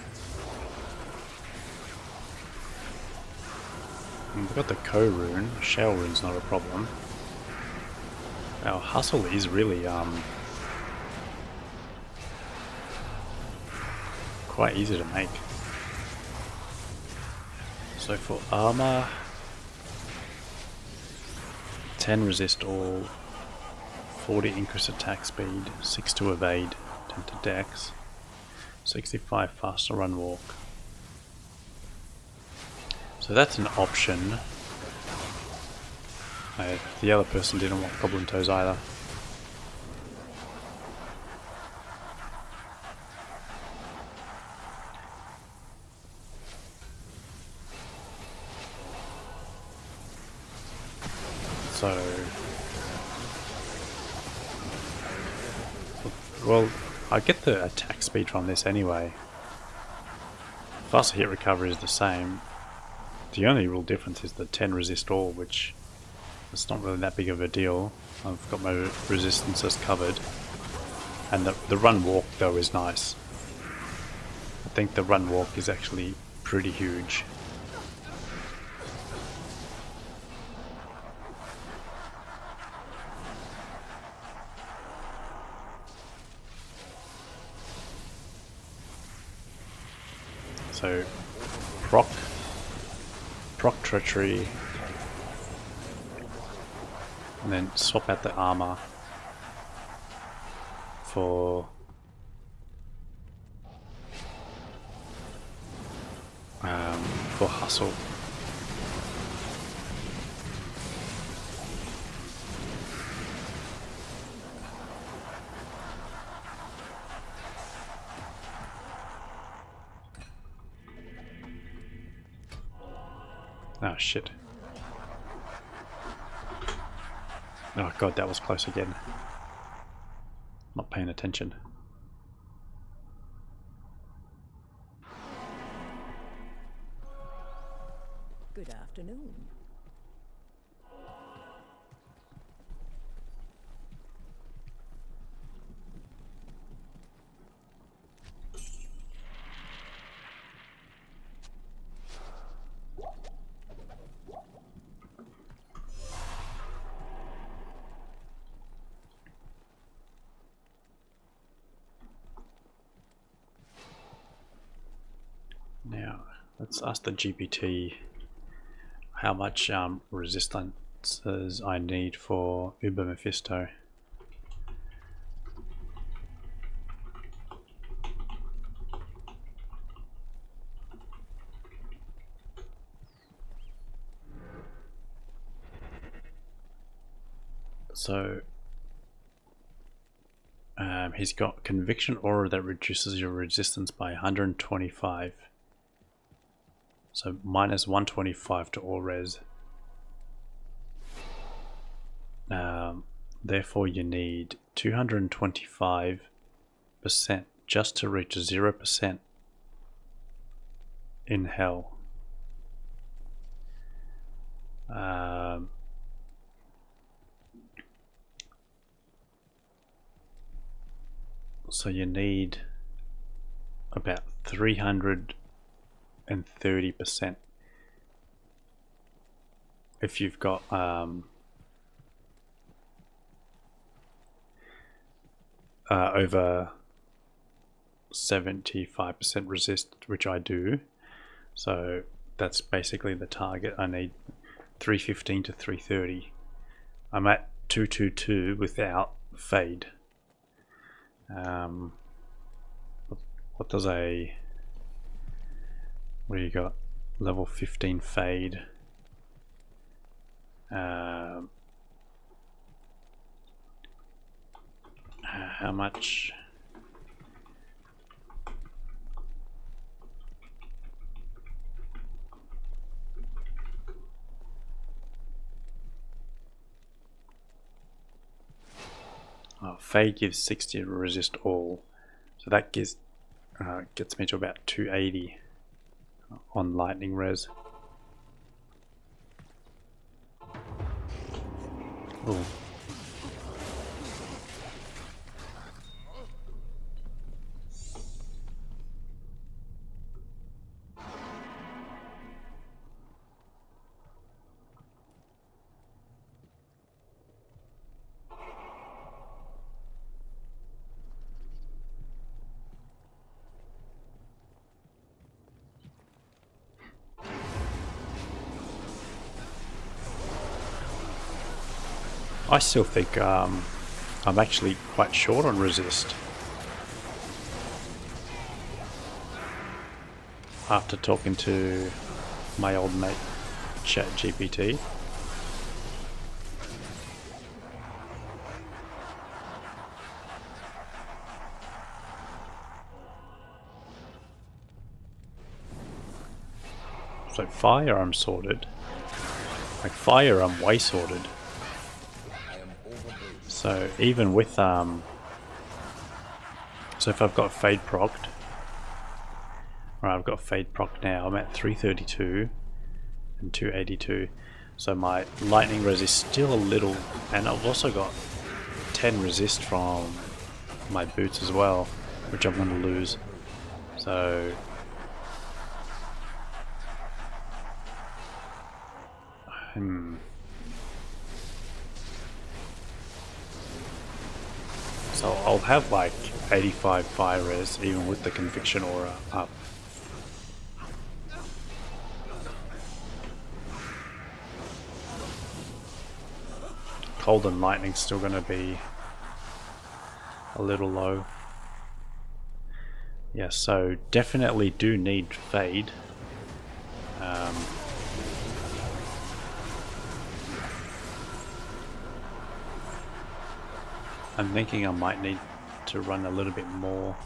We've got the Co-Rune. Shale Rune's not a problem. Our Hustle is really quite easy to make. So for armor, 10 resist all, 40 increase attack speed, 6 to evade, 10 to dex, 65 faster run walk. So that's an option. The other person didn't want Goblin Toes either. So, well, I get the attack speed from this anyway. Faster hit recovery is the same. The only real difference is the 10 resist all, which is not really that big of a deal. I've got my resistances covered. And the run walk though is nice. I think the run walk is actually pretty huge. So, proc treachery, and then swap out the armor for hustle. Oh shit. Oh god, that was close again. Not paying attention. Good afternoon. Now, let's ask the GPT how much resistances I need for Uber Mephisto. So, he's got Conviction Aura that reduces your resistance by 125. So minus 125 to all res. Therefore you need 225% just to reach 0% in hell. So you need about 330% if you've got over 75% resist, which I do. So that's basically the target. I need 315 to 330. I'm at 222 without fade. What does a... What do you got? Level 15 fade. How much? Oh, fade gives 60 to resist all, so that gives gets me to about 280 on lightning res. Ooh. I still think I'm actually quite short on resist. After talking to my old mate ChatGPT. So fire I'm sorted. Like fire I'm way sorted. So even with so if I've got Fade procced, right, I've got Fade proc now, I'm at 332 and 282. So my lightning res is still a little, and I've also got 10 resist from my boots as well, which I'm going to lose. So so I'll have like 85 fire res even with the conviction aura up. Cold and lightning's still going to be a little low. Yeah, so definitely do need Fade. I'm thinking I might need to run a little bit more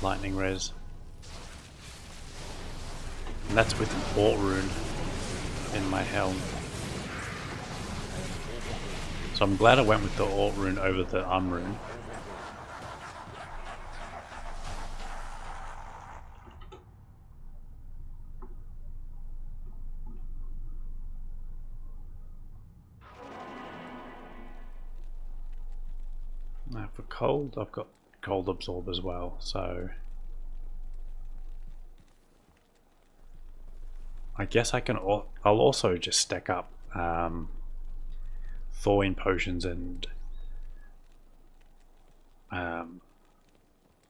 lightning res. And that's with an Alt rune in my helm. So I'm glad I went with the Alt rune over the rune. Now for cold, I've got cold absorb as well, so I guess I can. I'll also just stack up thawing potions and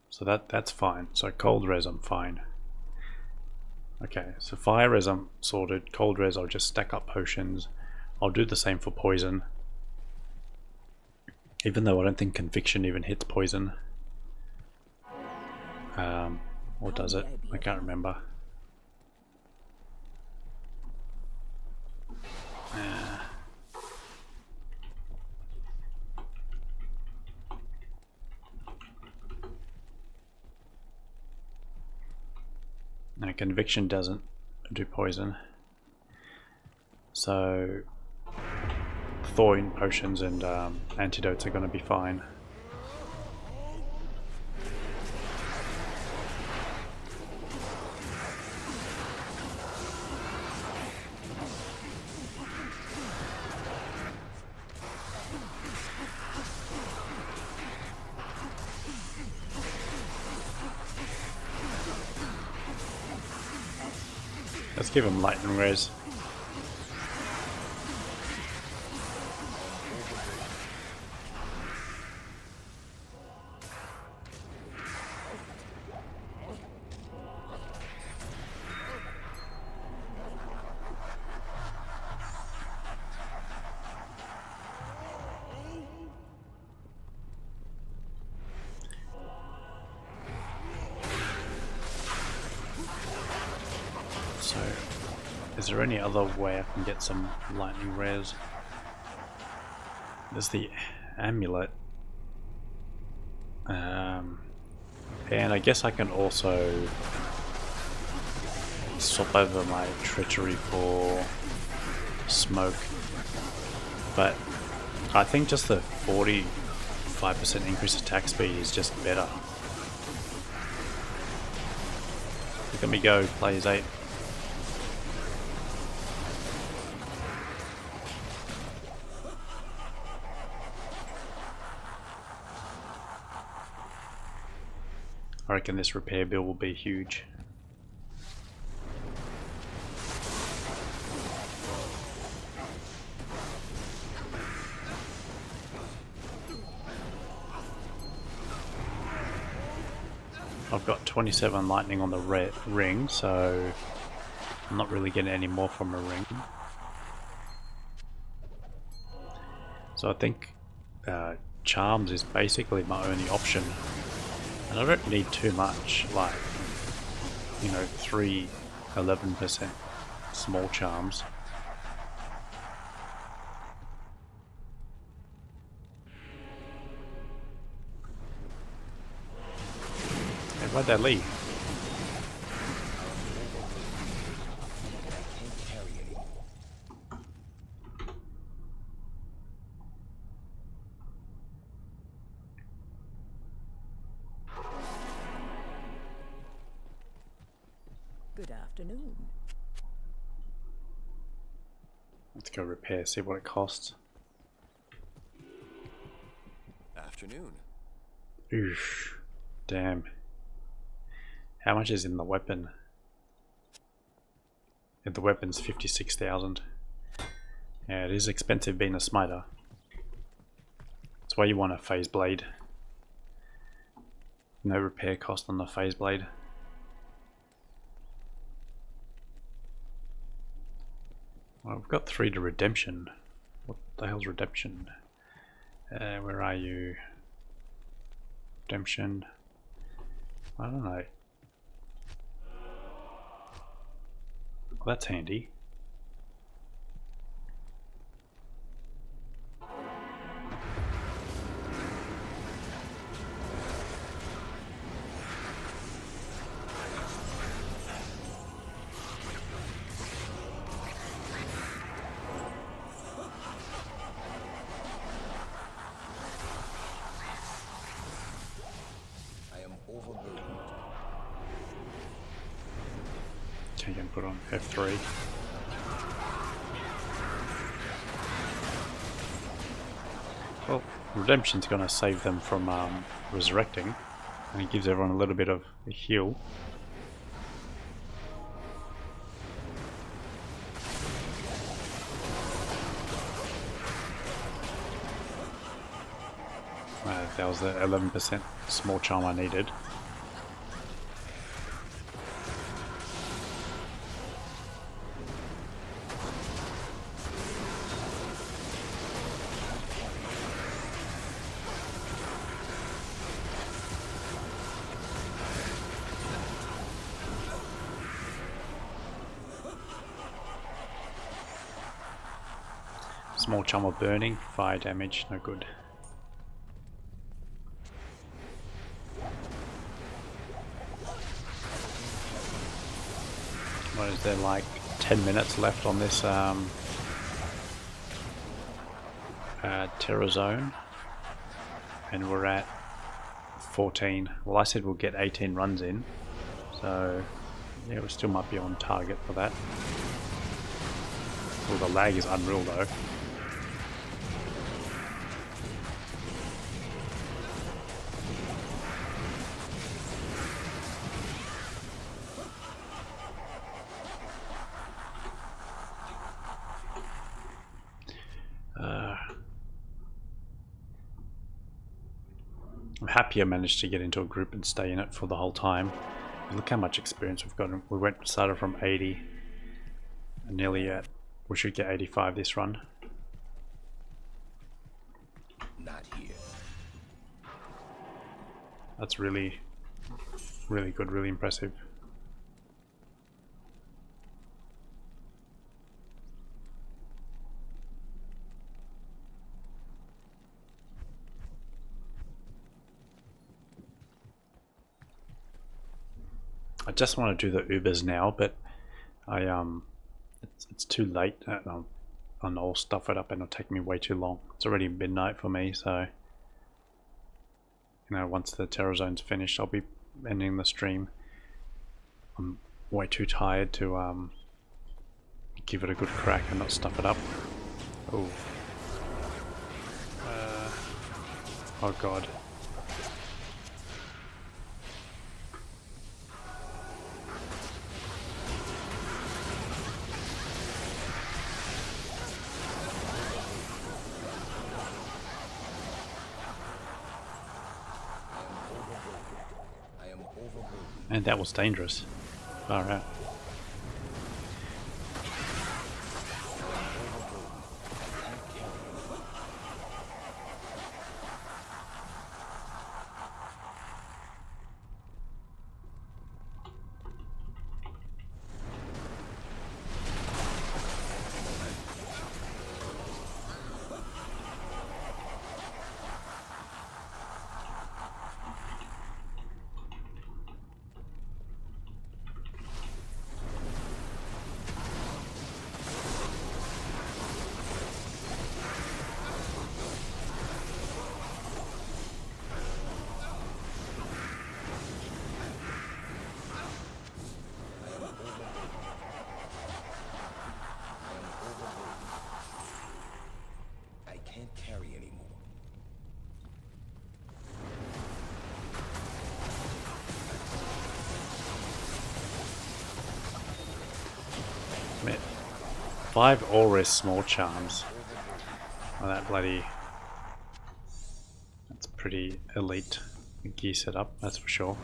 so that's fine. So cold res I'm fine. Okay, so fire res I'm sorted. Cold res I'll just stack up potions. I'll do the same for poison. Even though I don't think conviction even hits poison. Or does it? I can't remember. No, conviction doesn't do poison. So thawing potions and antidotes are going to be fine. Let's give him lightning res. So, is there any other way I can get some lightning res? There's the amulet. And I guess I can also swap over my treachery for smoke. But I think just the 45% increased attack speed is just better. Look at me go, players 8. I reckon this repair bill will be huge. I've got 27 lightning on the ring, so I'm not really getting any more from a ring. So I think charms is basically my only option. And I don't need too much, like, you know, 3 11% small charms. Hey, why'd they leave? Good afternoon. Let's go repair, see what it costs. Afternoon. Oof. Damn. How much is in the weapon? Yeah, the weapon's 56,000. Yeah, it is expensive being a smiter. That's why you want a phase blade. No repair cost on the phase blade. Well, we've got 3 to redemption. What the hell's redemption? Where are you? Redemption. I don't know. Well, that's handy. Okay, you can put on F3. Well, Redemption's going to save them from resurrecting, and it gives everyone a little bit of a heal. That was the 11% small charm I needed. Small charm of burning, fire damage, no good. What is there, like 10 minutes left on this Terror Zone? And we're at 14. Well, I said we'll get 18 runs in, so yeah, we still might be on target for that. Well, the lag is unreal though. I'm happy I managed to get into a group and stay in it for the whole time. Look how much experience we've got. We started from 80 and nearly at, we should get 85 this run. Not here. That's really good, really impressive. I just want to do the Ubers now, but it's too late. And I'll stuff it up and it'll take me way too long. It's already midnight for me, so you know, once the Terror Zone's finished, I'll be ending the stream. I'm way too tired to give it a good crack and not stuff it up. Oh. Oh god. And that was dangerous. Alright. 5 all-res small charms. Oh, that bloody... That's pretty elite gear setup, that's for sure.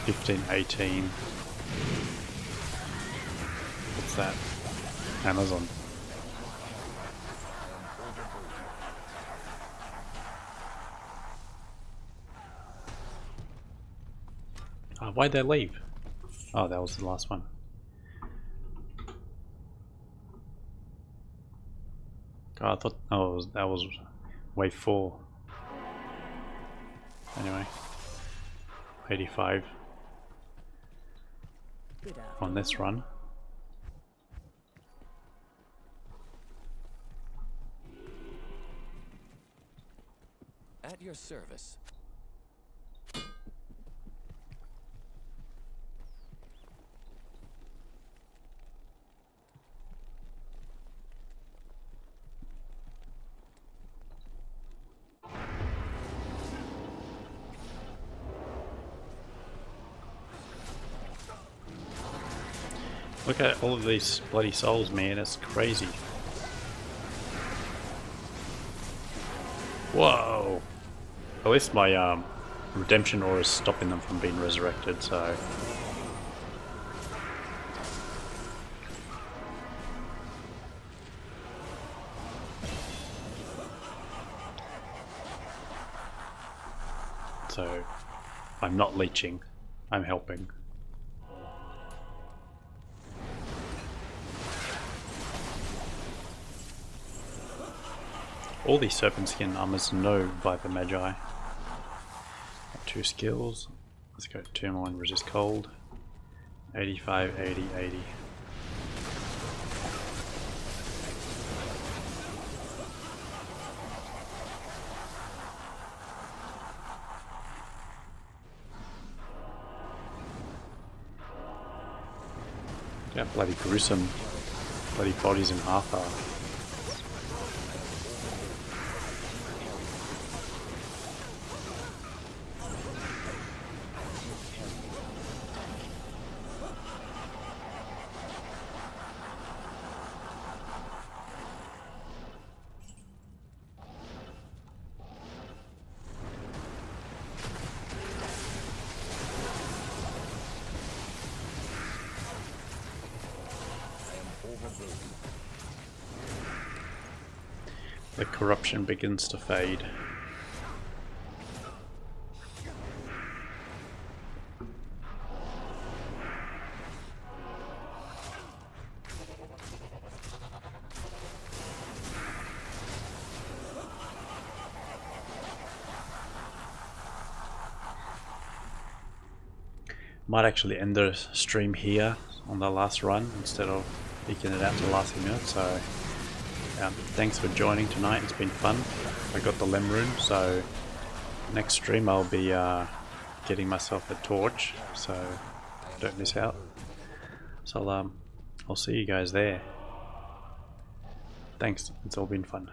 $15, $18. What's that? Amazon. Oh, why'd they leave? Oh, that was the last one. Oh, I thought, oh, that was wave 4. Anyway, 85 Good on this run. At your service. Look at all of these bloody souls, man, it's crazy. Whoa! At least my redemption aura is stopping them from being resurrected, so... So, I'm not leeching, I'm helping. All these serpent skin armors know by the Magi. 2 skills. Let's go 2 more and resist cold. 85, 80, 80. Yeah, bloody gruesome. Bloody bodies in half are. The corruption begins to fade. Might actually end the stream here on the last run instead of leaking it out to the last minute, so thanks for joining tonight, it's been fun. I got the Lem Rune, so next stream I'll be getting myself a torch, so don't miss out. So I'll see you guys there. Thanks, it's all been fun.